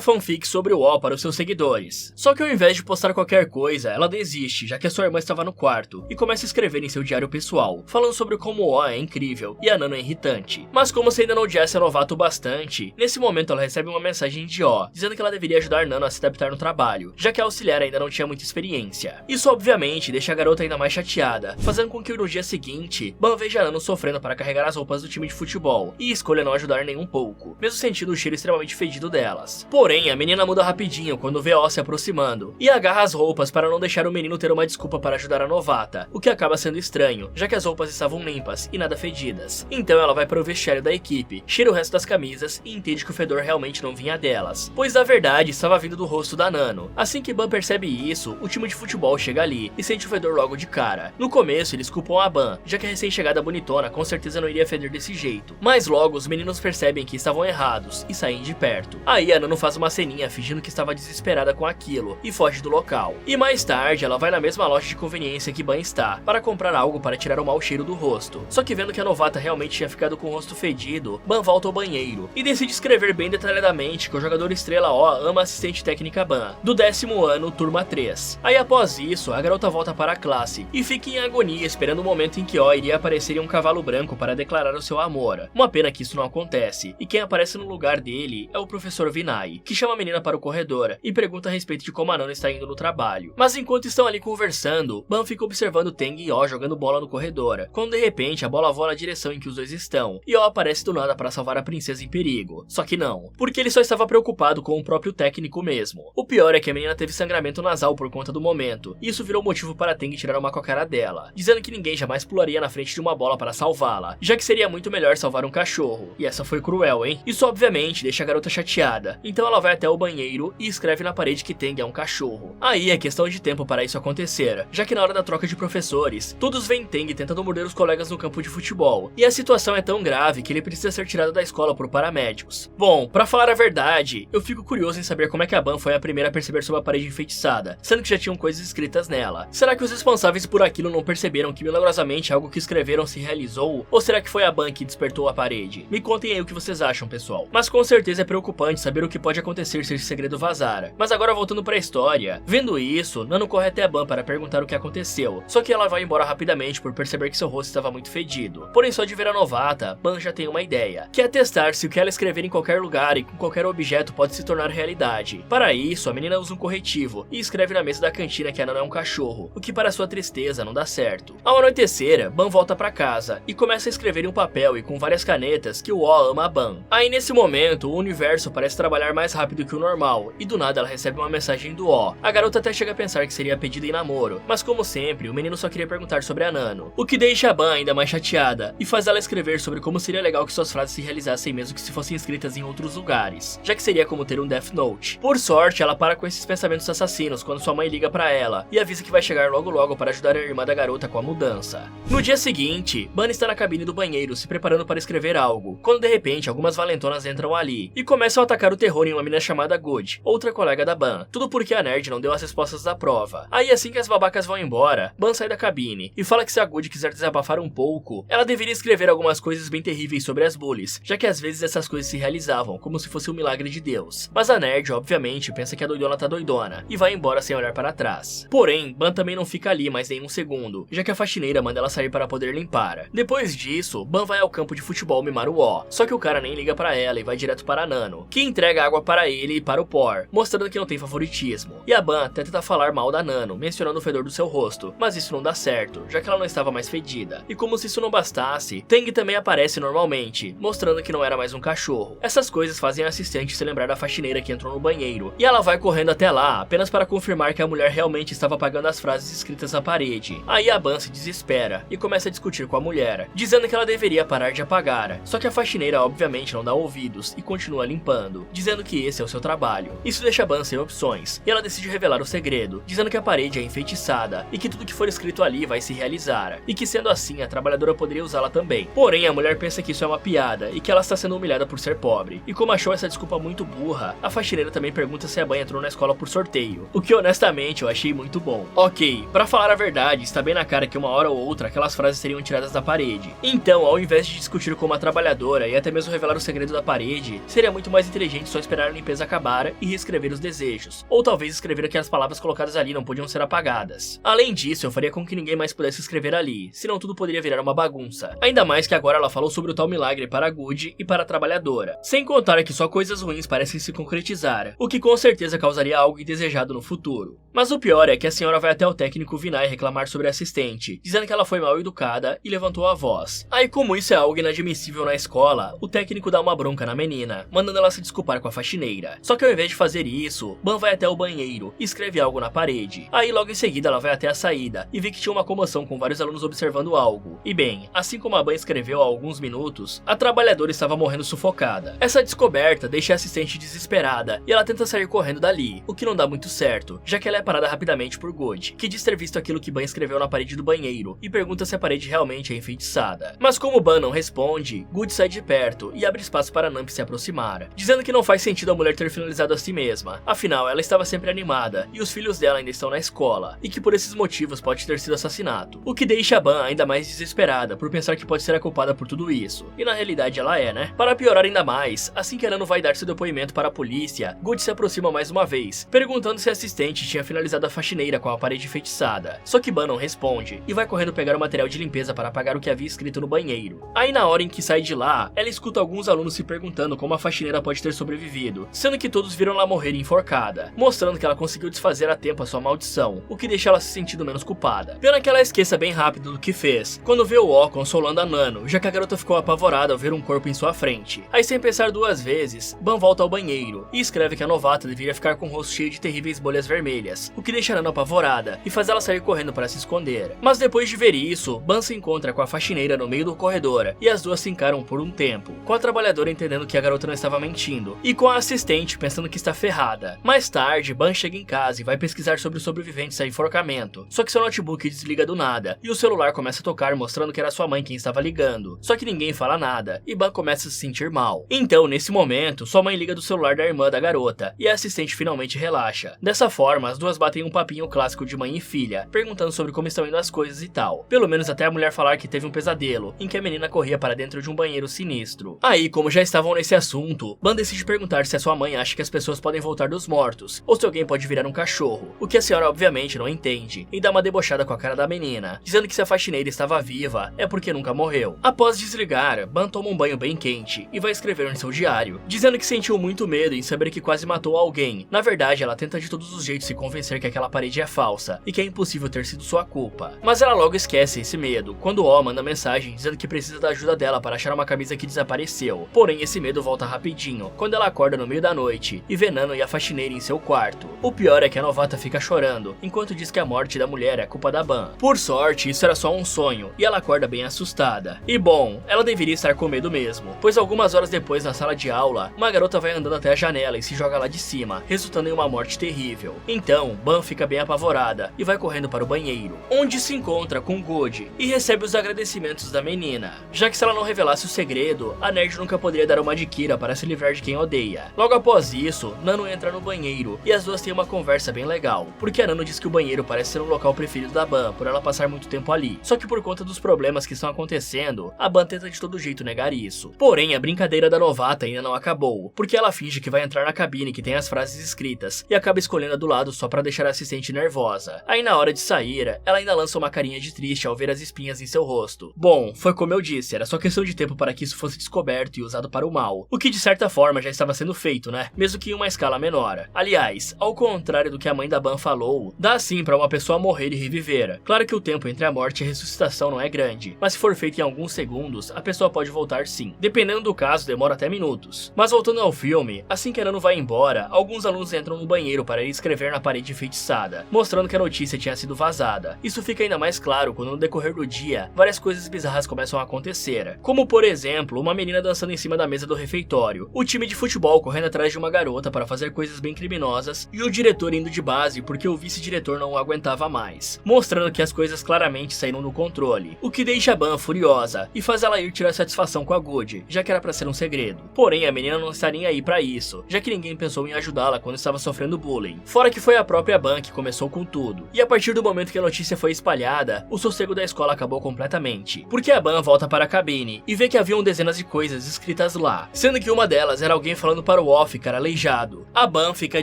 fanfics sobre o O para os seus seguidores. Só que ao invés de postar qualquer coisa, ela desiste, já que a sua irmã estava no quarto, e começa a escrever em seu diário pessoal, falando sobre como o O é incrível e a Nano é irritante. Mas como se ainda não odiasse a novato bastante, nesse momento ela recebe uma mensagem de O, dizendo que ela deveria ajudar Nano a se adaptar no trabalho, já que a auxiliar ainda não tinha muita experiência. Isso obviamente deixa a garota ainda mais chateada, fazendo com que no dia seguinte, Ban veja a Nano sofrendo para carregar as roupas do time de futebol, e escolha não ajudar nem um pouco, mesmo sentindo o cheiro extremamente fedido delas. Porém, a menina muda rapidinho quando vê O se aproximando, e agarra as roupas para não deixar o menino ter uma desculpa para ajudar a novata, o que acaba sendo estranho, já que as roupas estavam limpas e nada fedidas. Então ela vai para o vestiário da equipe, cheira o resto das camisas e entende que o fedor realmente não vinha delas, pois na verdade estava vindo do rosto da Nano. Assim que Ban percebe isso, o time de futebol chega ali e sente o fedor logo de cara. No começo eles culpam a Ban, já que a recém-chegada bonitona com certeza não iria feder desse jeito, mas logo os meninos percebem que estavam errados e saem de perto. Aí a Nano faz uma ceninha fingindo que estava desesperada com aquilo e foge do local. E mais tarde ela vai na mesma loja de conveniência que Ban está, para comprar algo para tirar o mau cheiro do rosto. Só que vendo que a novata realmente tinha ficado com o rosto fedido, Ban volta ao banheiro e decide escrever bem detalhadamente que o jogador estrela O ama a assistente técnica Ban, do 10º ano, turma 3. Aí após isso, a garota volta para a classe e fica em agonia esperando o momento em que O iria aparecer em um cavalo branco para declarar o seu amor. Uma pena que isso não acontece, e quem aparece no lugar dele é o professor Vinay, que chama a menina para o corredor e pergunta a respeito de como a Nano está indo no trabalho. Mas enquanto estão ali conversando, Ban fica observando Teng e O jogando bola no corredor, quando de repente a bola voa na direção em que os dois estão, e O aparece do nada para salvar a princesa em perigo. Só que não, porque ele só estava preocupado com o próprio técnico mesmo. O pior é que a menina teve sangramento nasal por conta do momento, e isso virou motivo para Teng tirar uma com a cara dela, dizendo que ninguém jamais pularia na frente de uma bola para salvá-la, já que seria muito melhor salvar um cachorro. E essa foi cruel, hein? Isso obviamente deixa a garota chateada, então ela vai até o banheiro e escreve na parede que Teng é um cachorro. Aí é questão de tempo para isso acontecer, já que na hora da troca de professores, todos veem Teng tentando morder os colegas no campo de futebol, e a situação é tão grave que ele precisa ser tirado da escola por paramédicos. Bom, pra falar a verdade, eu fico curioso em saber como é que a Ban foi a primeira a perceber sobre a parede enfeitiçada, sendo que já tinham coisas escritas nela. Será que os responsáveis por aquilo não perceberam que milagrosamente algo que escreveram se realizou? Ou será que foi a Ban que despertou a parede? Me contem aí o que vocês acham, pessoal. Mas com certeza é preocupante saber o que pode acontecer se esse segredo vazar. Mas agora voltando pra história, vendo isso, Nano corre até a Ban para perguntar o que aconteceu, só que ela vai embora rapidamente por perceber que seu rosto estava muito fedido. Porém, só de ver a novata, Ban já tem uma ideia, que é testar se o que ela escrever em qualquer lugar e com qualquer objeto pode se tornar realidade. Para isso, a menina usa um corretivo e escreve na mesa da cantina que a Nano é um cachorro, o que para sua tristeza não dá certo. Ao anoitecer, Ban volta para casa e começa a escrever em um papel e com várias canetas que o O ama a Ban. Aí nesse momento, o universo parece trabalhar mais rápido que o normal, e do nada ela recebe uma mensagem do O. A garota até chega a pensar que seria pedido em namoro, mas como sempre, o menino só queria perguntar sobre a Nano, o que deixa a Ban ainda mais chateada e faz ela escrever sobre como seria legal que suas frases se realizassem mesmo que se fossem escritas em outros lugares, já que seria como ter um Death Note. Por sorte, ela para com esses pensamentos assassinos quando sua mãe liga pra ela e avisa que vai chegar logo logo para ajudar a irmã da garota com a mudança. No dia seguinte, Ban está na cabine do banheiro se preparando para escrever algo, quando de repente algumas valentonas entram ali e começam a atacar o terror em uma menina chamada Good, outra colega da Ban, tudo porque a nerd não deu as respostas da prova. Aí assim que as babacas vão embora, Ban sai da cabine e fala que se a Good quiser desabafar um pouco, ela deveria escrever algumas coisas bem terríveis sobre as bullies, já que às vezes essas coisas se realizavam, como se fosse um milagre de Deus. Mas a nerd, obviamente, pensa que a doidona tá doidona e vai embora sem olhar para trás. Porém, Ban também não fica ali mais nem um segundo, já que a faxineira manda ela sair para poder limpar. Depois disso, Ban vai ao campo de futebol mimar o O, só que o cara nem liga pra ela e vai direto para a Nano, que entrega água para ele e para o Por, mostrando que não tem favoritismo. E a Ban até tenta falar mal da Nano, mencionando o fedor do seu rosto, mas isso não dá certo, já que ela não estava mais fedida. E como se isso não bastasse, Teng também aparece normalmente, mostrando que não era mais um cachorro. Essas coisas fazem a assistente se lembrar da faxineira que entrou no banheiro, e ela vai correndo até lá, apenas para confirmar que a mulher realmente estava apagando as frases escritas na parede. Aí a Ban se desespera e começa a discutir com a mulher, dizendo que ela deveria parar de apagar, só que a faxineira obviamente não dá ouvidos e continua limpando, dizendo que esse é o seu trabalho. Isso deixa a Ban sem opções, e ela decide revelar o segredo, dizendo que a parede é enfeitiçada e que tudo que for escrito ali vai se realizar, e que sendo assim a trabalhadora poderia usá-la também. Porém, a mulher pensa que isso é uma piada e que ela está sendo humilhada por ser pobre, e como achou essa desculpa muito burra, a faxineira também pergunta se a Ban entrou na escola por sorteio, o que honestamente eu achei muito bom. Ok, Pra falar a verdade, está bem na cara que uma hora ou outra aquelas frases seriam tiradas da parede. Então, ao invés de discutir com uma trabalhadora e até mesmo revelar o segredo da parede, seria muito mais inteligente só esperar a limpeza acabar e reescrever os desejos, ou talvez escrever que as palavras colocadas ali não podiam ser apagadas. Além disso, eu faria com que ninguém mais pudesse escrever ali, senão tudo poderia virar uma bagunça. Ainda mais que agora ela falou sobre o tal milagre para a Good e para a trabalhadora. Sem contar que só coisas ruins parecem se concretizar, o que com certeza causaria algo indesejado no futuro. Mas o pior é que a senhora vai até o técnico Vinay reclamar sobre a assistente, dizendo que ela foi mal educada e levantou a voz. Aí, como isso é algo inadmissível na escola, o técnico dá uma bronca na menina, mandando ela se desculpar com a faxineira. Só que ao invés de fazer isso, Ban vai até o banheiro e escreve algo na parede. Aí logo em seguida ela vai até a saída e vê que tinha uma comoção com vários alunos observando algo. E bem, assim como a Ban escreveu há alguns minutos, a trabalhadora estava morrendo sufocada. Essa descoberta deixa a assistente desesperada e ela tenta sair correndo dali, o que não dá muito certo, já que ela é parada rapidamente por Good, que diz ter visto aquilo que Ban escreveu na parede do banheiro e pergunta se a parede realmente é enfeitiçada. Mas como Ban não responde, Good sai de perto e abre espaço para Namp se aproximar, dizendo que não faz sentido a mulher ter finalizado a si mesma, afinal ela estava sempre animada e os filhos dela ainda estão na escola, e que por esses motivos pode ter sido assassinato, o que deixa a Ban ainda mais desesperada por pensar que pode ser a culpada por tudo isso, e na realidade ela é, né? Para piorar ainda mais, assim que Nano vai dar seu depoimento para a polícia, Good se aproxima mais uma vez, perguntando se a assistente tinha finalizado a faxineira com a parede enfeitiçada, só que Ban não responde, e vai correndo pegar o material de limpeza para apagar o que havia escrito no banheiro. Aí na hora em que sai de lá, ela escuta alguns alunos se perguntando como a faxineira pode ter sobrevivido, sendo que todos viram ela morrer enforcada, mostrando que ela conseguiu desfazer a tempo a sua maldição, o que deixa ela se sentindo menos culpada. Pena que ela esqueça bem rápido do que fez, quando vê o O consolando a Nano, já que a garota ficou apavorada ao ver um corpo em sua frente. Aí sem pensar duas vezes, Ban volta ao banheiro e escreve que a novata deveria ficar com o rosto cheio de terríveis bolhas vermelhas, o que deixa Nano apavorada e faz ela sair correndo para se esconder. Mas depois de ver isso, Ban se encontra com a faxineira no meio do corredor e as duas se encaram por um tempo, com a trabalhadora entendendo que a garota não estava mentindo e com a assistente pensando que está ferrada. Mais tarde, Ban chega em casa e vai pesquisar sobre os sobreviventes a enforcamento, só que seu notebook desliga do nada e o celular começa a tocar mostrando que era sua mãe quem estava ligando, só que ninguém fala nada e Ban começa a se sentir mal. Então, nesse momento, sua mãe liga do celular da irmã da garota e a assistente finalmente relaxa. Dessa forma, as duas batem um papinho clássico de mãe e filha, perguntando sobre como estão indo as coisas e tal, pelo menos até a mulher falar que teve um pesadelo, em que a menina corria para dentro de um banheiro sinistro. Aí, como já estavam nesse assunto, Ban decide perguntar se a sua mãe acha que as pessoas podem voltar dos mortos, ou se alguém pode virar um cachorro, o que a senhora obviamente não entende, e dá uma debochada com a cara da menina, dizendo que se a faxineira estava viva, é porque nunca morreu. Após desligar, Ban toma um banho bem quente e vai escrever em seu diário, dizendo que sentiu muito medo em saber que quase matou alguém. Na verdade, ela tenta de todos os jeitos se convencer que aquela parede é falsa e que é impossível ter sido sua culpa. Mas ela logo esquece esse medo, quando O manda mensagem dizendo que precisa da ajuda dela para achar uma camisa que desapareceu. Porém, esse medo volta rapidinho, quando ela acorda no meio da noite e vê Nano e a faxineira em seu quarto. O pior é que a novata fica chorando, enquanto diz que a morte da mulher é culpa da Ban. Por sorte, isso era só um sonho, e ela acorda bem assustada. E bom, ela deveria estar com medo mesmo, pois algumas horas depois na sala de aula, uma garota vai andando até a janela e se joga lá de cima, resultando em uma morte terrível. Então, Ban fica bem apavorada e vai correndo para o banheiro, onde se encontra com Good e recebe os agradecimentos da menina, já que se ela não revelasse o segredo, a nerd nunca poderia dar uma adquira para se livrar de quem odeia. Logo após isso, Nano entra no banheiro e as duas têm uma conversa bem legal, porque a Nano diz que o banheiro parece ser um local preferido da Ban por ela passar muito tempo ali, só que por conta dos problemas que estão acontecendo, a Ban tenta de todo jeito negar isso. Porém, a brincadeira da novata ainda não acabou, porque ela finge que vai entrar na cabine que tem as frases escritas e acaba escolhendo a do lado só para deixar a assistente nervosa. Aí na hora de sair, ela ainda lança uma carinha de triste ao ver as espinhas em seu rosto. Bom, foi como eu disse, era só questão de tempo para que isso fosse descoberto e usado para o mal, o que de certa forma já estava sendo feito, né? Mesmo que em uma escala menor. Aliás, ao contrário do que a mãe da Ban falou, dá sim para uma pessoa morrer e reviver. Claro que o tempo entre a morte e a ressuscitação não é grande, mas se for feito em alguns segundos, a pessoa pode voltar sim. Dependendo do caso, demora até minutos. Mas voltando ao filme, assim que a Nano vai embora, alguns alunos entram no banheiro para ir escrever na parede enfeitiçada, mostrando que a notícia tinha sido vazada. Isso fica ainda mais claro quando no decorrer do dia, várias coisas bizarras começam a acontecer, como por exemplo, uma menina dançando em cima da mesa do refeitório, o time de futebol correndo atrás de uma garota para fazer coisas bem criminosas e o diretor indo de base porque o vice-diretor não o aguentava mais, mostrando que as coisas claramente saíram do controle, o que deixa a Ban furiosa e faz ela ir tirar satisfação com a Good, já que era para ser um segredo. Porém, a menina não está nem aí para isso, já que ninguém pensou em ajudá-la quando estava sofrendo bullying, fora que foi a própria Ban que começou com tudo, e E a partir do momento que a notícia foi espalhada, o sossego da escola acabou completamente, porque a Ban volta para a cabine e vê que haviam dezenas de coisas escritas lá, sendo que uma delas era alguém falando para o Wall ficar aleijado. A Ban fica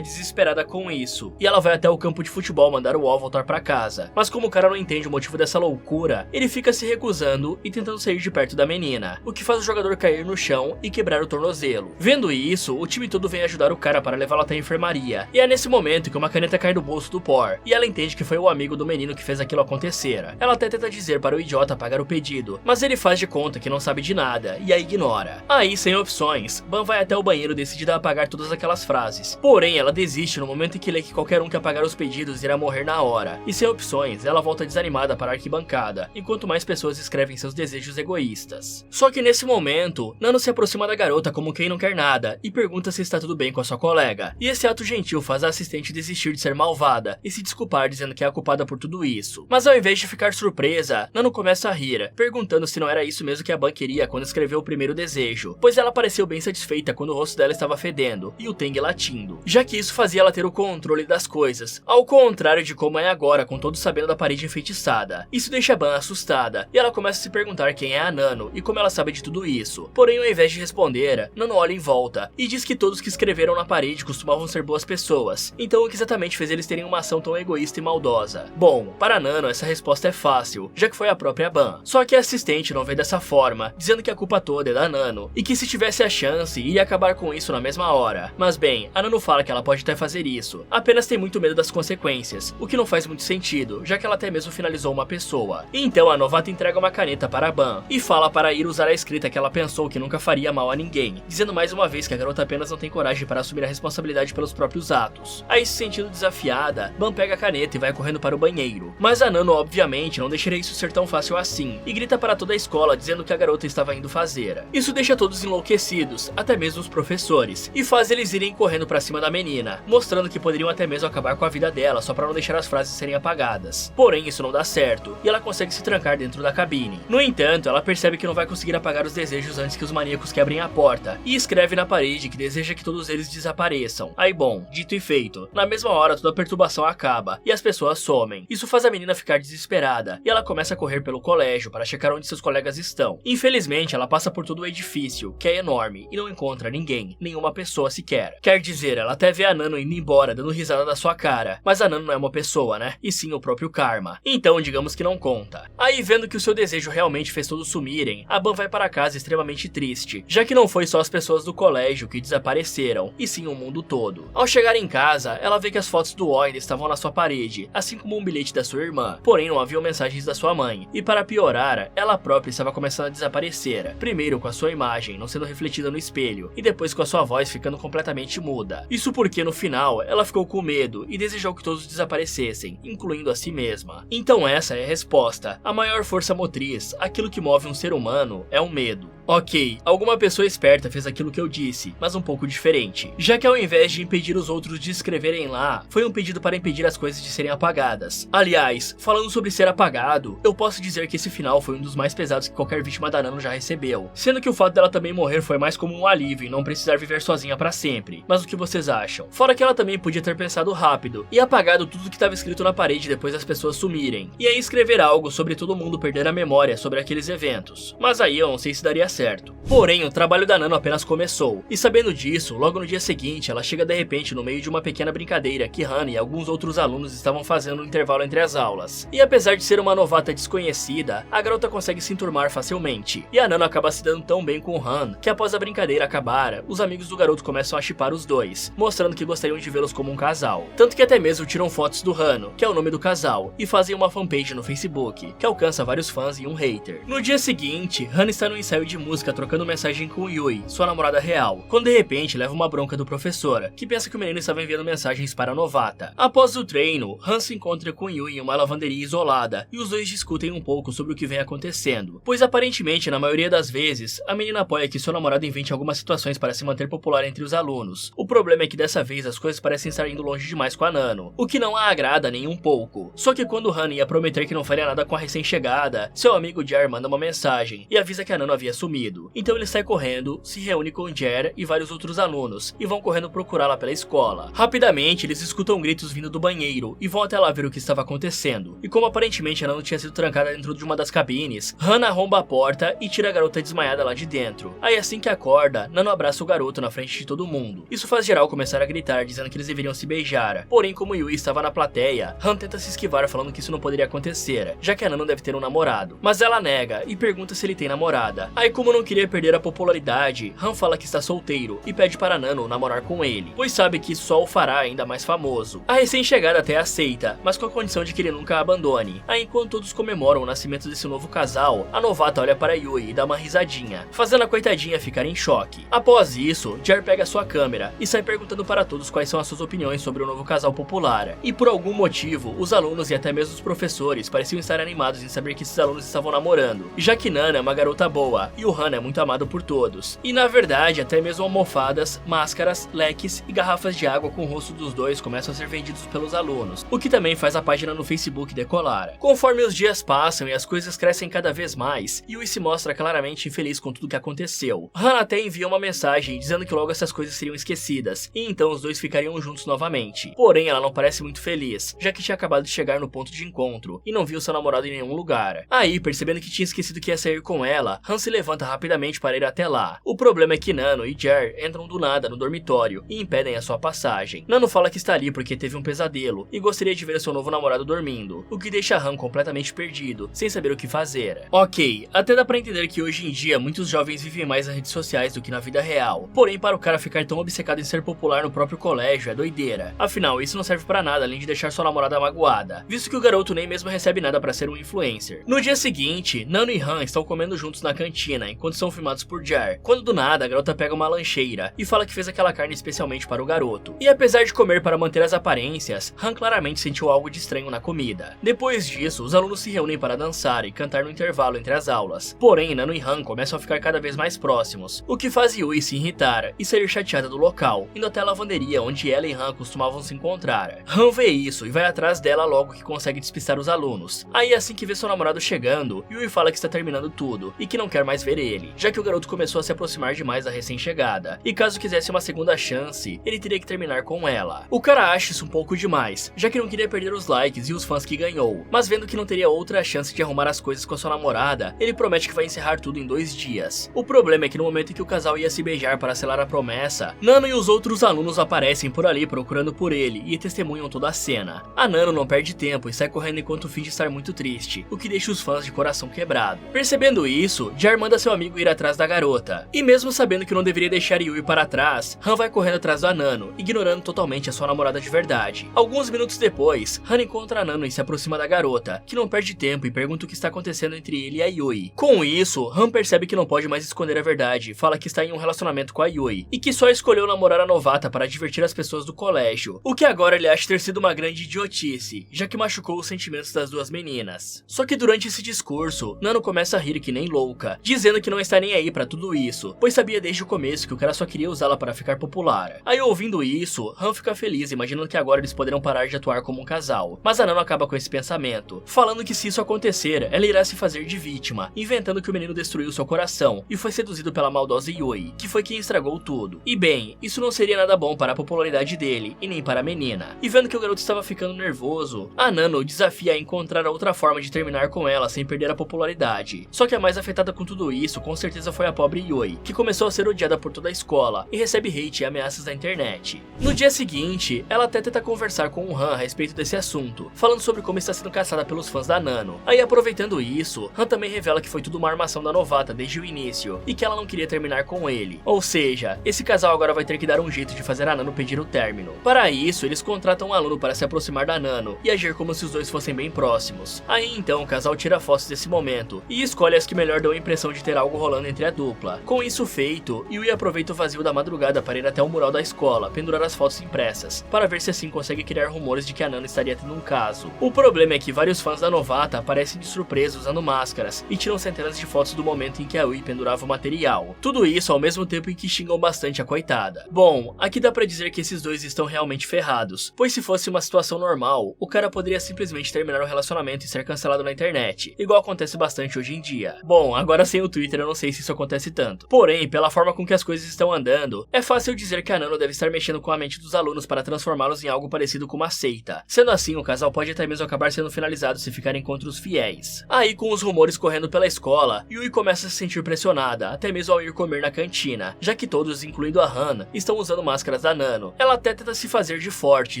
desesperada com isso, e ela vai até o campo de futebol mandar o Wall voltar para casa, mas como o cara não entende o motivo dessa loucura, ele fica se recusando e tentando sair de perto da menina, o que faz o jogador cair no chão e quebrar o tornozelo. Vendo isso, o time todo vem ajudar o cara para levá-lo até a enfermaria, e é nesse momento que uma caneta cai no bolso do Por, e ela entende que foi o amigo do menino que fez aquilo acontecer. Ela até tenta dizer para o idiota pagar o pedido, mas ele faz de conta que não sabe de nada e a ignora. Aí, sem opções, Ban vai até o banheiro decidida a apagar todas aquelas frases. Porém, ela desiste no momento em que lê que qualquer um que apagar os pedidos irá morrer na hora. E sem opções, ela volta desanimada para a arquibancada, enquanto mais pessoas escrevem seus desejos egoístas. Só que nesse momento, Nano se aproxima da garota como quem não quer nada e pergunta se está tudo bem com a sua colega. E esse ato gentil faz a assistente desistir de ser malvada e se desculpar dizendo que é a culpada por tudo isso. Mas ao invés de ficar surpresa, Nano começa a rir, perguntando se não era isso mesmo que a Ban queria quando escreveu o primeiro desejo, pois ela pareceu bem satisfeita quando o rosto dela estava fedendo e o Teng latindo, já que isso fazia ela ter o controle das coisas, ao contrário de como é agora com todos sabendo da parede enfeitiçada. Isso deixa a Ban assustada, e ela começa a se perguntar quem é a Nano e como ela sabe de tudo isso. Porém, ao invés de responder, Nano olha em volta e diz que todos que escreveram na parede costumavam ser boas pessoas, então o que exatamente fez eles terem uma ação tão egoísta e maldosa? Bom, para Nano essa resposta é fácil, já que foi a própria Ban. Só que a assistente não vê dessa forma, dizendo que a culpa toda é da Nano, e que se tivesse a chance, iria acabar com isso na mesma hora. Mas bem, a Nano fala que ela pode até fazer isso, apenas tem muito medo das consequências, o que não faz muito sentido, já que ela até mesmo finalizou uma pessoa. Então a novata entrega uma caneta para a Ban, e fala para ir usar a escrita que ela pensou que nunca faria mal a ninguém, dizendo mais uma vez que a garota apenas não tem coragem para assumir a responsabilidade pelos próprios atos. Aí, se sentindo desafiada, Ban pega a caneta e vai correndo para o banheiro. Mas a Nano obviamente não deixaria isso ser tão fácil assim, e grita para toda a escola dizendo que a garota estava indo fazer. Isso deixa todos enlouquecidos, até mesmo os professores, e faz eles irem correndo para cima da menina, mostrando que poderiam até mesmo acabar com a vida dela só para não deixar as frases serem apagadas. Porém, isso não dá certo, e ela consegue se trancar dentro da cabine. No entanto, ela percebe que não vai conseguir apagar os desejos antes que os maníacos quebrem a porta, e escreve na parede que deseja que todos eles desapareçam. Aí bom, dito e feito, na mesma hora toda a perturbação acaba, e as pessoas somem. Isso faz a menina ficar desesperada, e ela começa a correr pelo colégio para checar onde seus colegas estão. Infelizmente, ela passa por todo o edifício, que é enorme, e não encontra ninguém, nenhuma pessoa sequer. Quer dizer, ela até vê a Nano indo embora, dando risada da sua cara, mas a Nano não é uma pessoa, né? E sim o próprio Karma. Então, digamos que não conta. Aí, vendo que o seu desejo realmente fez todos sumirem, a Ban vai para casa extremamente triste, já que não foi só as pessoas do colégio que desapareceram, e sim o mundo todo. Ao chegar em casa, ela vê que as fotos do Oin estavam na sua parede, assim como um bilhete da sua irmã, porém não haviam mensagens da sua mãe, e para piorar, ela própria estava começando a desaparecer, primeiro com a sua imagem não sendo refletida no espelho, e depois com a sua voz ficando completamente muda. Isso porque no final, ela ficou com medo e desejou que todos desaparecessem, incluindo a si mesma. Então essa é a resposta. A maior força motriz, aquilo que move um ser humano, é o medo. Ok, alguma pessoa esperta fez aquilo que eu disse, mas um pouco diferente, já que ao invés de impedir os outros de escreverem lá, foi um pedido para impedir as coisas de serem apagadas. Aliás, falando sobre ser apagado, eu posso dizer que esse final foi um dos mais pesados que qualquer vítima da Nano já recebeu, sendo que o fato dela também morrer foi mais como um alívio e não precisar viver sozinha pra sempre. Mas o que vocês acham? Fora que ela também podia ter pensado rápido e apagado tudo que estava escrito na parede depois das pessoas sumirem, e aí escrever algo sobre todo mundo perder a memória sobre aqueles eventos. Mas aí eu não sei se daria certo. Porém, o trabalho da Nano apenas começou, e sabendo disso, logo no dia seguinte ela chega de repente no meio de uma pequena brincadeira que Han e alguns outros alunos estavam fazendo no intervalo entre as aulas. E apesar de ser uma novata desconhecida, a garota consegue se enturmar facilmente, e a Nano acaba se dando tão bem com o Han, que após a brincadeira acabar, os amigos do garoto começam a shippar os dois, mostrando que gostariam de vê-los como um casal. Tanto que até mesmo tiram fotos do Hano, que é o nome do casal, e fazem uma fanpage no Facebook, que alcança vários fãs e um hater. No dia seguinte, Han está no ensaio de música trocando mensagem com Yui, sua namorada real, quando de repente leva uma bronca do professor, que pensa que o menino estava enviando mensagens para a novata. Após o treino, Han se encontra com Yui em uma lavanderia isolada, e os dois discutem um pouco sobre o que vem acontecendo, pois aparentemente, na maioria das vezes, a menina apoia que seu namorado invente algumas situações para se manter popular entre os alunos. O problema é que dessa vez as coisas parecem estar indo longe demais com a Nano, o que não a agrada nem um pouco. Só que quando Han ia prometer que não faria nada com a recém-chegada, seu amigo Jar manda uma mensagem e avisa que a Nano havia sumido. sumido. Então ele sai correndo, se reúne com Jer e vários outros alunos, e vão correndo procurá-la pela escola. Rapidamente, eles escutam gritos vindo do banheiro, e vão até lá ver o que estava acontecendo. E como aparentemente a Nano tinha sido trancada dentro de uma das cabines, Han arromba a porta e tira a garota desmaiada lá de dentro. Aí assim que acorda, Nano abraça o garoto na frente de todo mundo. Isso faz geral começar a gritar, dizendo que eles deveriam se beijar. Porém, como Yui estava na plateia, Han tenta se esquivar falando que isso não poderia acontecer, já que a Nano deve ter um namorado. Mas ela nega e pergunta se ele tem namorada. Aí como não queria perder a popularidade, Han fala que está solteiro e pede para Nano namorar com ele, pois sabe que isso só o fará ainda mais famoso. A recém-chegada até aceita, mas com a condição de que ele nunca a abandone. Aí enquanto todos comemoram o nascimento desse novo casal, a novata olha para Yui e dá uma risadinha, fazendo a coitadinha ficar em choque. Após isso, Jer pega sua câmera e sai perguntando para todos quais são as suas opiniões sobre o novo casal popular. E por algum motivo, os alunos e até mesmo os professores pareciam estar animados em saber que esses alunos estavam namorando, já que Nana é uma garota boa e o Han é muito amado por todos. E na verdade, até mesmo almofadas, máscaras, leques e garrafas de água com o rosto dos dois começam a ser vendidos pelos alunos, o que também faz a página no Facebook decolar. Conforme os dias passam e as coisas crescem cada vez mais, Yui se mostra claramente infeliz com tudo que aconteceu. Han até envia uma mensagem dizendo que logo essas coisas seriam esquecidas, e então os dois ficariam juntos novamente. Porém, ela não parece muito feliz, já que tinha acabado de chegar no ponto de encontro e não viu seu namorado em nenhum lugar. Aí, percebendo que tinha esquecido que ia sair com ela, Han se levanta rapidamente para ir até lá. O problema é que Nano e Jer entram do nada no dormitório e impedem a sua passagem. Nano fala que está ali porque teve um pesadelo e gostaria de ver seu novo namorado dormindo, o que deixa Han completamente perdido, sem saber o que fazer. Ok, até dá pra entender que hoje em dia muitos jovens vivem mais nas redes sociais do que na vida real. Porém, para o cara ficar tão obcecado em ser popular no próprio colégio é doideira. Afinal, isso não serve pra nada além de deixar sua namorada magoada, visto que o garoto nem mesmo recebe nada pra ser um influencer. No dia seguinte, Nano e Han estão comendo juntos na cantina enquanto são filmados por Jer, quando do nada a garota pega uma lancheira e fala que fez aquela carne especialmente para o garoto. E apesar de comer para manter as aparências, Han claramente sentiu algo de estranho na comida. Depois disso, os alunos se reúnem para dançar e cantar no intervalo entre as aulas. Porém, Nano e Han começam a ficar cada vez mais próximos, o que faz Yui se irritar e sair chateada do local, indo até a lavanderia onde ela e Han costumavam se encontrar. Han vê isso e vai atrás dela logo que consegue despistar os alunos. Aí assim que vê seu namorado chegando, Yui fala que está terminando tudo e que não quer mais ver ele, já que o garoto começou a se aproximar demais da recém-chegada, e caso quisesse uma segunda chance, ele teria que terminar com ela. O cara acha isso um pouco demais, já que não queria perder os likes e os fãs que ganhou, mas vendo que não teria outra chance de arrumar as coisas com a sua namorada, ele promete que vai encerrar tudo em 2 dias. O problema é que no momento em que o casal ia se beijar para selar a promessa, Nano e os outros alunos aparecem por ali procurando por ele e testemunham toda a cena. A Nano não perde tempo e sai correndo enquanto finge estar muito triste, o que deixa os fãs de coração quebrado. Percebendo isso, Jer manda seu amigo ir atrás da garota, e mesmo sabendo que não deveria deixar Yui para trás, Han vai correndo atrás da Nano, ignorando totalmente a sua namorada de verdade. Alguns minutos depois, Han encontra a Nano e se aproxima da garota, que não perde tempo e pergunta o que está acontecendo entre ele e a Yui. Com isso, Han percebe que não pode mais esconder a verdade, fala que está em um relacionamento com a Yui, e que só escolheu namorar a novata para divertir as pessoas do colégio, o que agora ele acha ter sido uma grande idiotice, já que machucou os sentimentos das duas meninas. Só que durante esse discurso, Nano começa a rir que nem louca, dizendo que não está nem aí pra tudo isso, pois sabia desde o começo que o cara só queria usá-la para ficar popular. Aí ouvindo isso, Han fica feliz, imaginando que agora eles poderão parar de atuar como um casal, mas a Nano acaba com esse pensamento, falando que se isso acontecer, ela irá se fazer de vítima, inventando que o menino destruiu seu coração e foi seduzido pela maldosa Yui, que foi quem estragou tudo. E bem, isso não seria nada bom para a popularidade dele, e nem para a menina. E vendo que o garoto estava ficando nervoso, a Nano desafia a encontrar outra forma de terminar com ela sem perder a popularidade. Só que a mais afetada com tudo isso, com certeza foi a pobre Yui, que começou a ser odiada por toda a escola e recebe hate e ameaças na internet. No dia seguinte, ela até tenta conversar com o Han a respeito desse assunto, falando sobre como está sendo caçada pelos fãs da Nano. Aí aproveitando isso, Han também revela que foi tudo uma armação da novata desde o início, e que ela não queria terminar com ele. Ou seja, esse casal agora vai ter que dar um jeito de fazer a Nano pedir o término. Para isso, eles contratam um aluno para se aproximar da Nano e agir como se os dois fossem bem próximos. Aí então o casal tira fotos desse momento e escolhe as que melhor dão a impressão de ter algo rolando entre a dupla. Com isso feito, Yui aproveita o vazio da madrugada para ir até o mural da escola, pendurar as fotos impressas, para ver se assim consegue criar rumores de que a Nano estaria tendo um caso. O problema é que vários fãs da novata aparecem de surpresa usando máscaras e tiram centenas de fotos do momento em que a Yui pendurava o material. Tudo isso ao mesmo tempo em que xingam bastante a coitada. Bom, aqui dá pra dizer que esses dois estão realmente ferrados, pois se fosse uma situação normal, o cara poderia simplesmente terminar o relacionamento e ser cancelado na internet, igual acontece bastante hoje em dia. Bom, agora sem o Twitter eu não sei se isso acontece tanto. Porém, pela forma com que as coisas estão andando, é fácil dizer que a Nano deve estar mexendo com a mente dos alunos para transformá-los em algo parecido com uma seita. Sendo assim, o casal pode até mesmo acabar sendo finalizado se ficarem contra os fiéis. Aí, com os rumores correndo pela escola, Yui começa a se sentir pressionada, até mesmo ao ir comer na cantina, já que todos, incluindo a Han, estão usando máscaras da Nano. Ela até tenta se fazer de forte,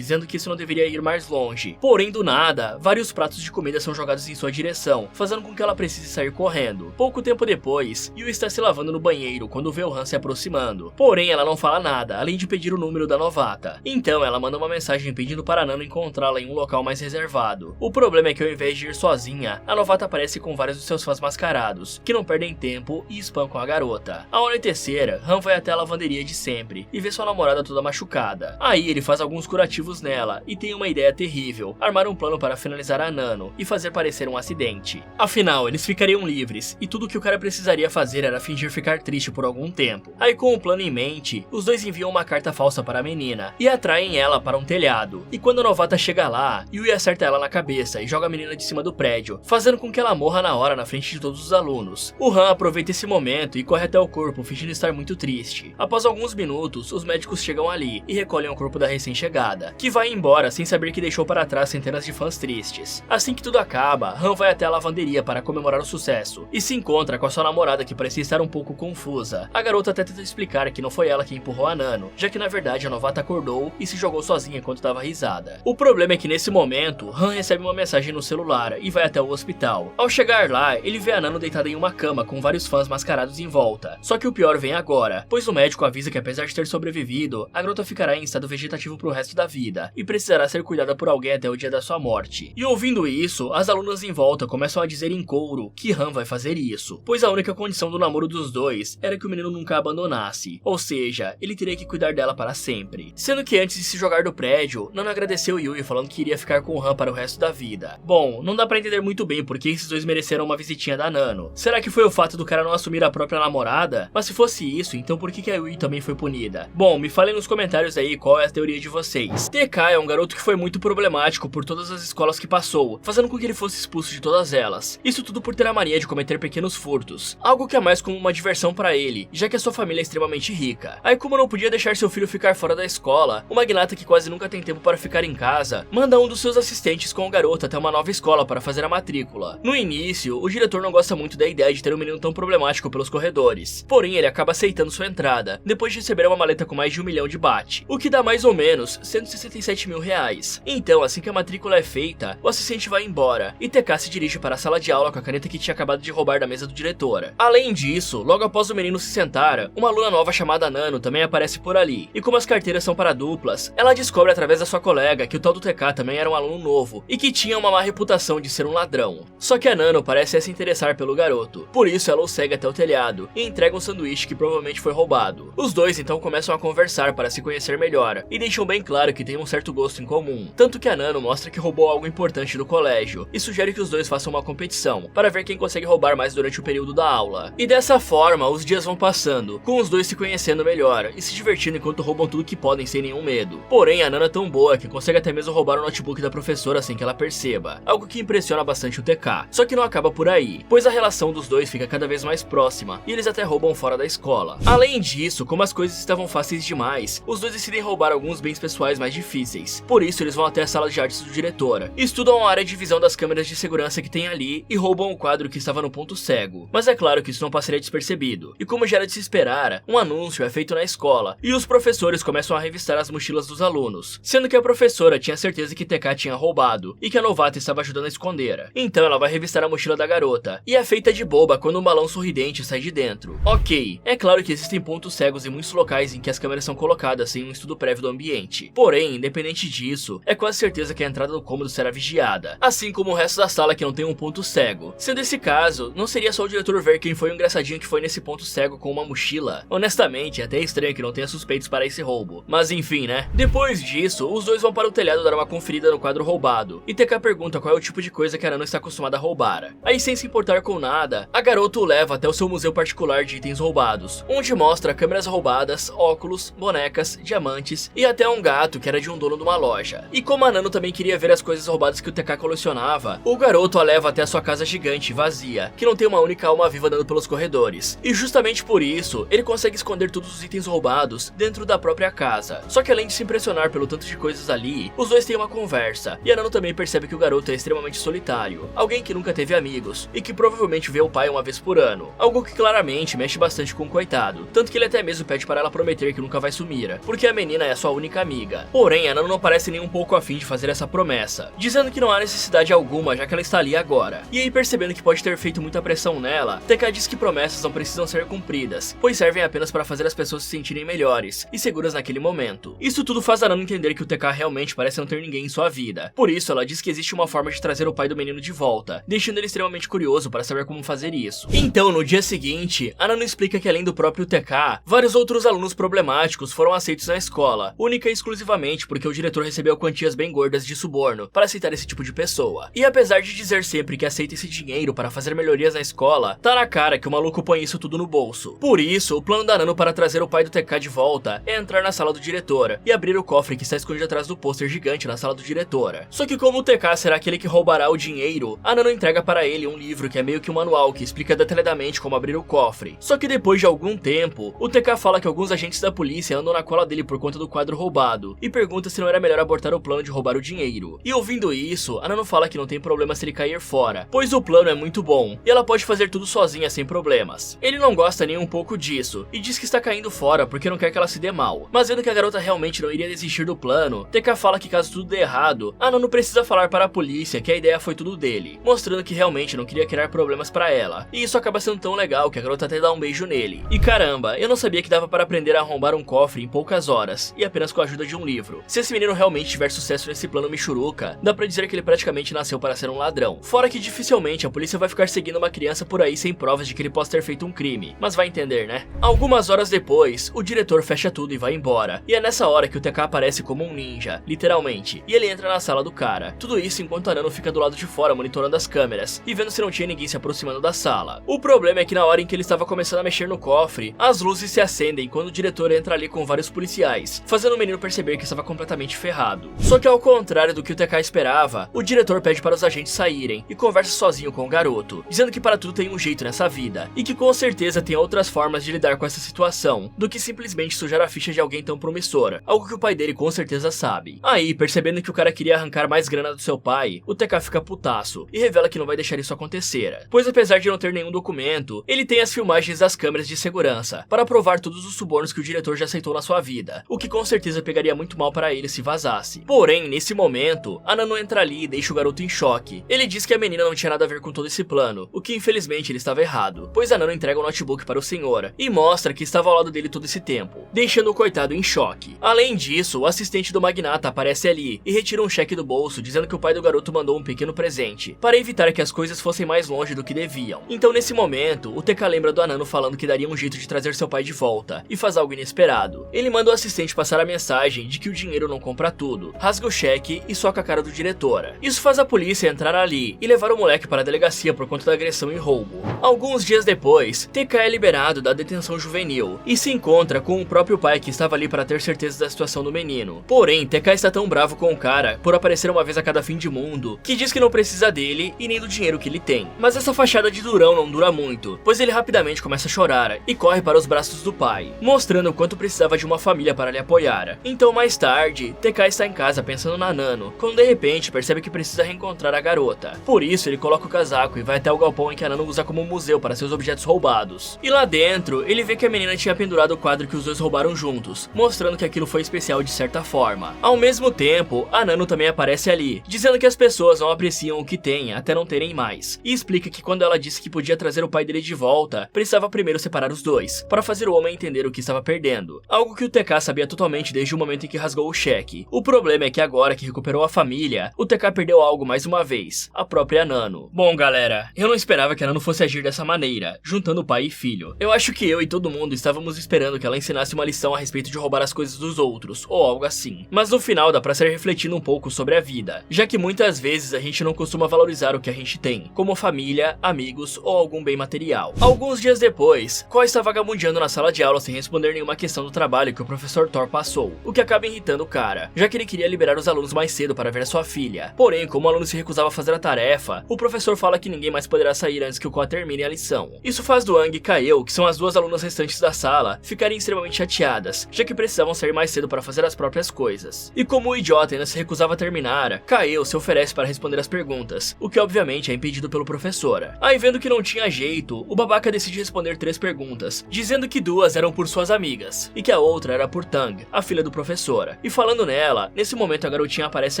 dizendo que isso não deveria ir mais longe. Porém, do nada, vários pratos de comida são jogados em sua direção, fazendo com que ela precise sair correndo. Pouco tempo depois, Yui está se lavando no banheiro quando vê o Han se aproximando. Porém, ela não fala nada, além de pedir o número da novata. Então, ela manda uma mensagem pedindo para a Nano encontrá-la em um local mais reservado. O problema é que ao invés de ir sozinha, a novata aparece com vários dos seus fãs mascarados, que não perdem tempo e espancam a garota. Ao anoitecer, Han vai até a lavanderia de sempre e vê sua namorada toda machucada. Aí ele faz alguns curativos nela e tem uma ideia terrível: armar um plano para finalizar a Nano e fazer parecer um acidente. Afinal, eles ficariam livres e tudo o que o cara precisaria fazer era fingir ficar triste por algum tempo. Aí, com o plano em mente, os dois enviam uma carta falsa para a menina e atraem ela para um telhado. E quando a novata chega lá, Yui acerta ela na cabeça e joga a menina de cima do prédio, fazendo com que ela morra na hora na frente de todos os alunos. O Han aproveita esse momento e corre até o corpo, fingindo estar muito triste. Após alguns minutos, os médicos chegam ali e recolhem o corpo da recém-chegada, que vai embora sem saber que deixou para trás centenas de fãs tristes. Assim que tudo acaba, Han vai até a lavanderia para comemorar o sucesso e se encontra com a sua namorada, que parecia estar um pouco confusa. A garota até tenta explicar que não foi ela que empurrou a Nano, já que na verdade a novata acordou e se jogou sozinha enquanto dava risada. O problema é que nesse momento, Han recebe uma mensagem no celular e vai até o hospital. Ao chegar lá, ele vê a Nano deitada em uma cama com vários fãs mascarados em volta. Só que o pior vem agora, pois o médico avisa que apesar de ter sobrevivido, a garota ficará em estado vegetativo pro resto da vida e precisará ser cuidada por alguém até o dia da sua morte. E ouvindo isso, as alunas em volta começam a dizer em coro que Han vai fazer isso, pois a única condição do namoro dos dois era que o menino nunca a abandonasse, ou seja, ele teria que cuidar dela para sempre. Sendo que antes de se jogar do prédio, Nano agradeceu Yui falando que iria ficar com o Han para o resto da vida. Bom, não dá pra entender muito bem porque esses dois mereceram uma visitinha da Nano. Será que foi o fato do cara não assumir a própria namorada? Mas se fosse isso, então por que a Yui também foi punida? Bom, me falem nos comentários aí qual é a teoria de vocês. TK é um garoto que foi muito problemático por todas as escolas que passou, fazendo com que ele fosse expulso de todas elas. Isso tudo por ter a mania de cometer pequenos furtos, algo que é mais como uma diversão pra ele, já que a sua família é extremamente rica. Aí, como não podia deixar seu filho ficar fora da escola, o magnata, que quase nunca tem tempo para ficar em casa, manda um dos seus assistentes com o garoto até uma nova escola para fazer a matrícula. No início, o diretor não gosta muito da ideia de ter um menino tão problemático pelos corredores, porém ele acaba aceitando sua entrada, depois de receber uma maleta com mais de 1 milhão de baht, o que dá mais ou menos 167 mil reais. Então, assim que a matrícula é feita, o assistente vai embora e TK se dirige para a sala de aula com a caneta que tinha acabado de roubar da mesa do diretor. Além disso, logo após o menino se sentar, uma aluna nova chamada Nano também aparece por ali, e como as carteiras são para duplas, ela descobre através da sua colega que o tal do TK também era um aluno novo e que tinha uma má reputação de ser um ladrão. Só que a Nano parece se interessar pelo garoto, por isso ela o segue até o telhado e entrega um sanduíche que provavelmente foi roubado. Os dois então começam a conversar para se conhecer melhor e deixam bem claro que têm um certo gosto em comum, tanto que a Nano mostra que roubou algo importante do colégio e sugere que os dois façam uma competição para ver quem consegue roubar mais durante o período da aula. E dessa forma os dias vão passando, com os dois se conhecendo melhor e se divertindo enquanto roubam tudo que podem sem nenhum medo. Porém, a Nano é tão boa que consegue até mesmo roubar o notebook da professora sem que ela perceba, algo que impressiona bastante o TK. Só que não acaba por aí, pois a relação dos dois fica cada vez mais próxima e eles até roubam fora da escola. Além disso, como as coisas estavam fáceis demais, os dois decidem roubar alguns bens pessoais mais difíceis. Por isso, eles vão até a sala de artes do diretor, estudam a área de visão das câmeras de segurança que tem ali e roubam o quadro que estava no ponto cego. Mas é claro que isso não passaria despercebido, e como já era de se esperar, um anúncio é feito na escola e os professores começam a revistar as mochilas dos alunos, sendo que a professora tinha certeza que TK tinha roubado e que a novata estava ajudando a esconder. Então ela vai revistar a mochila da garota e é feita de boba quando um balão sorridente sai de dentro. Ok, é claro que existem pontos cegos em muitos locais em que as câmeras são colocadas sem um estudo prévio do ambiente. Porém, independente disso, é quase certeza que a entrada do cômodo será vigiada, assim como o resto da sala que não tem um ponto cego. Sendo esse caso, não seria só o diretor ver quem foi o engraçadinho que foi nesse ponto cego com uma mochila? Honestamente, é até estranho que não tenha suspeitos para esse roubo. Mas enfim, né? Depois disso, os dois vão para o telhado dar uma conferida no quadro roubado, e TK pergunta qual é o tipo de coisa que a Nano está acostumada a roubar. Aí, sem se importar com nada, a garota o leva até o seu museu particular de itens roubados, onde mostra câmeras roubadas, óculos, bonecas, diamantes e até um gato que era de um dono de uma loja. E como a Nano também queria ver as coisas roubadas que o TK colecionava, o garoto a leva até a sua casa gigante, vazia, que não tem uma única alma viva andando pelos corredores. E justamente por isso, ele consegue esconder todos os itens roubados dentro da própria casa. Só que além de se impressionar pelo tanto de coisas ali, os dois têm uma conversa, e a Nano também percebe que o garoto é extremamente solitário, alguém que nunca teve amigos, e que provavelmente vê o pai uma vez por ano, algo que claramente mexe bastante com o coitado, tanto que ele até mesmo pede para ela prometer que nunca vai sumir, porque a menina é sua única amiga. Porém, a Nano não parece nem um pouco afim de fazer essa promessa, dizendo que não há necessidade alguma já que ela está ali agora. E aí, percebendo que pode ter feito muita pressão nela, TK diz que promessas não precisam ser cumpridas, pois servem apenas para fazer as pessoas se sentirem melhores e seguras naquele momento. Isso tudo faz a Nano entender que o TK realmente parece não ter ninguém em sua vida. Por isso, ela diz que existe uma forma de trazer o pai do menino de volta, deixando ele extremamente curioso para saber como fazer isso. Então, no dia seguinte, a Nano explica que além do próprio TK, vários outros alunos problemáticos foram aceitos na escola, única e exclusivamente porque o diretor recebeu quantias bem gordas de suborno para aceitar esse tipo de pessoa. E apesar de dizer sempre que aceita esse dinheiro para fazer melhorias na escola, tá na cara que o maluco põe isso tudo no bolso. Por isso, o plano da Nano para trazer o pai do TK de volta é entrar na sala do diretor e abrir o cofre que está escondido atrás do pôster gigante na sala do diretor. Só que como o TK será aquele que roubará o dinheiro, a Nano entrega para ele um livro que é meio que um manual que explica detalhadamente como abrir o cofre. Só que depois de algum tempo, o TK fala que alguns agentes da polícia andam na cola dele por conta do quadro roubado e pergunta se não era melhor abortar o plano de roubar o dinheiro. E ouvindo isso, a Nano fala que não tem problema se ele cair fora, pois o plano é muito bom e ela pode fazer tudo sozinha sem problemas. Ele não gosta nem um pouco disso e diz que está caindo fora porque não quer que ela se dê mal. Mas vendo que a garota realmente não iria desistir do plano, TK fala que caso tudo dê errado, a Nano precisa falar para a polícia que a ideia foi tudo dele, mostrando que realmente não queria criar problemas para ela. E isso acaba sendo tão legal que a garota até dá um beijo nele. E caramba, eu não sabia que dava para aprender a arrombar um cofre em poucas horas e apenas com a ajuda de um livro. Se esse menino realmente tiver sucesso nesse plano Michuruca, dá pra dizer que ele praticamente nasceu para ser um ladrão. Fora que dificilmente a polícia vai ficar seguindo uma criança por aí sem provas de que ele possa ter feito um crime, mas vai entender, né? Algumas horas depois, o diretor fecha tudo e vai embora. E é nessa hora que o TK aparece como um ninja, literalmente, e ele entra na sala do cara. Tudo isso enquanto a Nano fica do lado de fora monitorando as câmeras e vendo se não tinha ninguém se aproximando da sala. O problema é que na hora em que ele estava começando a mexer no cofre, as luzes se acendem quando o diretor entra ali com vários policiais, fazendo o menino perceber que estava completamente ferrado. Só que ao contrário do que o TK esperava, o diretor pede para os agentes saírem e conversa sozinho com o garoto, dizendo que para tudo tem um jeito nessa vida e que com certeza tem outras formas de lidar com essa situação do que simplesmente sujar a ficha de alguém tão promissor, algo que o pai dele com certeza sabe. Aí, percebendo que o cara queria arrancar mais grana do seu pai, o TK fica putaço e revela que não vai deixar isso acontecer, pois apesar de não ter nenhum documento, ele tem as filmagens das câmeras de segurança para provar todos os subornos que o diretor já aceitou na sua vida, o que com certeza pegaria muito mal para ele se vazasse. Porém, nesse momento, a Nano entra ali e deixa o garoto em choque. Ele diz que a menina não tinha nada a ver com todo esse plano, o que infelizmente ele estava errado, pois a Nano entrega o notebook para o senhor e mostra que estava ao lado dele todo esse tempo, deixando o coitado em choque. Além disso, o assistente do magnata aparece ali e retira um cheque do bolso dizendo que o pai do garoto mandou um pequeno presente para evitar que as coisas fossem mais longe do que deviam. Então nesse momento, o TK lembra do Anano falando que daria um jeito de trazer seu pai de volta e faz algo inesperado. Ele manda o assistente passar a mensagem de que o dinheiro não compra tudo, rasga o cheque e soca a cara do diretor. Isso faz a polícia entrar ali e levar o moleque para a delegacia por conta da agressão e roubo. Alguns dias depois, TK é liberado da detenção juvenil e se encontra com o próprio pai que estava ali para ter certeza da situação do menino. Porém, TK está tão bravo com o cara por aparecer uma vez a cada fim de mundo que diz que não precisa dele e nem do dinheiro que ele tem. Mas essa fachada de durão não dura muito, pois ele rapidamente começa a chorar e corre para os braços do pai, mostrando o quanto precisava de uma família para lhe apoiar. Então mais tarde, TK está em casa pensando na Nano, quando de repente percebe que precisa reencontrar a garota. Por isso ele coloca o casaco e vai até o galpão em que a Nano usa como museu para seus objetos roubados. E lá dentro, ele vê que a menina tinha pendurado o quadro que os dois roubaram juntos, mostrando que aquilo foi especial de certa forma. Ao mesmo tempo, a Nano também aparece ali, dizendo que as pessoas não apreciam o que têm até não terem mais, e explica que quando ela disse que podia trazer o pai dele de volta, precisava primeiro separar os dois, para fazer o homem entender o que estava perdendo, algo que o TK sabia totalmente desde o momento em que rasgou o cheque. O problema é que agora que recuperou a família, o TK perdeu algo mais uma vez, a própria Nano. Bom galera, eu não esperava que a Nano fosse agir dessa maneira, juntando pai e filho. Eu acho que eu e todo mundo estávamos esperando que ela ensinasse uma lição a respeito de roubar as coisas dos outros, ou algo assim. Mas no final dá pra ser refletindo um pouco sobre a vida, já que muitas vezes a gente não costuma valorizar o que a gente tem, como família, amigos ou algum bem material. Alguns dias depois, Ko está vagabundeando na sala de aula sem responder nenhuma questão do trabalho que o professor Thor passou, o que acaba irritando o cara, já que ele queria liberar os alunos mais cedo para ver a sua filha. Porém, como o aluno se recusava a fazer a tarefa, o professor fala que ninguém mais poderá sair antes que o Ko termine. terminem a lição. Isso faz Duang e Kaeo, que são as duas alunas restantes da sala, ficarem extremamente chateadas, já que precisavam sair mais cedo para fazer as próprias coisas. E como o idiota ainda se recusava a terminar, Kaeo se oferece para responder as perguntas, o que obviamente é impedido pelo professor. Aí vendo que não tinha jeito, o babaca decide responder 3 perguntas, dizendo que 2 eram por suas amigas, e que a outra era por Tang, a filha do professor. E falando nela, nesse momento a garotinha aparece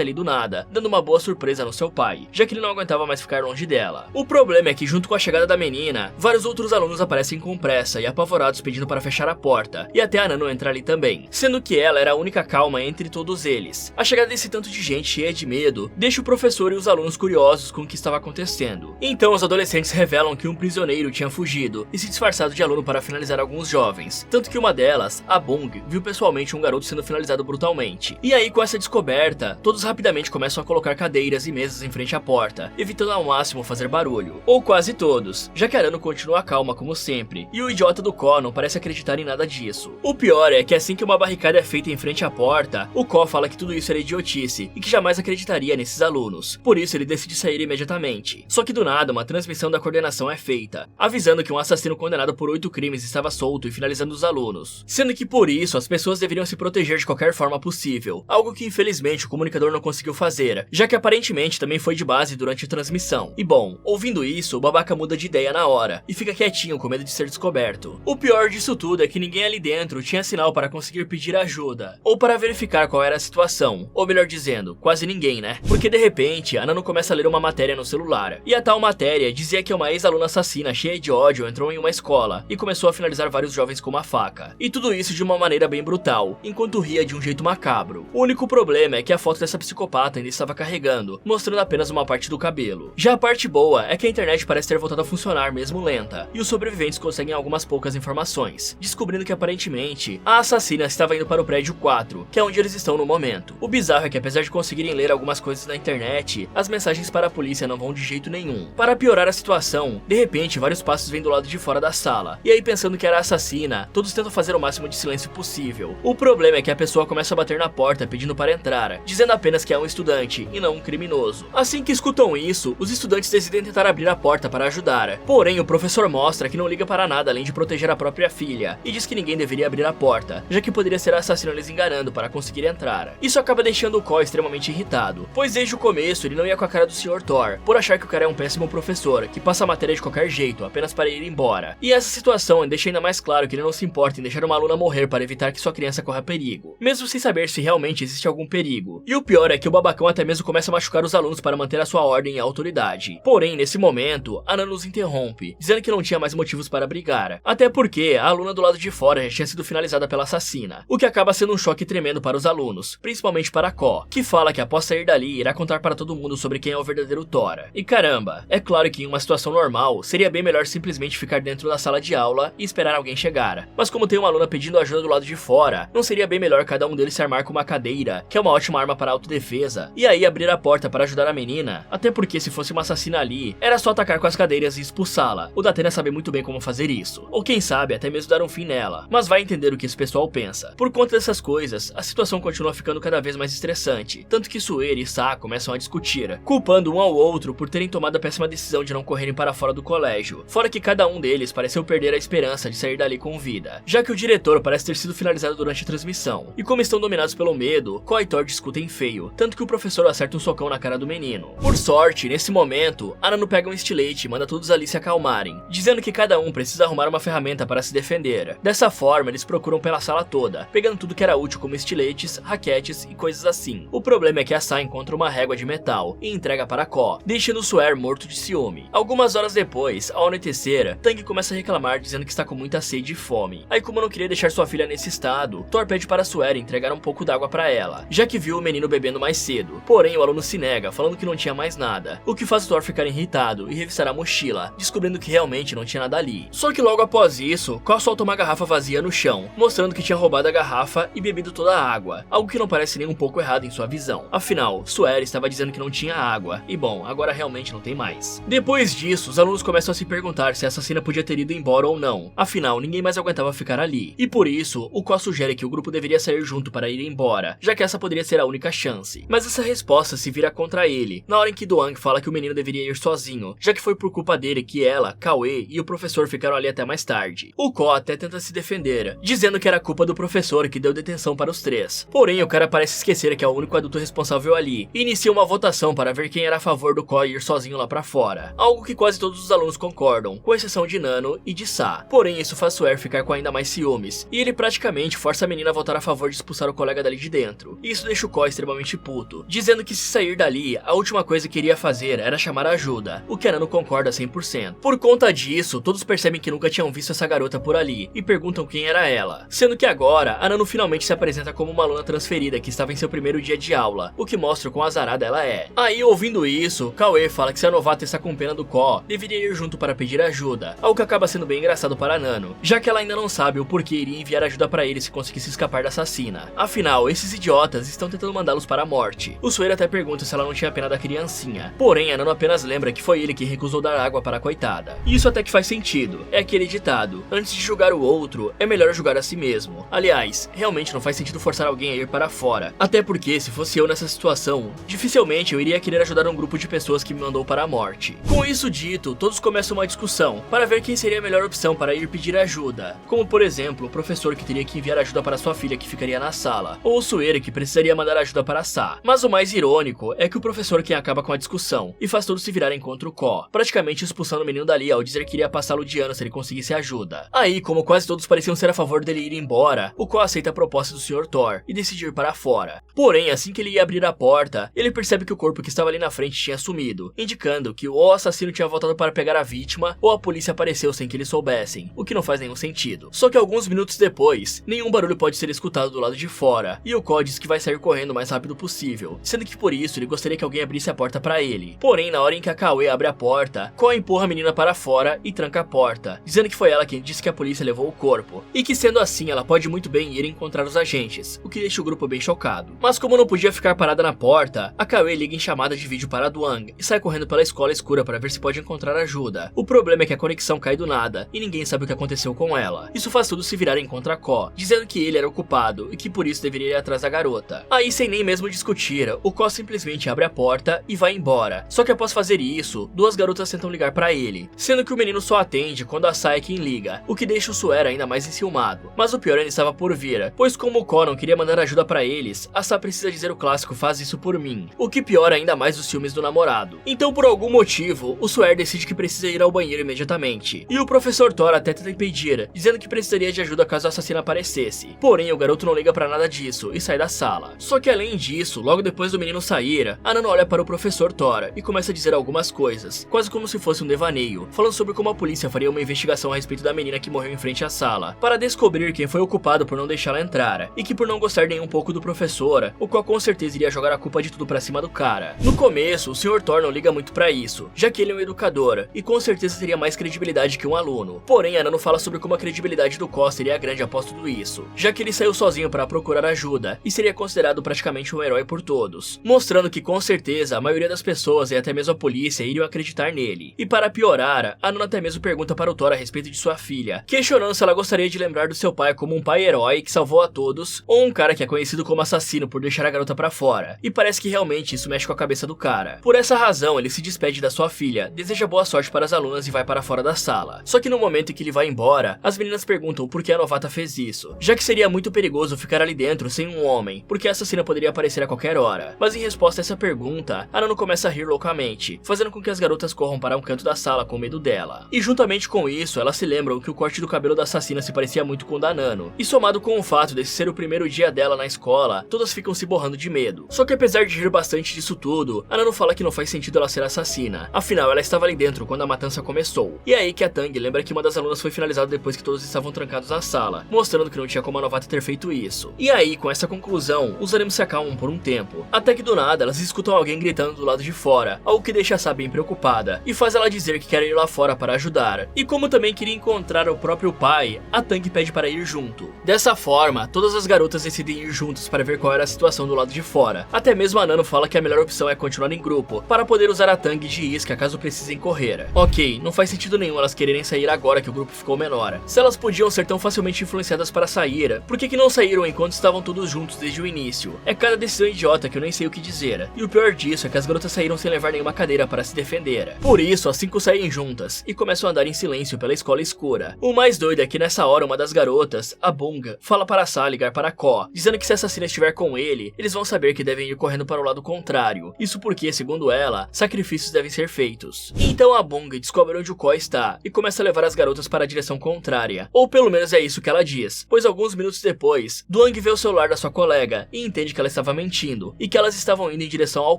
ali do nada, dando uma boa surpresa no seu pai, já que ele não aguentava mais ficar longe dela. O problema é que junto com a chegada da menina, vários outros alunos aparecem com pressa e apavorados pedindo para fechar a porta, e até a Nano entra ali também, sendo que ela era a única calma entre todos eles. A chegada desse tanto de gente cheia de medo deixa o professor e os alunos curiosos com o que estava acontecendo. Então os adolescentes revelam que um prisioneiro tinha fugido e se disfarçado de aluno para finalizar alguns jovens, tanto que uma delas, a Bong, viu pessoalmente um garoto sendo finalizado brutalmente. E aí com essa descoberta, todos rapidamente começam a colocar cadeiras e mesas em frente à porta, evitando ao máximo fazer barulho. Ou quase todos, já que a Nano continua calma como sempre, e o idiota do Ko não parece acreditar em nada disso. O pior é que assim que uma barricada é feita em frente à porta, o Ko fala que tudo isso era idiotice e que jamais acreditaria nesses alunos, por isso ele decide sair imediatamente. Só que do nada uma transmissão da coordenação é feita, avisando que um assassino condenado por 8 crimes estava solto e finalizando os alunos, sendo que por isso as pessoas deveriam se proteger de qualquer forma possível, algo que infelizmente o comunicador não conseguiu fazer, já que aparentemente também foi de base durante a transmissão. E bom, ouvindo isso, o babaca muda de ideia na hora e fica quietinho com medo de ser descoberto. O pior disso tudo é que ninguém ali dentro tinha sinal para conseguir pedir ajuda, ou para verificar qual era a situação, ou melhor dizendo, quase ninguém, né? Porque de repente, a Nano começa a ler uma matéria no celular, e a tal matéria dizia que uma ex-aluna assassina cheia de ódio entrou em uma escola e começou a finalizar vários jovens com uma faca. E tudo isso de uma maneira bem brutal, enquanto ria de um jeito macabro. O único problema é que a foto dessa psicopata ainda estava carregando, mostrando apenas uma parte do cabelo. Já a parte boa é que a internet parece ter voltado a funcionar mesmo lenta, e os sobreviventes conseguem algumas poucas informações, descobrindo que aparentemente a assassina estava indo para o prédio 4, que é onde eles estão no momento. O bizarro é que apesar de conseguirem ler algumas coisas na internet, as mensagens para a polícia não vão de jeito nenhum. Para piorar a situação, de repente vários passos vêm do lado de fora da sala, e aí pensando que era a assassina, todos tentam fazer o máximo de silêncio possível. O problema é que a pessoa começa a bater na porta pedindo para entrar, dizendo apenas que é um estudante e não um criminoso. Assim que escutam isso, os estudantes decidem tentar abrir a porta para ajudar, porém o professor mostra que não liga para nada além de proteger a própria filha, e diz que ninguém deveria abrir a porta, já que poderia ser a assassina lhes enganando para conseguir entrar. Isso acaba deixando o Ko extremamente irritado, pois desde o começo ele não ia com a cara do Sr. Thor, por achar que o cara é um péssimo professor, que passa a matéria de qualquer jeito, apenas para ir embora. E essa situação deixa ainda mais claro que ele não se importa em deixar uma aluna morrer para evitar que sua criança corra perigo, mesmo sem saber se realmente existe algum perigo. E o pior é que o babacão até mesmo começa a machucar os alunos para manter a sua ordem e autoridade. Porém, nesse momento, a Nano os interrompe, dizendo que não tinha mais motivos para brigar, até porque a aluna do lado de fora já tinha sido finalizada pela assassina, o que acaba sendo um choque tremendo para os alunos, principalmente para Ko, que fala que após sair dali irá contar para todo mundo sobre quem é o verdadeiro Thor. E caramba, é claro que em uma situação normal, seria bem melhor simplesmente ficar dentro da sala de aula e esperar alguém chegar, mas como tem uma aluna pedindo ajuda do lado de fora, não seria bem melhor cada um deles se armar com uma cadeira, que é uma ótima arma para autodefesa, e aí abrir a porta para ajudar a menina? Até porque se fosse uma assassina ali, era só atacar com as cadeiras e expulsá-la. O Datena sabe muito bem como fazer isso, ou quem sabe até mesmo dar um fim nela, mas vai entender o que esse pessoal pensa. Por conta dessas coisas, a situação continua ficando cada vez mais estressante, tanto que Sueri e Sa começam a discutir, culpando um ao outro por terem tomado a péssima decisão de não correrem para fora do colégio, fora que cada um deles pareceu perder a esperança de sair dali com vida, já que o diretor parece ter sido finalizado durante a transmissão, e como estão dominados pelo medo, Ko e Thor discutem feio, tanto que o professor acerta um socão na cara do menino. Por sorte, nesse momento, a Nano pega um estilete e manda todos ali se acalmarem, dizendo que cada um precisa arrumar uma ferramenta para se defender. Dessa forma, eles procuram pela sala toda, pegando tudo que era útil como estiletes, raquetes e coisas assim. O problema é que a Sa encontra uma régua de metal e entrega para Ko, deixando Suer morto de ciúme. Algumas horas depois, ao anoitecer, Tang começa a reclamar dizendo que está com muita sede e fome. Aí como não queria deixar sua filha nesse estado, Thor pede para Suer entregar um pouco d'água para ela, já que viu o menino bebendo mais cedo. Porém, o aluno se nega, falando que não tinha mais nada, o que faz Thor ficar irritado e revistar a mochila, descobrindo que realmente não tinha nada ali. Só que logo após isso, Ko solta uma garrafa vazia no chão, mostrando que tinha roubado a garrafa e bebido toda a água, algo que não parece nem um pouco errado em sua visão. Afinal, Suer estava dizendo que não tinha água, e bom, agora realmente não tem mais. Depois disso, os alunos começam a se perguntar se a assassina podia ter ido embora ou não, afinal, ninguém mais aguentava ficar ali. E por isso, o Ko sugere que o grupo deveria sair junto para ir embora, já que essa poderia ser a única chance. Mas essa resposta se vira contra ele, na hora em que Duang fala que o menino deveria ir sozinho, já que foi por culpa dele ele que ela, Cauê e o professor ficaram ali até mais tarde. O Ko até tenta se defender, dizendo que era culpa do professor que deu detenção para os três. Porém, o cara parece esquecer que é o único adulto responsável ali, e inicia uma votação para ver quem era a favor do Ko ir sozinho lá pra fora. Algo que quase todos os alunos concordam, com exceção de Nano e de Sa. Porém, isso faz Swear ficar com ainda mais ciúmes, e ele praticamente força a menina a votar a favor de expulsar o colega dali de dentro. E isso deixa o Ko extremamente puto, dizendo que se sair dali, a última coisa que iria fazer era chamar ajuda, o que a Nano concorda 100%. Por conta disso, todos percebem que nunca tinham visto essa garota por ali, e perguntam quem era ela. Sendo que agora, a Nano finalmente se apresenta como uma aluna transferida que estava em seu primeiro dia de aula, o que mostra o quão azarada ela é. Aí, ouvindo isso, Cauê fala que se a novata está com pena do Ko, deveria ir junto para pedir ajuda, algo que acaba sendo bem engraçado para a Nano, já que ela ainda não sabe o porquê iria enviar ajuda para ele se conseguisse escapar da assassina. Afinal, esses idiotas estão tentando mandá-los para a morte. O Swear até pergunta se ela não tinha pena da criancinha, porém a Nano apenas lembra que foi ele que recusou dar água para a coitada. E isso até que faz sentido, é aquele ditado: antes de julgar o outro, é melhor julgar a si mesmo. Aliás, realmente não faz sentido forçar alguém a ir para fora, até porque se fosse eu nessa situação, dificilmente eu iria querer ajudar um grupo de pessoas que me mandou para a morte. Com isso dito, todos começam uma discussão para ver quem seria a melhor opção para ir pedir ajuda, como por exemplo, o professor que teria que enviar ajuda para sua filha que ficaria na sala, ou o Swear que precisaria mandar ajuda para Sa. Mas o mais irônico é que o professor quem acaba com a discussão e faz todos se virarem contra o Ko, praticamente expulsando o menino dali ao dizer que iria passá-lo de ano se ele conseguisse ajuda. Aí, como quase todos pareciam ser a favor dele ir embora, o Ko aceita a proposta do Sr. Thor e decide ir para fora. Porém, assim que ele ia abrir a porta, ele percebe que o corpo que estava ali na frente tinha sumido, indicando que ou o assassino tinha voltado para pegar a vítima, ou a polícia apareceu sem que eles soubessem, o que não faz nenhum sentido. Só que alguns minutos depois, nenhum barulho pode ser escutado do lado de fora, e o Ko diz que vai sair correndo o mais rápido possível, sendo que por isso ele gostaria que alguém abrisse a porta para ele. Porém, na hora em que a Cauê abre a porta, Ko empurra a menina para fora e tranca a porta, dizendo que foi ela quem disse que a polícia levou o corpo, e que sendo assim ela pode muito bem ir encontrar os agentes, o que deixa o grupo bem chocado. Mas como não podia ficar parada na porta, a Cauê liga em chamada de vídeo para a Dwang e sai correndo pela escola escura para ver se pode encontrar ajuda. O problema é que a conexão cai do nada e ninguém sabe o que aconteceu com ela. Isso faz tudo se virarem contra Ko, dizendo que ele era o culpado e que por isso deveria ir atrás da garota. Aí, sem nem mesmo discutir, o Ko simplesmente abre a porta e vai embora. Só que após fazer isso, duas garotas tentam ligar para ele, sendo que o menino só atende quando a Sa é quem liga, o que deixa o Swear ainda mais enciumado. Mas o pior ainda estava por vir, pois como o Ko não queria mandar ajuda para eles, a Sa precisa dizer o clássico "faz isso por mim", o que piora ainda mais os ciúmes do namorado. Então, por algum motivo, o Swear decide que precisa ir ao banheiro imediatamente, e o professor Thor até tenta impedir, dizendo que precisaria de ajuda caso o assassino aparecesse. Porém, o garoto não liga para nada disso e sai da sala. Só que além disso, logo depois do menino sair, a Nano olha para o professor Thor e começa a dizer algumas coisas, quase como se fosse um devaneio, falando sobre como a polícia faria uma investigação a respeito da menina que morreu em frente à sala, para descobrir quem foi o culpado por não deixá-la entrar, e que por não gostar nem um pouco do professor, o qual com certeza iria jogar a culpa de tudo pra cima do cara. No começo, o Sr. Thor não liga muito pra isso, já que ele é um educador, e com certeza teria mais credibilidade que um aluno. Porém, a Nano fala sobre como a credibilidade do Ko seria grande após tudo isso, já que ele saiu sozinho para procurar ajuda, e seria considerado praticamente um herói por todos, mostrando que com certeza a maioria das pessoas e até mesmo a polícia iriam acreditar nele. E para piorar, a Nano até mesmo pergunta para o Thor a respeito de sua filha, questionando se ela gostaria de lembrar do seu pai como um pai herói que salvou a todos, ou um cara que é conhecido como assassino por deixar a garota pra fora, e parece que realmente isso mexe com a cabeça do cara. Por essa razão, ele se despede da sua filha, deseja boa sorte para as alunas e vai para fora da sala. Só que no momento em que ele vai embora, as meninas perguntam por que a novata fez isso, já que seria muito perigoso ficar ali dentro sem um homem, porque a assassina poderia aparecer a qualquer hora. Mas em resposta a essa pergunta, a Nano começa a rir loucamente, fazendo com que as garotas corram para um canto da sala com medo dela. E juntamente com isso, elas se lembram que o corte do cabelo da assassina se parecia muito com o da Nano, e somado com o fato desse ser o primeiro dia dela na escola, todas ficam se borrando de medo. Só que apesar de rir bastante disso tudo, a Nano fala que não faz sentido ela ser assassina, afinal ela estava ali dentro quando a matança começou. E é aí que a Tang lembra que uma das alunas foi finalizada depois que todos estavam trancados na sala, mostrando que não tinha como a novata ter feito isso. E aí, com essa conclusão, os ânimos se acalmam por um tempo, até que do nada elas escutam alguém gritando do lado de fora, algo que deixa a Sa bem preocupada, e faz ela dizer que quer ir lá fora para ajudar. E como também queria encontrar o próprio pai, a Tang pede para ir junto. Dessa forma, todas as garotas decidem ir juntos para ver qual era a situação do lado de fora. Até mesmo a Nano fala que a melhor opção é continuar em grupo, para poder usar a Tang de isca caso precisem correr. Ok, não faz sentido nenhum elas quererem sair agora que o grupo ficou menor. Se elas podiam ser tão facilmente influenciadas para sair, por que não saíram enquanto estavam todos juntos desde o início? É cada decisão idiota que eu nem sei o que dizer. E o pior disso é que as garotas saíram sem levar nenhuma cadeira para se defender. Por isso, assim 5 saem juntas e começam a andar em silêncio pela escola escura. O mais doido é que nessa hora uma das garotas, a Bunga, fala para Sa ligar para Ko, dizendo que se a assassina estiver com ele, eles vão saber que devem ir correndo para o lado contrário. Isso porque, segundo ela, sacrifícios devem ser feitos. Então a Bunga descobre onde o Ko está e começa a levar as garotas para a direção contrária. Ou pelo menos é isso que ela diz, pois alguns minutos depois, Duang vê o celular da sua colega e entende que ela estava mentindo e que elas estavam indo em direção ao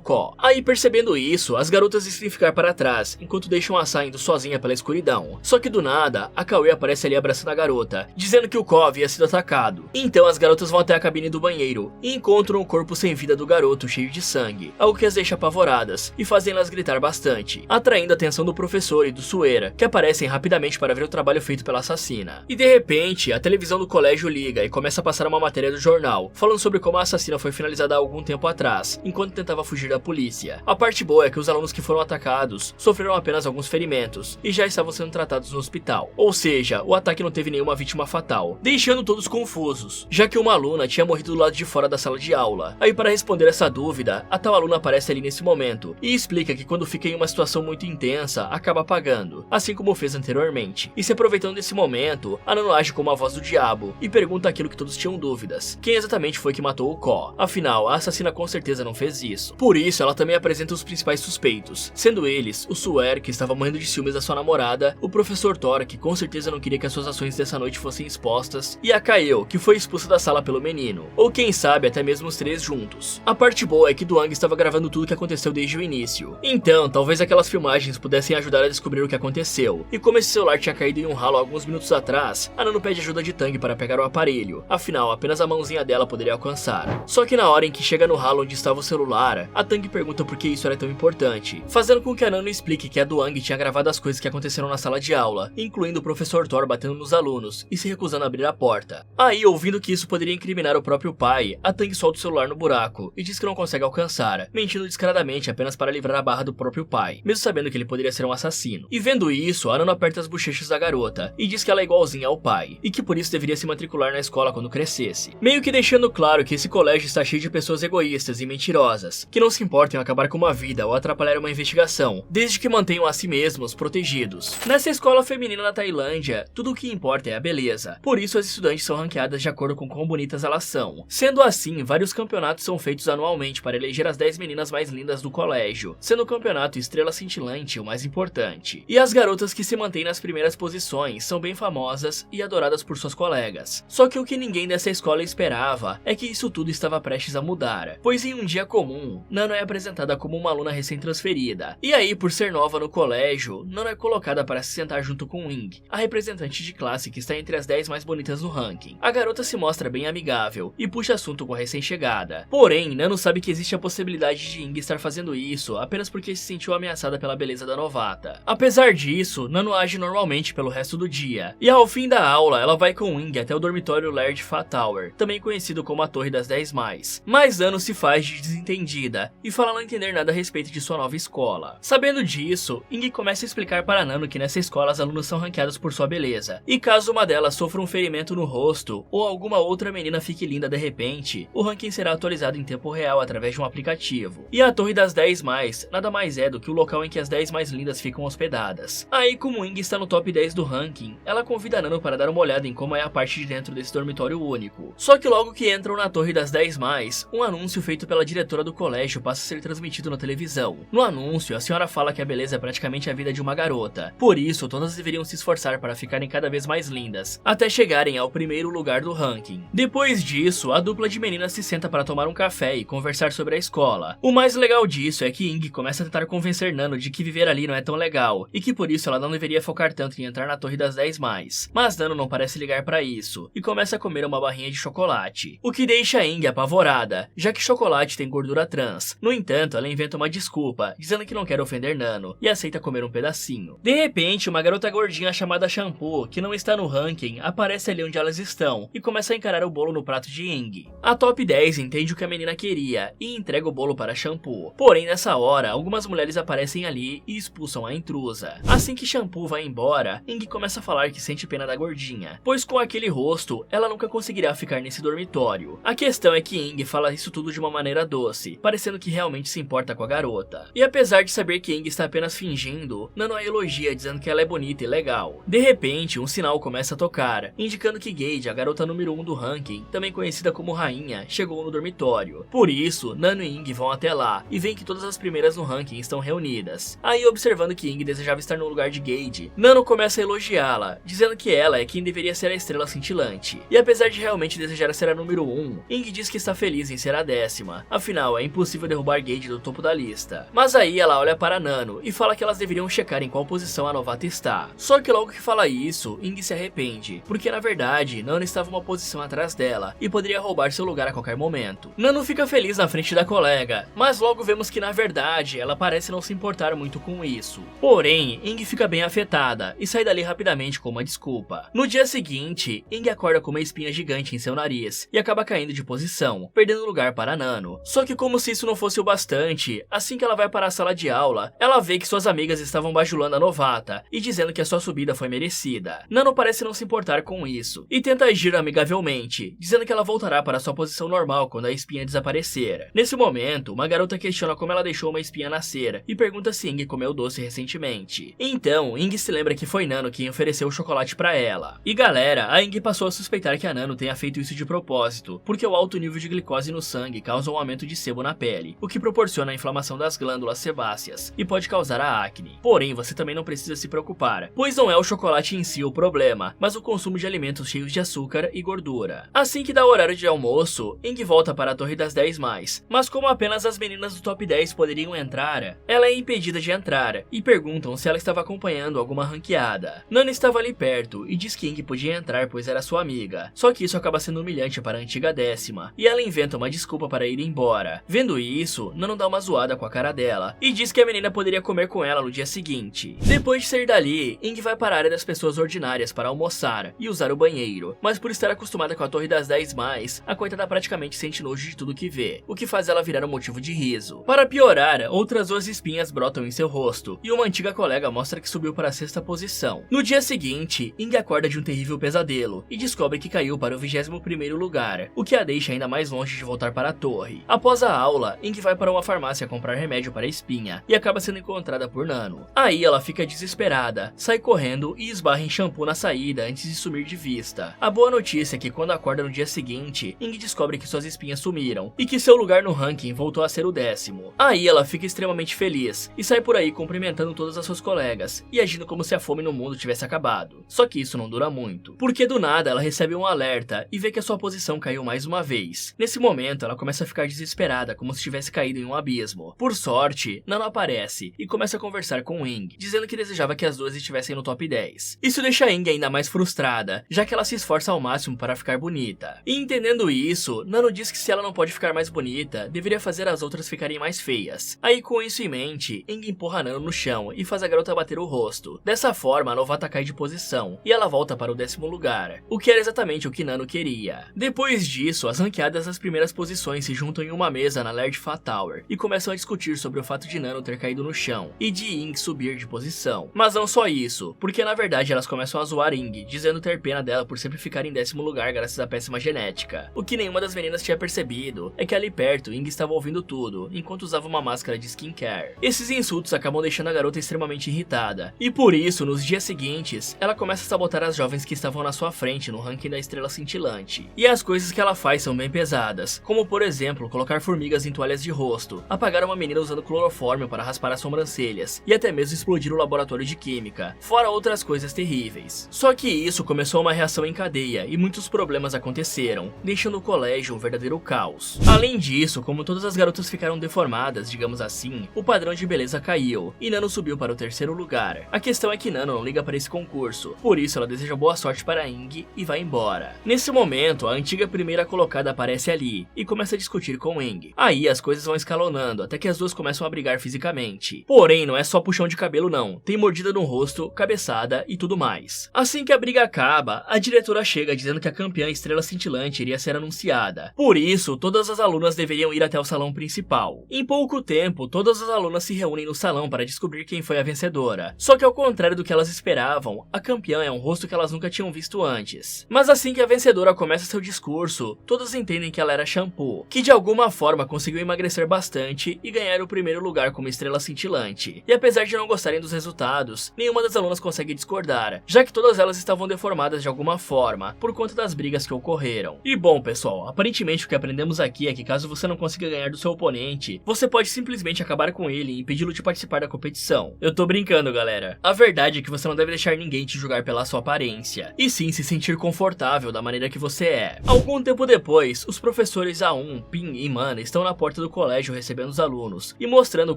Ko. Aí, percebendo isso, as garotas decidem ficar para trás, enquanto deixam a Sa indo sozinha pela escuridão. Só que do nada, a Kawe aparece ali abraçando a garota, dizendo que o Ko havia sido atacado. Então as garotas vão até a cabine do banheiro e encontram o corpo sem vida do garoto cheio de sangue, algo que as deixa apavoradas e fazem elas gritar bastante, atraindo a atenção do professor e do Suera, que aparecem rapidamente para ver o trabalho feito pela assassina. E de repente, a televisão do colégio liga e começa a passar uma matéria do jornal, falando sobre como a assassina foi finalizada há algum tempo atrás, enquanto tentava fugir da polícia. A parte boa é que os alunos que foram atacados sofreram apenas alguns ferimentos e já estavam sendo tratados no hospital. Ou seja, o ataque não teve nenhuma vítima fatal, deixando todos confusos, já que uma aluna tinha morrido do lado de fora da sala de aula. Aí, para responder essa dúvida, a tal aluna aparece ali nesse momento e explica que quando fica em uma situação muito intensa, acaba apagando, assim como fez anteriormente. E se aproveitando desse momento, a Nano age como a voz do diabo e pergunta aquilo que todos tinham dúvidas: quem exatamente foi que matou o Ko? Afinal, a assassina com certeza não fez isso. Por isso, ela também apresenta os principais suspeitos, sendo eles o Suer, que estava morrendo de ciúmes da sua namorada, o professor Tora, que com certeza não queria que as suas ações dessa noite fossem expostas, e a Kaeo, que foi expulsa da sala pelo menino, ou quem sabe até mesmo os três juntos. A parte boa é que Duang estava gravando tudo o que aconteceu desde o início, então talvez aquelas filmagens pudessem ajudar a descobrir o que aconteceu. E como esse celular tinha caído em um ralo alguns minutos atrás, a Nano pede ajuda de Tang para pegar o aparelho, afinal apenas a mãozinha dela poderia alcançar. Só que na hora em que chega no ralo onde estava o celular, a Tang pergunta por que isso era tão importante, fazendo com que a Nano explique que a Duang tinha gravado as coisas que aconteceram na sala de aula, incluindo o professor Thor batendo nos alunos e se recusando a abrir a porta. Aí, ouvindo que isso poderia incriminar o próprio pai, a Tang solta o celular no buraco e diz que não consegue alcançar, mentindo descaradamente apenas para livrar a barra do próprio pai, mesmo sabendo que ele poderia ser um assassino. E vendo isso, a Nano aperta as bochechas da garota e diz que ela é igualzinha ao pai, e que por isso deveria se matricular na escola quando crescesse. Meio que deixando claro que esse colégio está cheio de pessoas egoístas e mentirosas, que não se importam em acabar com uma vida ou atrapalhar uma investigação, desde que mantenham a si mesmos protegidos. Nessa escola feminina na Tailândia, tudo o que importa é a beleza. Por isso as estudantes são ranqueadas de acordo com quão bonitas elas são. Sendo assim, vários campeonatos são feitos anualmente para eleger as 10 meninas mais lindas do colégio, sendo o campeonato Estrela Cintilante o mais importante. E as garotas que se mantêm nas primeiras posições são bem famosas e adoradas por suas colegas. Só que o que ninguém dessa escola esperava é que isso tudo estava prestes a mudar, pois em um dia comum, Nano é apresentada como uma aluna recém-transferida. E aí, por ser nova no colégio, Nano é colocada para se sentar junto com Wing, a representante de classe que está entre as 10 mais bonitas no ranking. A garota se mostra bem amigável e puxa assunto com a recém-chegada. Porém, Nano sabe que existe a possibilidade de Ying estar fazendo isso apenas porque se sentiu ameaçada pela beleza da novata. Apesar disso, Nano age normalmente pelo resto do dia, e ao fim da aula, ela vai com Wing até o dormitório Laird Fat Tower, também conhecido como a Torre das 10 Mais. Mas Nano se faz de desentendida e fala não entender nada a respeito de sua nova escola. Sabendo disso, Ying começa a explicar para Nano que nessa escola as alunas são ranqueadas por sua beleza, e caso uma delas sofra um ferimento no rosto ou alguma outra menina fique linda de repente, o ranking será atualizado em tempo real através de um aplicativo. E a Torre das 10 Mais nada mais é do que o local em que as 10 mais lindas ficam hospedadas. Aí, como Ying está no top 10 do ranking, ela convida a Nano para dar uma olhada em como é a parte de dentro desse dormitório único. Só que logo que entram na Torre das 10 Mais, um anúncio feito pela diretora do colégio passa a ser transmitido na televisão. No anúncio, a senhora fala que a beleza é praticamente a vida de uma garota, por isso todas deveriam se esforçar para ficarem cada vez mais lindas, até chegarem ao primeiro lugar do ranking. Depois disso, a dupla de meninas se senta para tomar um café e conversar sobre a escola. O mais legal disso é que Ying começa a tentar convencer Nano de que viver ali não é tão legal, e que por isso ela não deveria focar tanto em entrar na Torre das 10 Mais. Mas Nano não parece ligar para isso, e começa a comer uma barrinha de chocolate, o que deixa Ying apavorada, já que chocolate tem gordura trans. No entanto, ela inventa uma desculpa, dizendo que não quer ofender Nano, e aceita comer um pedacinho. De repente, uma garota gordinha chamada Shampoo, que não está no ranking, aparece ali onde elas estão, e começa a encarar o bolo no prato de Ying. A top 10 entende o que a menina queria, e entrega o bolo para Shampoo. Porém, nessa hora, algumas mulheres aparecem ali e expulsam a intrusa. Assim que Shampoo vai embora, Ying começa a falar que sente pena da gordinha, pois com aquele rosto, ela nunca conseguirá ficar nesse dormitório. A questão é que Ying fala isso tudo de uma maneira doce, parecendo que realmente se importa com a garota. E apesar de saber que Ying está apenas fingindo fingindo, Nano a elogia dizendo que ela é bonita e legal. De repente, um sinal começa a tocar, indicando que Gage, a garota número 1 do ranking, também conhecida como Rainha, chegou no dormitório. Por isso, Nano e Ing vão até lá e veem que todas as primeiras no ranking estão reunidas. Aí, observando que Ing desejava estar no lugar de Gage, Nano começa a elogiá-la, dizendo que ela é quem deveria ser a estrela cintilante. E apesar de realmente desejar ser a número 1, Ing diz que está feliz em ser a 10ª, afinal é impossível derrubar Gage do topo da lista. Mas aí ela olha para Nano e fala que elas deveriam checar em qual posição a novata está. Só que logo que fala isso, Ing se arrepende, porque na verdade Nano estava uma posição atrás dela e poderia roubar seu lugar a qualquer momento. Nano fica feliz na frente da colega, mas logo vemos que na verdade ela parece não se importar muito com isso. Porém, Ing fica bem afetada e sai dali rapidamente com uma desculpa. No dia seguinte, Ing acorda com uma espinha gigante em seu nariz e acaba caindo de posição, perdendo lugar para Nano. Só que como se isso não fosse o bastante, assim que ela vai para a sala de aula, ela vê que suas amigas estavam bajulando a novata e dizendo que a sua subida foi merecida. Nano parece não se importar com isso e tenta agir amigavelmente, dizendo que ela voltará para sua posição normal quando a espinha desaparecer. Nesse momento, uma garota questiona como ela deixou uma espinha nascer e pergunta se Ing comeu doce recentemente. Então, Ing se lembra que foi Nano quem ofereceu o chocolate para ela. E galera, a Ing passou a suspeitar que a Nano tenha feito isso de propósito, porque o alto nível de glicose no sangue causa um aumento de sebo na pele, o que proporciona a inflamação das glândulas sebáceas e pode causar a acne. Porém, você também não precisa se preocupar, pois não é o chocolate em si o problema, mas o consumo de alimentos cheios de açúcar e gordura. Assim que dá o horário de almoço, Ing volta para a Torre das 10+, mas como apenas as meninas do top 10 poderiam entrar, ela é impedida de entrar e perguntam se ela estava acompanhando alguma ranqueada. Nano estava ali perto e diz que Ing podia entrar pois era sua amiga, só que isso acaba sendo humilhante para a antiga 10ª, e ela inventa uma desculpa para ir embora. Vendo isso, Nano dá uma zoada com a cara dela e diz que a menina poderia comer com ela no dia seguinte. Depois de sair dali, Ing vai para a área das pessoas ordinárias para almoçar e usar o banheiro, mas por estar acostumada com a Torre das 10+, a coitada praticamente sente nojo de tudo que vê, o que faz ela virar um motivo de riso. Para piorar, outras 2 espinhas brotam em seu rosto e uma antiga colega mostra que subiu para a 6ª posição. No dia seguinte, Ing acorda de um terrível pesadelo e descobre que caiu para o 21º lugar, o que a deixa ainda mais longe de voltar para a torre. Após a aula, Ing vai para uma farmácia comprar remédio para a espinha e acaba sendo encontrada por Nano. Aí ela fica desesperada, sai correndo e esbarra em shampoo na saída antes de sumir de vista. A boa notícia é que quando acorda no dia seguinte, Ing descobre que suas espinhas sumiram e que seu lugar no ranking voltou a ser o 10º. Aí ela fica extremamente feliz e sai por aí cumprimentando todas as suas colegas e agindo como se a fome no mundo tivesse acabado. Só que isso não dura muito, porque do nada ela recebe um alerta e vê que a sua posição caiu mais uma vez. Nesse momento ela começa a ficar desesperada, como se tivesse caído em um abismo. Por sorte, Nano aparece e começa a conversar com Ing, dizendo que desejava que as 2 estivessem no top 10. Isso deixa Ing ainda mais frustrada, já que ela se esforça ao máximo para ficar bonita. E entendendo isso, Nano diz que se ela não pode ficar mais bonita, deveria fazer as outras ficarem mais feias. Aí com isso em mente, Ing empurra Nano no chão e faz a garota bater o rosto. Dessa forma, a novata cai de posição e ela volta para o 10º lugar, o que era exatamente o que Nano queria. Depois disso, as ranqueadas das primeiras posições se juntam em uma mesa na Laird Fat Tower e começam a discutir sobre o fato de Nano ter caído no chão e de Ing subir de posição. Mas não só isso, porque na verdade elas começam a zoar Ing, dizendo ter pena dela por sempre ficar em 10º lugar graças à péssima genética. O que nenhuma das meninas tinha percebido é que ali perto Ing estava ouvindo tudo, enquanto usava uma máscara de skincare. Esses insultos acabam deixando a garota extremamente irritada, e por isso, nos dias seguintes, ela começa a sabotar as jovens que estavam na sua frente no ranking da estrela cintilante. E as coisas que ela faz são bem pesadas, como por exemplo, colocar formigas em toalhas de rosto, apagar uma menina usando clorofórmio para raspar as sobrancelhas, e até mesmo explodir o laboratório de química, fora outras coisas terríveis. Só que isso começou uma reação em cadeia, e muitos problemas aconteceram, deixando o colégio um verdadeiro caos. Além disso, como todas as garotas ficaram deformadas, digamos assim, o padrão de beleza caiu, e Nano subiu para o 3º lugar. A questão é que Nano não liga para esse concurso, por isso ela deseja boa sorte para Ing e vai embora. Nesse momento, a antiga primeira colocada aparece ali, e começa a discutir com Ing. Aí as coisas vão escalonando, até que as duas começam a brigar fisicamente. Porém, não é só puxão de cabelo não, tem mordida no rosto, cabeçada e tudo mais. Assim que a briga acaba, a diretora chega dizendo que a campeã estrela cintilante iria ser anunciada. Por isso, todas as alunas deveriam ir até o salão principal. Em pouco tempo, todas as alunas se reúnem no salão para descobrir quem foi a vencedora. Só que ao contrário do que elas esperavam, a campeã é um rosto que elas nunca tinham visto antes. Mas assim que a vencedora começa seu discurso, todos entendem que ela era Shampoo, que de alguma forma conseguiu emagrecer bastante e ganhar o 1º lugar como estrela cintilante. teste. E apesar de não gostarem dos resultados, nenhuma das alunas consegue discordar, já que todas elas estavam deformadas de alguma forma, por conta das brigas que ocorreram. E bom pessoal, aparentemente o que aprendemos aqui é que caso você não consiga ganhar do seu oponente, você pode simplesmente acabar com ele e impedi-lo de participar da competição. Eu tô brincando galera, a verdade é que você não deve deixar ninguém te julgar pela sua aparência, e sim se sentir confortável da maneira que você é. Algum tempo depois, os professores A1, Pin e Man estão na porta do colégio recebendo os alunos e mostrando o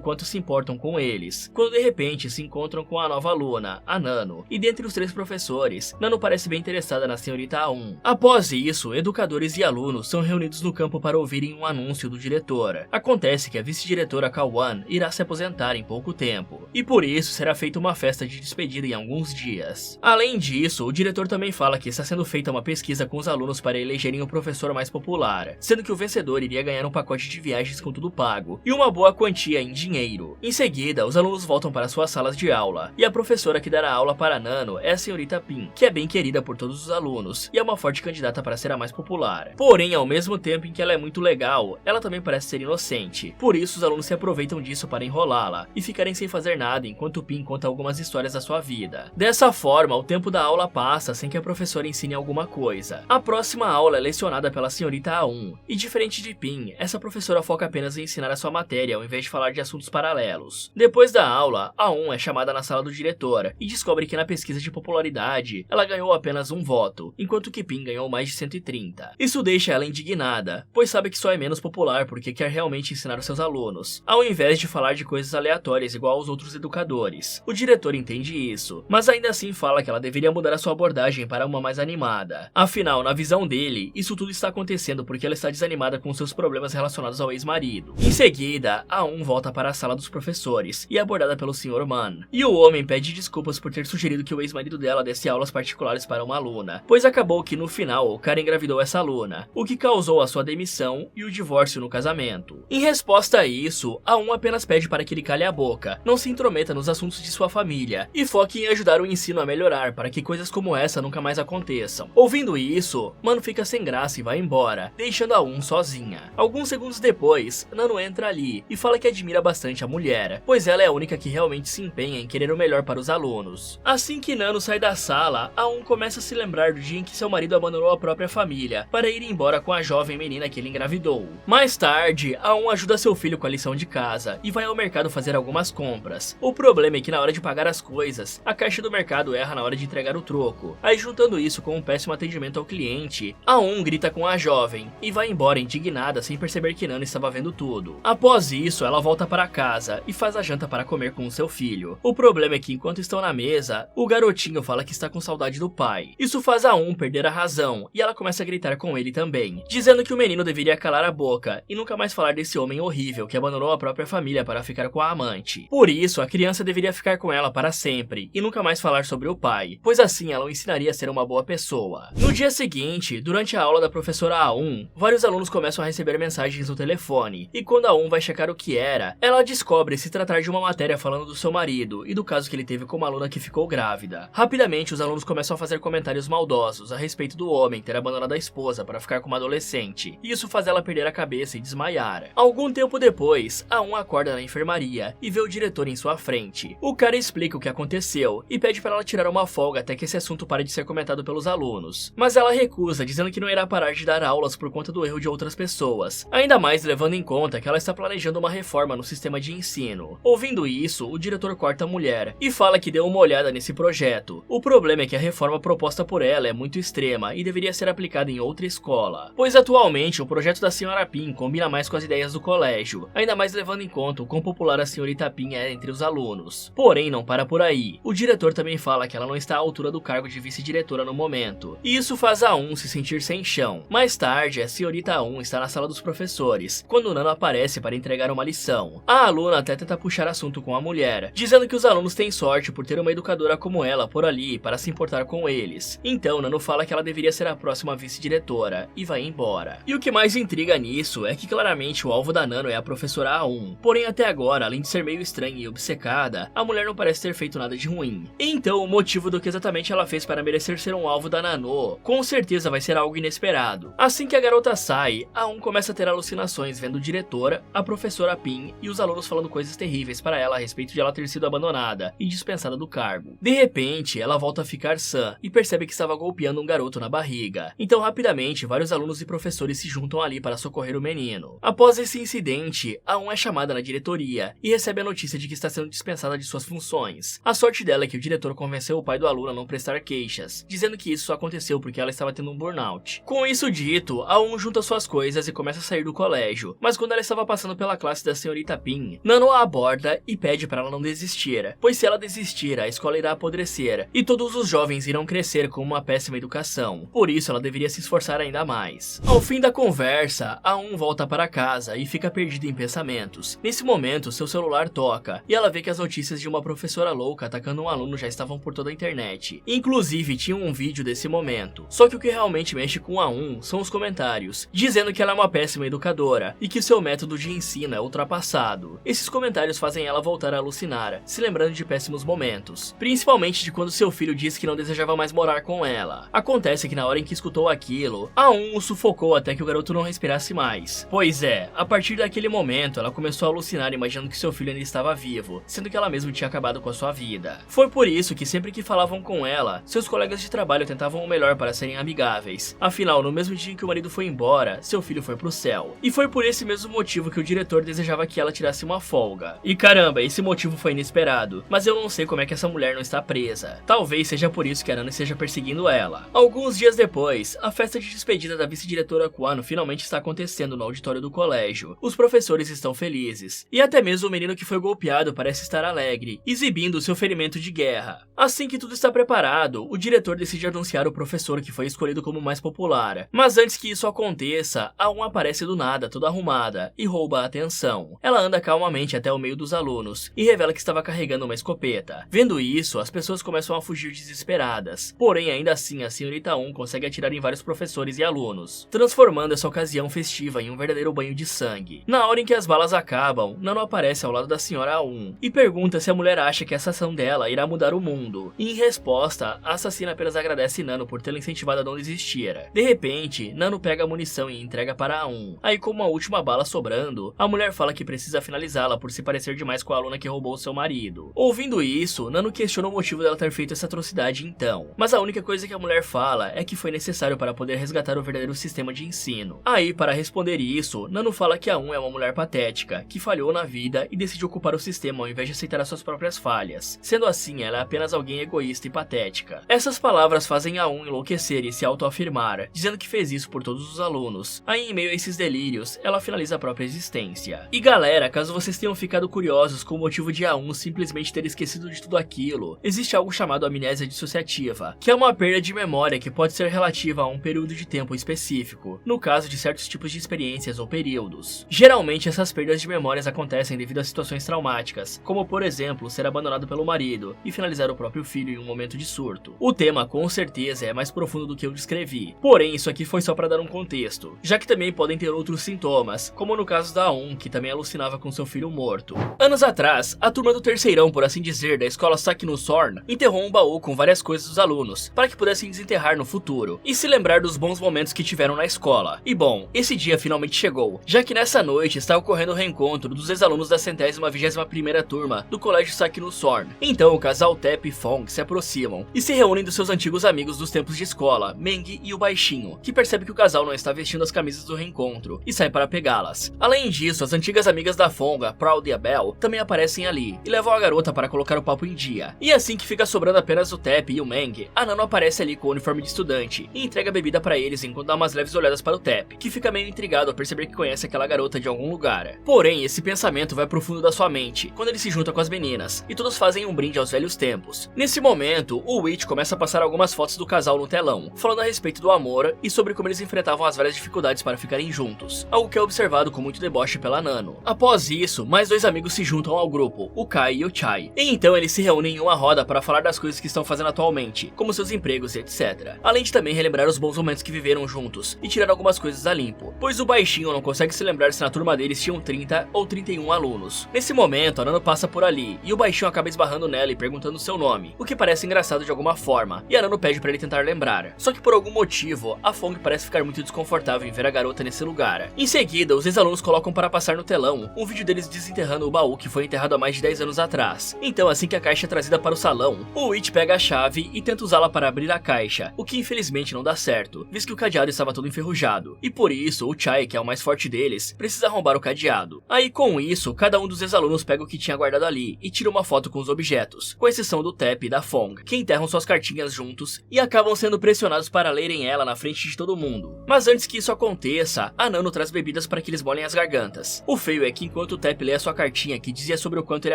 quanto se importam com eles, quando de repente se encontram com a nova aluna, a Nano, e dentre os 3 professores, Nano parece bem interessada na senhorita A1. Após isso, educadores e alunos são reunidos no campo para ouvirem um anúncio do diretor. Acontece que a vice-diretora Kawan irá se aposentar em pouco tempo, e por isso será feita uma festa de despedida em alguns dias. Além disso, o diretor também fala que está sendo feita uma pesquisa com os alunos para elegerem o professor mais popular, sendo que o vencedor iria ganhar um pacote de viagens com tudo pago, e uma boa quantia em dinheiro. Em seguida, os alunos voltam para suas salas de aula, e a professora que dará aula para Nano é a senhorita Pin, que é bem querida por todos os alunos, e é uma forte candidata para ser a mais popular. Porém, ao mesmo tempo em que ela é muito legal, ela também parece ser inocente, por isso os alunos se aproveitam disso para enrolá-la, e ficarem sem fazer nada enquanto Pin conta algumas histórias da sua vida. Dessa forma, o tempo da aula passa sem que a professora ensine alguma coisa. A próxima aula é lecionada pela senhorita A1, e diferente de Pin, essa professora foca apenas em ensinar a sua matéria ao invés de falar de assuntos paralelos. Depois da aula, A1 é chamada na sala do diretor e descobre que na pesquisa de popularidade, ela ganhou apenas 1 voto, enquanto que Pin ganhou mais de 130. Isso deixa ela indignada, pois sabe que só é menos popular porque quer realmente ensinar os seus alunos, ao invés de falar de coisas aleatórias igual aos outros educadores. O diretor entende isso, mas ainda assim fala que ela deveria mudar a sua abordagem para uma mais animada. Afinal, na visão dele, isso tudo está acontecendo porque ela está desanimada com seus problemas relacionados ao ex-marido. Em seguida, A1 volta para a sala dos professores e é abordada pelo Sr. Man. E o homem pede desculpas por ter sugerido que o ex-marido dela desse aulas particulares para uma aluna, pois acabou que no final o cara engravidou essa aluna, o que causou a sua demissão e o divórcio no casamento. Em resposta a isso, A1 apenas pede para que ele cale a boca, não se intrometa nos assuntos de sua família e foque em ajudar o ensino a melhorar para que coisas como essa nunca mais aconteçam. Ouvindo isso, Mano fica sem graça e vai embora, deixando A1 sozinha. Alguns segundos depois, Nano entra ali e fala que admira bastante a mulher, pois ela é a única que realmente se empenha em querer o melhor para os alunos. Assim que Nano sai da sala, A1 começa a se lembrar do dia em que seu marido abandonou a própria família para ir embora com a jovem menina que ele engravidou. Mais tarde, A1 ajuda seu filho com a lição de casa e vai ao mercado fazer algumas compras. O problema é que na hora de pagar as coisas, a caixa do mercado erra na hora de entregar o troco. Aí juntando isso com um péssimo atendimento ao cliente, A1 grita com a jovem e vai embora indignada sem perceber que Nano estava vendo tudo. Após isso, ela volta para casa e faz a janta para comer com o seu filho. O problema é que enquanto estão na mesa, o garotinho fala que está com saudade do pai. Isso faz A1 perder a razão e ela começa a gritar com ele também, dizendo que o menino deveria calar a boca e nunca mais falar desse homem horrível que abandonou a própria família para ficar com a amante. Por isso, a criança deveria ficar com ela para sempre e nunca mais falar sobre o pai, pois assim ela o ensinaria a ser uma boa pessoa. No dia seguinte, durante a aula da professora A1, vários alunos começam a receber mensagens no telefone, e quando A1 vai checar o que era, ela descobre se tratar de uma matéria falando do seu marido e do caso que ele teve com uma aluna que ficou grávida. Rapidamente, os alunos começam a fazer comentários maldosos a respeito do homem ter abandonado a esposa para ficar com uma adolescente, e isso faz ela perder a cabeça e desmaiar. Algum tempo depois, A1 acorda na enfermaria e vê o diretor em sua frente. O cara explica o que aconteceu e pede para ela tirar uma folga até que esse assunto pare de ser comentado pelos alunos, mas ela recusa, dizendo que não irá parar de dar aulas por conta do erro de outras pessoas, ainda mais levando em conta que ela está planejando uma reforma no sistema de ensino. Ouvindo isso, o diretor corta a mulher e fala que deu uma olhada nesse projeto. O problema é que a reforma proposta por ela é muito extrema e deveria ser aplicada em outra escola, pois atualmente o projeto da senhora Pin combina mais com as ideias do colégio, ainda mais levando em conta o quão popular a senhorita Pin é entre os alunos. Porém, não para por aí. O diretor também fala que ela não está à altura do cargo de vice-diretora no momento, e isso faz a A1 se sentir sem chão. Mais tarde, a senhorita A1 está na sala dos professores, quando Nano aparece para entregar uma lição. A aluna até tenta puxar assunto com a mulher, dizendo que os alunos têm sorte por ter uma educadora como ela por ali para se importar com eles. Então Nano fala que ela deveria ser a próxima vice-diretora e vai embora. E o que mais intriga nisso é que claramente o alvo da Nano é a professora A1. Porém, até agora, além de ser meio estranha e obcecada, a mulher não parece ter feito nada de ruim. Então o motivo do que exatamente ela fez para merecer ser um alvo da Nano com certeza vai ser algo inesperado. Assim que a garota sai, A1 começa a ter alucinações vendo o diretor, a professora Pin e os alunos falando coisas terríveis para para ela a respeito de ela ter sido abandonada e dispensada do cargo. De repente, ela volta a ficar sã e percebe que estava golpeando um garoto na barriga. Então, rapidamente, vários alunos e professores se juntam ali para socorrer o menino. Após esse incidente, A1 é chamada na diretoria e recebe a notícia de que está sendo dispensada de suas funções. A sorte dela é que o diretor convenceu o pai do aluno a não prestar queixas, dizendo que isso aconteceu porque ela estava tendo um burnout. Com isso dito, A1 junta suas coisas e começa a sair do colégio, mas quando ela estava passando pela classe da senhorita Pin, Nano a aborda e pede para ela não desistir, pois se ela desistir, a escola irá apodrecer e todos os jovens irão crescer com uma péssima educação. Por isso, ela deveria se esforçar ainda mais. Ao fim da conversa, A1 volta para casa e fica perdida em pensamentos. Nesse momento, seu celular toca e ela vê que as notícias de uma professora louca atacando um aluno já estavam por toda a internet. Inclusive, tinha um vídeo desse momento. Só que o que realmente mexe com A1 são os comentários, dizendo que ela é uma péssima educadora e que seu método de ensino é ultrapassado. Esses comentários fazem ela voltar a alucinar, se lembrando de péssimos momentos, principalmente de quando seu filho disse que não desejava mais morar com ela. Acontece que na hora em que escutou aquilo, A1 o sufocou até que o garoto não respirasse mais. Pois é, a partir daquele momento ela começou a alucinar imaginando que seu filho ainda estava vivo, sendo que ela mesma tinha acabado com a sua vida. Foi por isso que sempre que falavam com ela, seus colegas de trabalho tentavam o melhor para serem amigáveis. Afinal, no mesmo dia em que o marido foi embora, seu filho foi pro céu. E foi por esse mesmo motivo que o diretor desejava que ela tirasse uma folga. E caramba, esse motivo foi inesperado, mas eu não sei como é que essa mulher não está presa. Talvez seja por isso que a Nana esteja perseguindo ela. Alguns dias depois, a festa de despedida da vice-diretora Kwano finalmente está acontecendo no auditório do colégio. Os professores estão felizes, e até mesmo o menino que foi golpeado parece estar alegre, exibindo seu ferimento de guerra. Assim que tudo está preparado, o diretor decide anunciar o professor que foi escolhido como o mais popular. Mas antes que isso aconteça, A1 aparece do nada, toda arrumada, e rouba a atenção. Ela anda calmamente até o meio dos alunos, e revela que estava carregando uma escopeta. Vendo isso, as pessoas começam a fugir desesperadas. Porém, ainda assim, a senhorita 1 consegue atirar em vários professores e alunos, transformando essa ocasião festiva em um verdadeiro banho de sangue. Na hora em que as balas acabam, Nano aparece ao lado da senhora 1 e pergunta se a mulher acha que essa ação dela irá mudar o mundo. E em resposta, a assassina apenas agradece Nano por tê-la incentivado a não desistir. De repente, Nano pega a munição e entrega para a 1. Aí, com uma última bala sobrando, a mulher fala que precisa finalizá-la por se parecer demais com a aluna que roubou seu marido. Ouvindo isso, Nano questiona o motivo dela ter feito essa atrocidade então. Mas a única coisa que a mulher fala é que foi necessário para poder resgatar o verdadeiro sistema de ensino. Aí, para responder isso, Nano fala que a 1 é uma mulher patética, que falhou na vida e decide ocupar o sistema ao invés de aceitar as suas próprias falhas. Sendo assim, ela é apenas alguém egoísta e patética. Essas palavras fazem a 1 enlouquecer e se autoafirmar, dizendo que fez isso por todos os alunos. Aí, em meio a esses delírios, ela finaliza a própria existência. E galera, caso vocês tenham ficado curiosos com o motivo de A1 simplesmente ter esquecido de tudo aquilo, existe algo chamado amnésia dissociativa, que é uma perda de memória que pode ser relativa a um período de tempo específico, no caso de certos tipos de experiências ou períodos. Geralmente essas perdas de memórias acontecem devido a situações traumáticas, como por exemplo, ser abandonado pelo marido e finalizar o próprio filho em um momento de surto. O tema com certeza é mais profundo do que eu descrevi, porém isso aqui foi só para dar um contexto, já que também podem ter outros sintomas, como no caso da A1, que também alucinava com seu filho morto. Anos atrás, a turma do terceirão, por assim dizer, da escola Sakino Sorn, enterrou um baú com várias coisas dos alunos, para que pudessem desenterrar no futuro, e se lembrar dos bons momentos que tiveram na escola. E bom, esse dia finalmente chegou, já que nessa noite está ocorrendo o reencontro dos ex-alunos da 121ª turma do colégio Sakino Sorn. Então o casal Tep e Fong se aproximam, e se reúnem dos seus antigos amigos dos tempos de escola, Meng e o Baixinho, que percebe que o casal não está vestindo as camisas do reencontro, e sai para pegá-las. Além disso, as antigas amigas da Fong, a Proud e a Belle, também aparecem ali, e levam a garota para colocar o papo em dia. E assim que fica sobrando apenas o Tep e o Meng, a Nano aparece ali com o uniforme de estudante, e entrega a bebida para eles enquanto dá umas leves olhadas para o Tep, que fica meio intrigado ao perceber que conhece aquela garota de algum lugar. Porém, esse pensamento vai pro fundo da sua mente, quando ele se junta com as meninas, e todos fazem um brinde aos velhos tempos. Nesse momento, o Witch começa a passar algumas fotos do casal no telão, falando a respeito do amor e sobre como eles enfrentavam as várias dificuldades para ficarem juntos, algo que é observado com muito deboche pela Nano. Após isso, mais dois amigos se juntam ao grupo, o Kai e o Chai, e então eles se reúnem em uma roda para falar das coisas que estão fazendo atualmente, como seus empregos e etc. Além de também relembrar os bons momentos que viveram juntos e tirar algumas coisas a limpo, pois o Baixinho não consegue se lembrar se na turma deles tinham 30 ou 31 alunos. Nesse momento, a Nano passa por ali, e o Baixinho acaba esbarrando nela e perguntando seu nome, o que parece engraçado de alguma forma, e a Nano pede para ele tentar lembrar. Só que por algum motivo, a Fong parece ficar muito desconfortável em ver a garota nesse lugar. Em seguida, os ex-alunos colocam para passar no telão um vídeo deles desenterrando o baú que foi enterrado há mais de 10 anos atrás. Então, assim que a caixa é trazida para o salão, o Witch pega a chave e tenta usá-la para abrir a caixa, o que infelizmente não dá certo, visto que o cadeado estava todo enferrujado. E por isso, o Chai, que é o mais forte deles, precisa arrombar o cadeado. Aí com isso, cada um dos ex-alunos pega o que tinha guardado ali e tira uma foto com os objetos, com exceção do Tep e da Fong, que enterram suas cartinhas juntos e acabam sendo pressionados para lerem ela na frente de todo mundo. Mas antes que isso aconteça, a Nano traz bebidas para que eles molhem as gargantas. O feio é que enquanto o Tep lê a sua cartinha que dizia sobre o quanto ele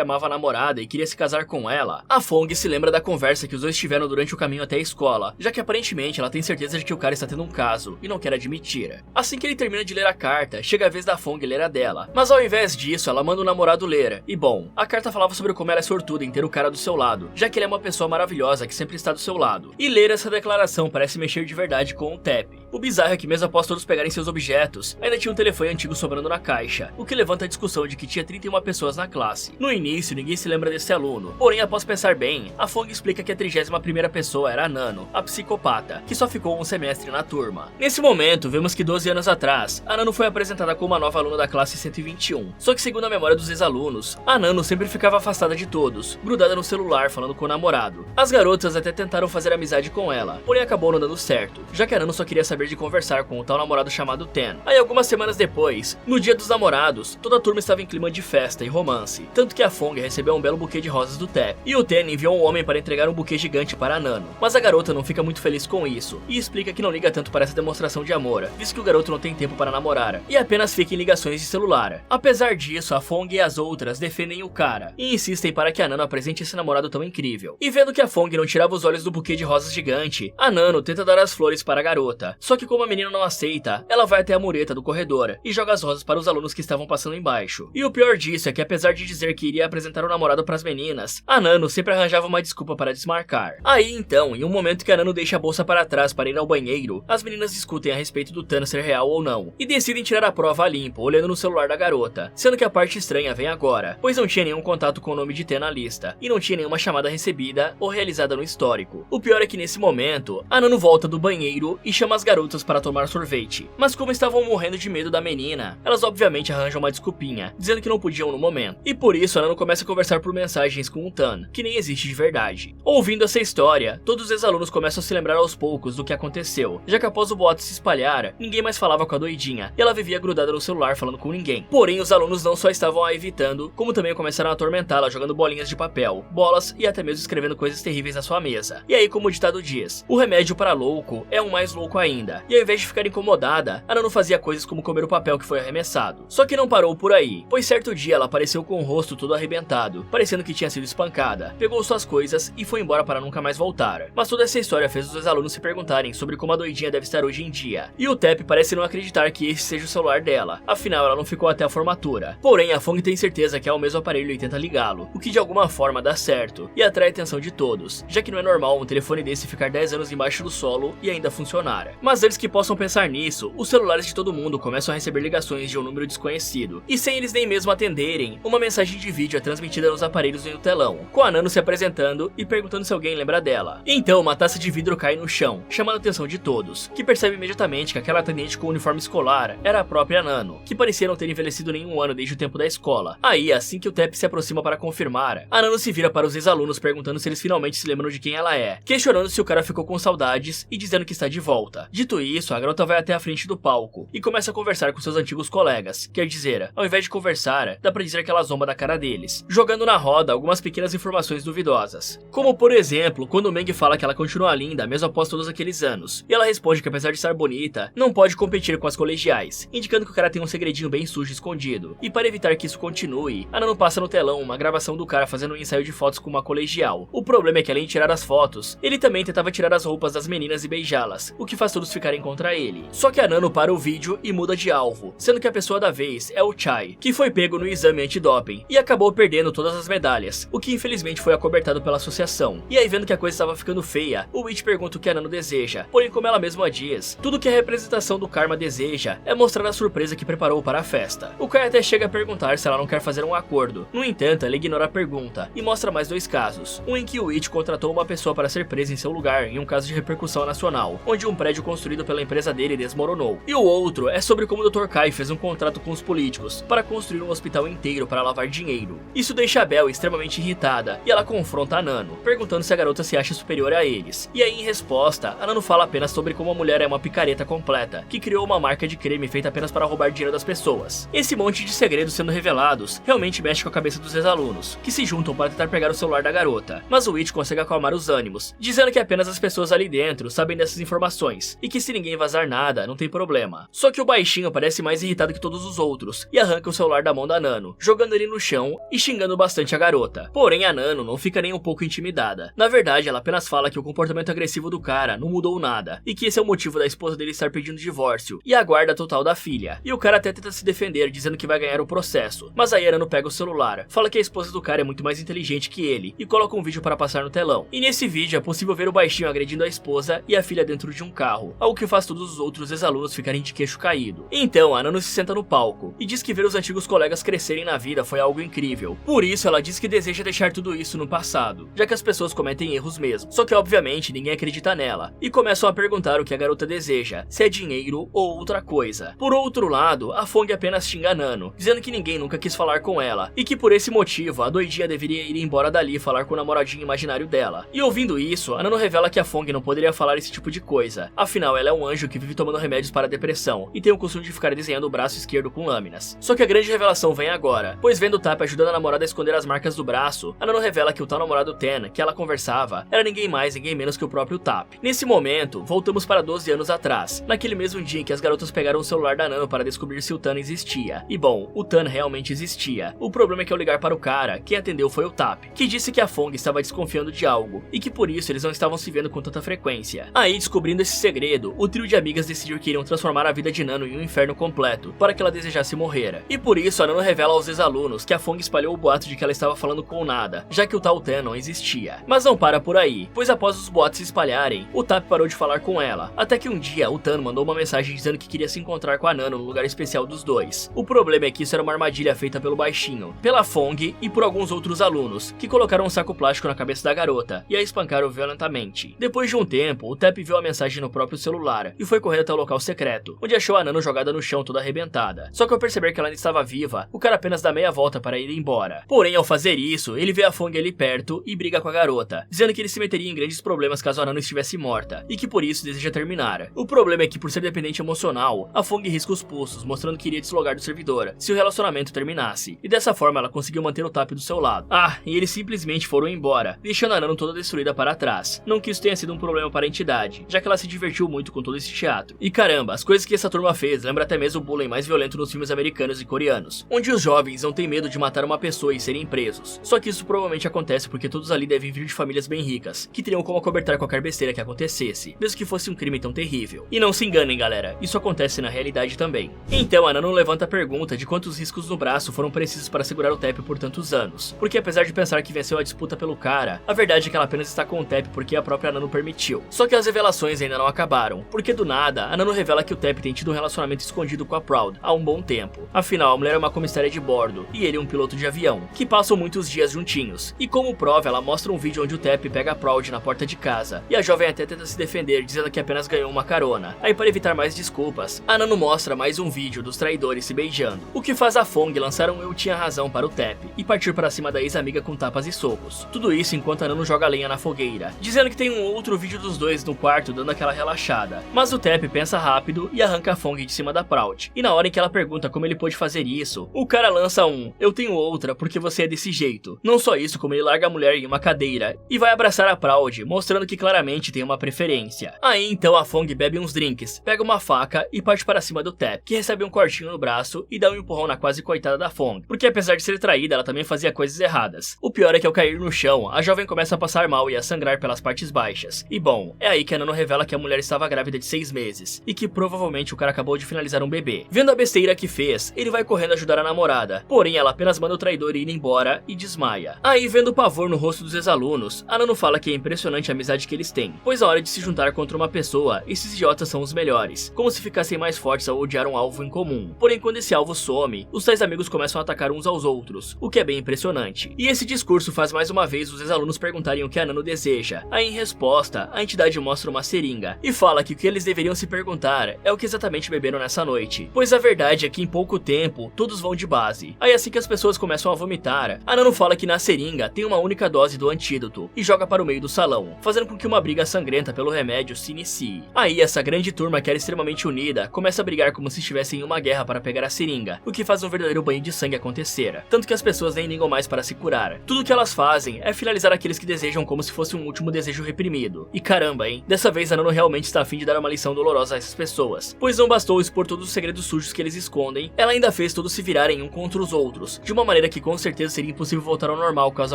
amava a namorada e queria se casar com ela, a Fong se lembra da conversa que os dois tiveram durante o caminho até a escola, já que aparentemente ela tem certeza de que o cara está tendo um caso e não quer admitir. Assim que ele termina de ler a carta, chega a vez da Fong ler a dela, mas ao invés disso ela manda o namorado ler, e bom, a carta falava sobre como ela é sortuda em ter o cara do seu lado, já que ele é uma pessoa maravilhosa que sempre está do seu lado, e ler essa declaração parece mexer de verdade com o Tep. O bizarro é que mesmo após todos pegarem seus objetos, ainda tinha um telefone antigo sobrando na caixa, o que levanta a discussão de que tinha 31 pessoas na classe. No início, ninguém se lembra desse aluno, porém após pensar bem, a Fong explica que a 31ª pessoa era a Nano, a psicopata, que só ficou um semestre na turma. Nesse momento, vemos que 12 anos atrás, a Nano foi apresentada como uma nova aluna da classe 121, só que segundo a memória dos ex-alunos, a Nano sempre ficava afastada de todos, grudada no celular falando com o namorado. As garotas até tentaram fazer amizade com ela, porém acabou não dando certo, já que a Nano só queria saber de conversar com o tal namorado chamado Ten. Aí algumas semanas depois, no dia dos namorados, toda a turma estava em clima de festa e romance, tanto que a Fong recebeu um belo buquê de rosas do Tep, e o Ten enviou um homem para entregar um buquê gigante para a Nano, mas a garota não fica muito feliz com isso, e explica que não liga tanto para essa demonstração de amor, visto que o garoto não tem tempo para namorar, e apenas fica em ligações de celular. Apesar disso, a Fong e as outras defendem o cara, e insistem para que a Nano apresente esse namorado tão incrível. E vendo que a Fong não tirava os olhos do buquê de rosas gigante, a Nano tenta dar as flores para a garota, só que como a menina não aceita, ela vai até a mureta do corredor e joga as rosas para os alunos que estavam passando embaixo. E o pior disso é que apesar de dizer que iria apresentar o namorado para as meninas, a Nano sempre arranjava uma desculpa para desmarcar. Aí então, em um momento que a Nano deixa a bolsa para trás para ir ao banheiro, as meninas discutem a respeito do Tan ser real ou não, e decidem tirar a prova a limpo, olhando no celular da garota, sendo que a parte estranha vem agora, pois não tinha nenhum contato com o nome de Tan na lista, e não tinha nenhuma chamada recebida ou realizada no histórico. O pior é que nesse momento, a Nano volta do banheiro e chama as garotas para tomar sorvete, mas como estavam morrendo de medo da menina, elas obviamente arranjam uma desculpinha, dizendo que não podiam no momento, e por isso a Nano começa a conversar por mensagens com o Tan, que nem existe de verdade. Ouvindo essa história, todos os ex-alunos começam a se lembrar aos poucos do que aconteceu, já que após o boato se espalhar, ninguém mais falava com a doidinha, e ela vivia grudada no celular falando com ninguém. Porém, os alunos não só estavam a evitando, como também começaram a atormentá-la jogando bolinhas de papel, bolas e até mesmo escrevendo coisas terríveis na sua mesa. E aí, como o ditado diz, o remédio para louco é um mais louco ainda, e ao invés de ficar incomodada, a Nano fazia coisas como comer o papel que foi arremessado. Só que não parou por aí, pois certo dia ela apareceu com o rosto todo arrebentado, parecendo que tinha sido espancada, pegou suas coisas e foi embora para nunca mais voltar. Mas toda essa história fez os dois alunos se perguntarem sobre como a doidinha deve estar hoje em dia, e o Tep parece não acreditar que esse seja o celular dela, afinal ela não ficou até a formatura. Porém, a Fong tem certeza que é o mesmo aparelho e tenta ligá-lo, o que de alguma forma dá certo, e atrai a atenção de todos, já que não é normal um telefone desse ficar 10 anos embaixo do solo e ainda funcionar. Mas antes que possam pensar nisso, os celulares de todo mundo começam a receber ligações de um número desconhecido, e sem eles nem mesmo atenderem, uma mensagem de vídeo é transmitida nos aparelhos e no telão, com a Nano se apresentando e perguntando se alguém lembra dela. Então, uma taça de vidro cai no chão, chamando a atenção de todos, que percebe imediatamente que aquela atendente com o uniforme escolar era a própria Nano, que parecia não ter envelhecido nenhum ano desde o tempo da escola. Aí, assim que o Tep se aproxima para confirmar, a Nano se vira para os ex-alunos perguntando se eles finalmente se lembram de quem ela é, questionando se o cara ficou com saudades e dizendo que está de volta. Dito isso, a garota vai até a frente do palco e começa a conversar com seus antigos colegas, quer dizer, ao invés de conversar, dá pra dizer que ela zomba da cara deles, jogando na roda algumas pequenas informações duvidosas. Como por exemplo, quando o Meng fala que ela continua linda mesmo após todos aqueles anos, e ela responde que apesar de estar bonita, não pode competir com as colegiais, indicando que o cara tem um segredinho bem sujo escondido. E para evitar que isso continue, a Nano passa no telão uma gravação do cara fazendo um ensaio de fotos com uma colegial. O problema é que além de tirar as fotos, ele também tentava tirar as roupas das meninas e beijá-las, o que faz todos ficarem contra ele. Só que a Nano para o vídeo e muda de alvo, sendo que a pessoa da vez é o Chai, que foi pego no exame antidoping e acabou perdendo todas as medalhas, o que infelizmente foi acobertado pela associação. E aí, vendo que a coisa estava ficando feia, o Witch pergunta o que a Nano deseja, porém como ela mesma diz, tudo que a representação do karma deseja é mostrar a surpresa que preparou para a festa. O Kai até chega a perguntar se ela não quer fazer um acordo, no entanto ela ignora a pergunta e mostra mais dois casos, um em que o Witch contratou uma pessoa para ser presa em seu lugar em um caso de repercussão nacional, onde um prédio construído pela empresa dele desmoronou, e o outro é sobre como o Dr. Kai fez um contrato com os políticos para construir um hospital inteiro para para lavar dinheiro. Isso deixa a Belle extremamente irritada e ela confronta a Nano, perguntando se a garota se acha superior a eles. E aí, em resposta, a Nano fala apenas sobre como a mulher é uma picareta completa, que criou uma marca de creme feita apenas para roubar dinheiro das pessoas. Esse monte de segredos sendo revelados realmente mexe com a cabeça dos ex-alunos, que se juntam para tentar pegar o celular da garota. Mas o Witch consegue acalmar os ânimos, dizendo que apenas as pessoas ali dentro sabem dessas informações, e que se ninguém vazar nada, não tem problema. Só que o baixinho parece mais irritado que todos os outros, e arranca o celular da mão da Nano, jogando ele no chão e xingando bastante a garota. Porém, a Nano não fica nem um pouco intimidada. Na verdade, ela apenas fala que o comportamento agressivo do cara não mudou nada, e que esse é o motivo da esposa dele estar pedindo divórcio, e a guarda total da filha. E o cara até tenta se defender, dizendo que vai ganhar o processo, mas aí a Nano pega o celular, fala que a esposa do cara é muito mais inteligente que ele, e coloca um vídeo para passar no telão. E nesse vídeo é possível ver o baixinho agredindo a esposa e a filha dentro de um carro, algo que faz todos os outros ex-alunos ficarem de queixo caído. Então a Nano se senta no palco, e diz que ver os antigos colegas crescerem na vida foi algo incrível. Por isso ela diz que deseja deixar tudo isso no passado, já que as pessoas cometem erros mesmo. Só que obviamente ninguém acredita nela, e começam a perguntar o que a garota deseja, se é dinheiro ou outra coisa. Por outro lado, a Fong apenas xinga a Nano, dizendo que ninguém nunca quis falar com ela, e que por esse motivo a doidinha deveria ir embora dali e falar com o namoradinho imaginário dela. E ouvindo isso, a Nano revela que a Fong não poderia falar esse tipo de coisa, afinal ela é um anjo que vive tomando remédios para a depressão, e tem o costume de ficar desenhando o braço esquerdo com lâminas. Só que a grande revelação vem agora, pois vendo o Tap ajudando a namorada a esconder as marcas do braço, a Nano revela que o tal namorado Ten, que ela conversava, era ninguém mais, ninguém menos que o próprio Tap. Nesse momento, voltamos para 12 anos atrás, naquele mesmo dia em que as garotas pegaram o celular da Nano para descobrir se o Tan existia. E bom, o Tan realmente existia. O problema é que ao ligar para o cara, quem atendeu foi o Tap, que disse que a Fong estava desconfiando de algo, e que por isso eles não estavam se vendo com tanta frequência. Aí, descobrindo esse segredo, o trio de amigas decidiu que iriam transformar a vida de Nano em um inferno completo, para que ela desejasse morrer. E por isso a Nano revela aos ex-alunos que a Fong espalhou o boato de que ela estava falando com o nada, já que o tal Tan não existia. Mas não para por aí, pois após os boatos se espalharem, o Tap parou de falar com ela, até que um dia o Tan mandou uma mensagem dizendo que queria se encontrar com a Nano no lugar especial dos dois. O problema é que isso era uma armadilha feita pelo baixinho, pela Fong e por alguns outros alunos, que colocaram um saco plástico na cabeça da garota e a espancaram violentamente. Depois de um tempo, o Tap viu a mensagem no próprio celular e foi correr até o local secreto, onde achou a Nano jogada no chão toda arrebentada. Só que ao perceber que ela ainda estava viva, o cara apenas dá meia volta para ir embora. Porém, ao fazer isso, ele vê a Fong ali perto e briga com a garota, dizendo que ele se meteria em grandes problemas caso a Nano estivesse morta, e que por isso deseja terminar. O problema é que, por ser dependente emocional, a Fong risca os pulsos, mostrando que iria deslogar do servidor se o relacionamento terminasse, e dessa forma ela conseguiu manter o Tap do seu lado. E eles simplesmente foram embora, deixando a Nano toda destruída para trás. Não que isso tenha sido um problema para a entidade, já que ela se divertiu muito com todo esse teatro. E caramba, as coisas que essa turma fez lembra até mesmo o bullying mais violento nos filmes americanos e coreanos, onde os jovens não têm medo de matar uma pessoa e serem presos. Só que isso provavelmente acontece porque todos ali devem vir de famílias bem ricas, que teriam como acobertar qualquer besteira que acontecesse, mesmo que fosse um crime tão terrível. E não se enganem, galera, isso acontece na realidade também. Então a Nano levanta a pergunta de quantos riscos no braço foram precisos para segurar o Tap por tantos anos, porque apesar de pensar que venceu a disputa pelo cara, a verdade é que ela apenas está com o Tap porque a própria Nano permitiu. Só que as revelações ainda não acabaram, porque do nada, a Nano revela que o Tap tem tido um relacionamento escondido com a Proud há um bom tempo. Afinal, a mulher é uma comissária de bordo, e ele um piloto de avião, que passam muitos dias juntinhos. E como prova, ela mostra um vídeo onde o Tap pega a Proud na porta de casa, e a jovem até tenta se defender, dizendo que apenas ganhou uma carona. Aí, para evitar mais desculpas, a Nano mostra mais um vídeo dos traidores se beijando, o que faz a Fong lançar um eu tinha razão para o Tap, e partir para cima da ex-amiga com tapas e socos. Tudo isso enquanto a Nano joga lenha na fogueira, dizendo que tem um outro vídeo dos dois no quarto dando aquela relaxada. Mas o Tap pensa rápido e arranca a Fong de cima da Proud. E na hora em que ela pergunta como ele pôde fazer isso, o cara lança um eu tenho outra porque você é desse jeito. Não só isso, como ele larga a mulher em uma cadeira e vai abraçar a Proud, mostrando que claramente tem uma preferência. Aí então a Fong bebe uns drinks, pega uma faca e parte para cima do Tap, que recebe um cortinho no braço e dá um empurrão na quase coitada da Fong, porque apesar de ser traída, ela também fazia coisas erradas. O pior é que ao cair no chão, a jovem começa a passar mal e a sangrar pelas partes baixas. E bom, é aí que a Nano revela que a mulher estava grávida de 6 meses, e que provavelmente o cara acabou de finalizar um bebê. Vendo a besteira que fez, ele vai correndo ajudar a namorada, porém ela apenas manda o traidor ir embora e desmaia. Aí, vendo o pavor no rosto dos ex-alunos, a Nano fala que é impressionante a amizade que eles têm, pois na hora de se juntar contra uma pessoa, esses idiotas são os melhores, como se ficassem mais fortes ao odiar um alvo em comum. Porém, quando esse alvo some, os 6 amigos começam a atacar uns aos outros, o que é bem impressionante. E esse discurso faz mais uma vez os ex-alunos perguntarem o que a Nano deseja. Aí, em resposta, a entidade mostra uma seringa e fala que o que eles deveriam se perguntar é o que exatamente beberam nessa noite, pois a verdade é que em pouco tempo todos vão de base, Aí assim que as pessoas começam a vomitar, a Nano fala que na seringa tem uma única dose do antídoto e joga para o meio do salão, fazendo com que uma briga sangrenta pelo remédio se inicie. Aí essa grande turma que era extremamente unida começa a brigar como se estivessem em uma guerra para pegar a seringa, o que faz um verdadeiro banho de sangue acontecer, tanto que as pessoas nem ligam mais para se curar. Tudo que elas fazem é finalizar aqueles que desejam como se fosse um último desejo reprimido. E caramba, hein? Dessa vez a Nano realmente está a fim de dar uma lição dolorosa a essas pessoas, pois não bastou expor todos os segredos sujos que eles escondem, ela ainda fez todos se virarem um contra os outros, de uma maneira que com certeza seria impossível voltar ao normal caso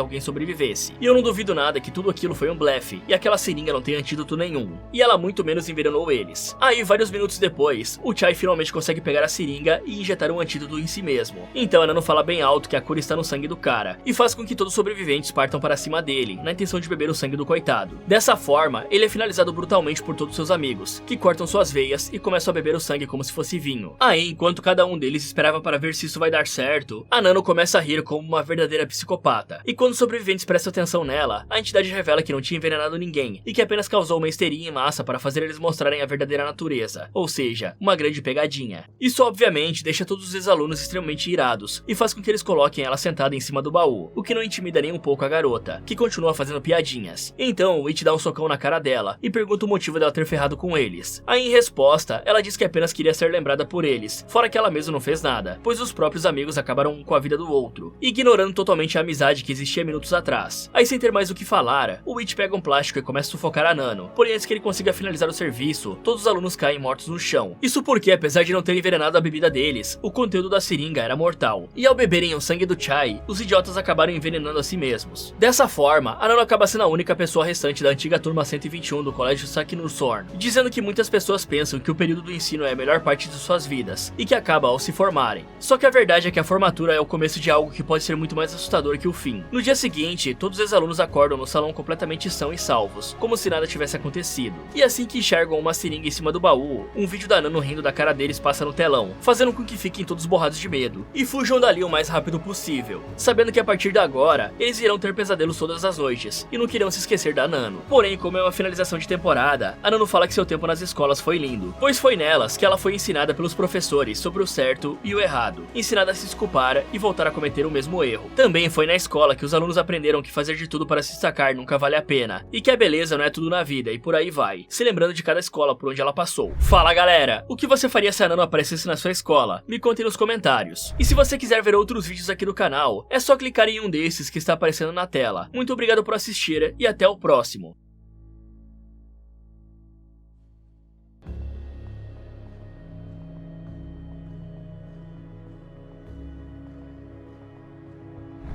alguém sobrevivesse. E eu não duvido nada que tudo aquilo foi um blefe, e aquela seringa não tem antídoto nenhum, e ela muito menos envenenou eles. Aí, vários minutos depois, o Chai finalmente consegue pegar a seringa e injetar um antídoto em si mesmo. Então a Nano fala bem alto que a cura está no sangue do cara, e faz com que todos os sobreviventes partam para cima dele, na intenção de beber o sangue do coitado. Dessa forma, ele é finalizado brutalmente por todos seus amigos, que cortam suas veias e começam a beber o sangue como se fosse vinho. Aí, enquanto cada um deles esperava para ver se isso vai dar certo, a Nano começa a rir como uma verdadeira psicopata. E quando os sobreviventes prestam atenção nela, a entidade revela que não tinha envenenado ninguém, e que apenas causou uma histeria em massa para fazer eles mostrarem a verdadeira natureza, ou seja, uma grande pegadinha. Isso obviamente deixa todos os ex-alunos extremamente irados, e faz com que eles coloquem ela sentada em cima do baú, o que não intimida nem um pouco a garota, que continua fazendo piadinhas. Então o It dá um socão na cara dela, e pergunta o motivo dela ter ferrado com eles. Aí em resposta, ela diz que apenas queria ser lembrada por eles, fora que ela mesma não fez nada, pois os próprios amigos acabaram um com a vida do outro, ignorando totalmente a amizade que existia minutos atrás. Aí sem ter mais o que falar, o It pega um plástico e começa a sufocar a Nano, porém antes que ele consiga finalizar o serviço, todos os alunos caem mortos no chão. Isso porque, apesar de não ter envenenado a bebida deles, o conteúdo da seringa era mortal, e ao beberem o sangue do Chai, os idiotas acabaram envenenando a si mesmos. Dessa forma, a Nano acaba sendo a única pessoa restante da antiga turma 121 do colégio Saknur-Sorn, dizendo que muitas pessoas pensam que o período do ensino é a melhor parte de suas vidas, e que acaba ao se formarem. Só que a verdade é que a formatura é o começo de algo que pode ser muito mais assustador que o fim. No dia seguinte, todos os ex-alunos acordam no salão completamente são e salvos, como se nada tivesse acontecido. E assim que enxergam uma seringa em cima do baú, um vídeo da Nano rindo da cara deles passa no telão, fazendo com que fiquem todos borrados de medo, e fujam dali o mais rápido possível, sabendo que a partir de agora, eles irão ter pesadelos todas as noites, e não queriam se esquecer da Nano. Porém, como é uma finalização de temporada, a Nano fala que seu tempo nas escolas foi lindo, pois foi nelas que ela foi ensinada pelos professores sobre o certo e o errado, ensinada a se desculpar e voltar a cometer o mesmo erro. Também foi na escola que os alunos aprenderam que fazer de tudo para se destacar nunca vale a pena, e que a beleza não é tudo na vida, e por aí vai, se lembrando de cada escola por onde ela passou. Fala galera, o que você faria se a Nano aparecesse na sua escola? Me conte nos comentários. E se você quiser ver outros vídeos aqui do canal, é só clicar em um desses que está aparecendo na tela. Muito obrigado por assistir e até o próximo.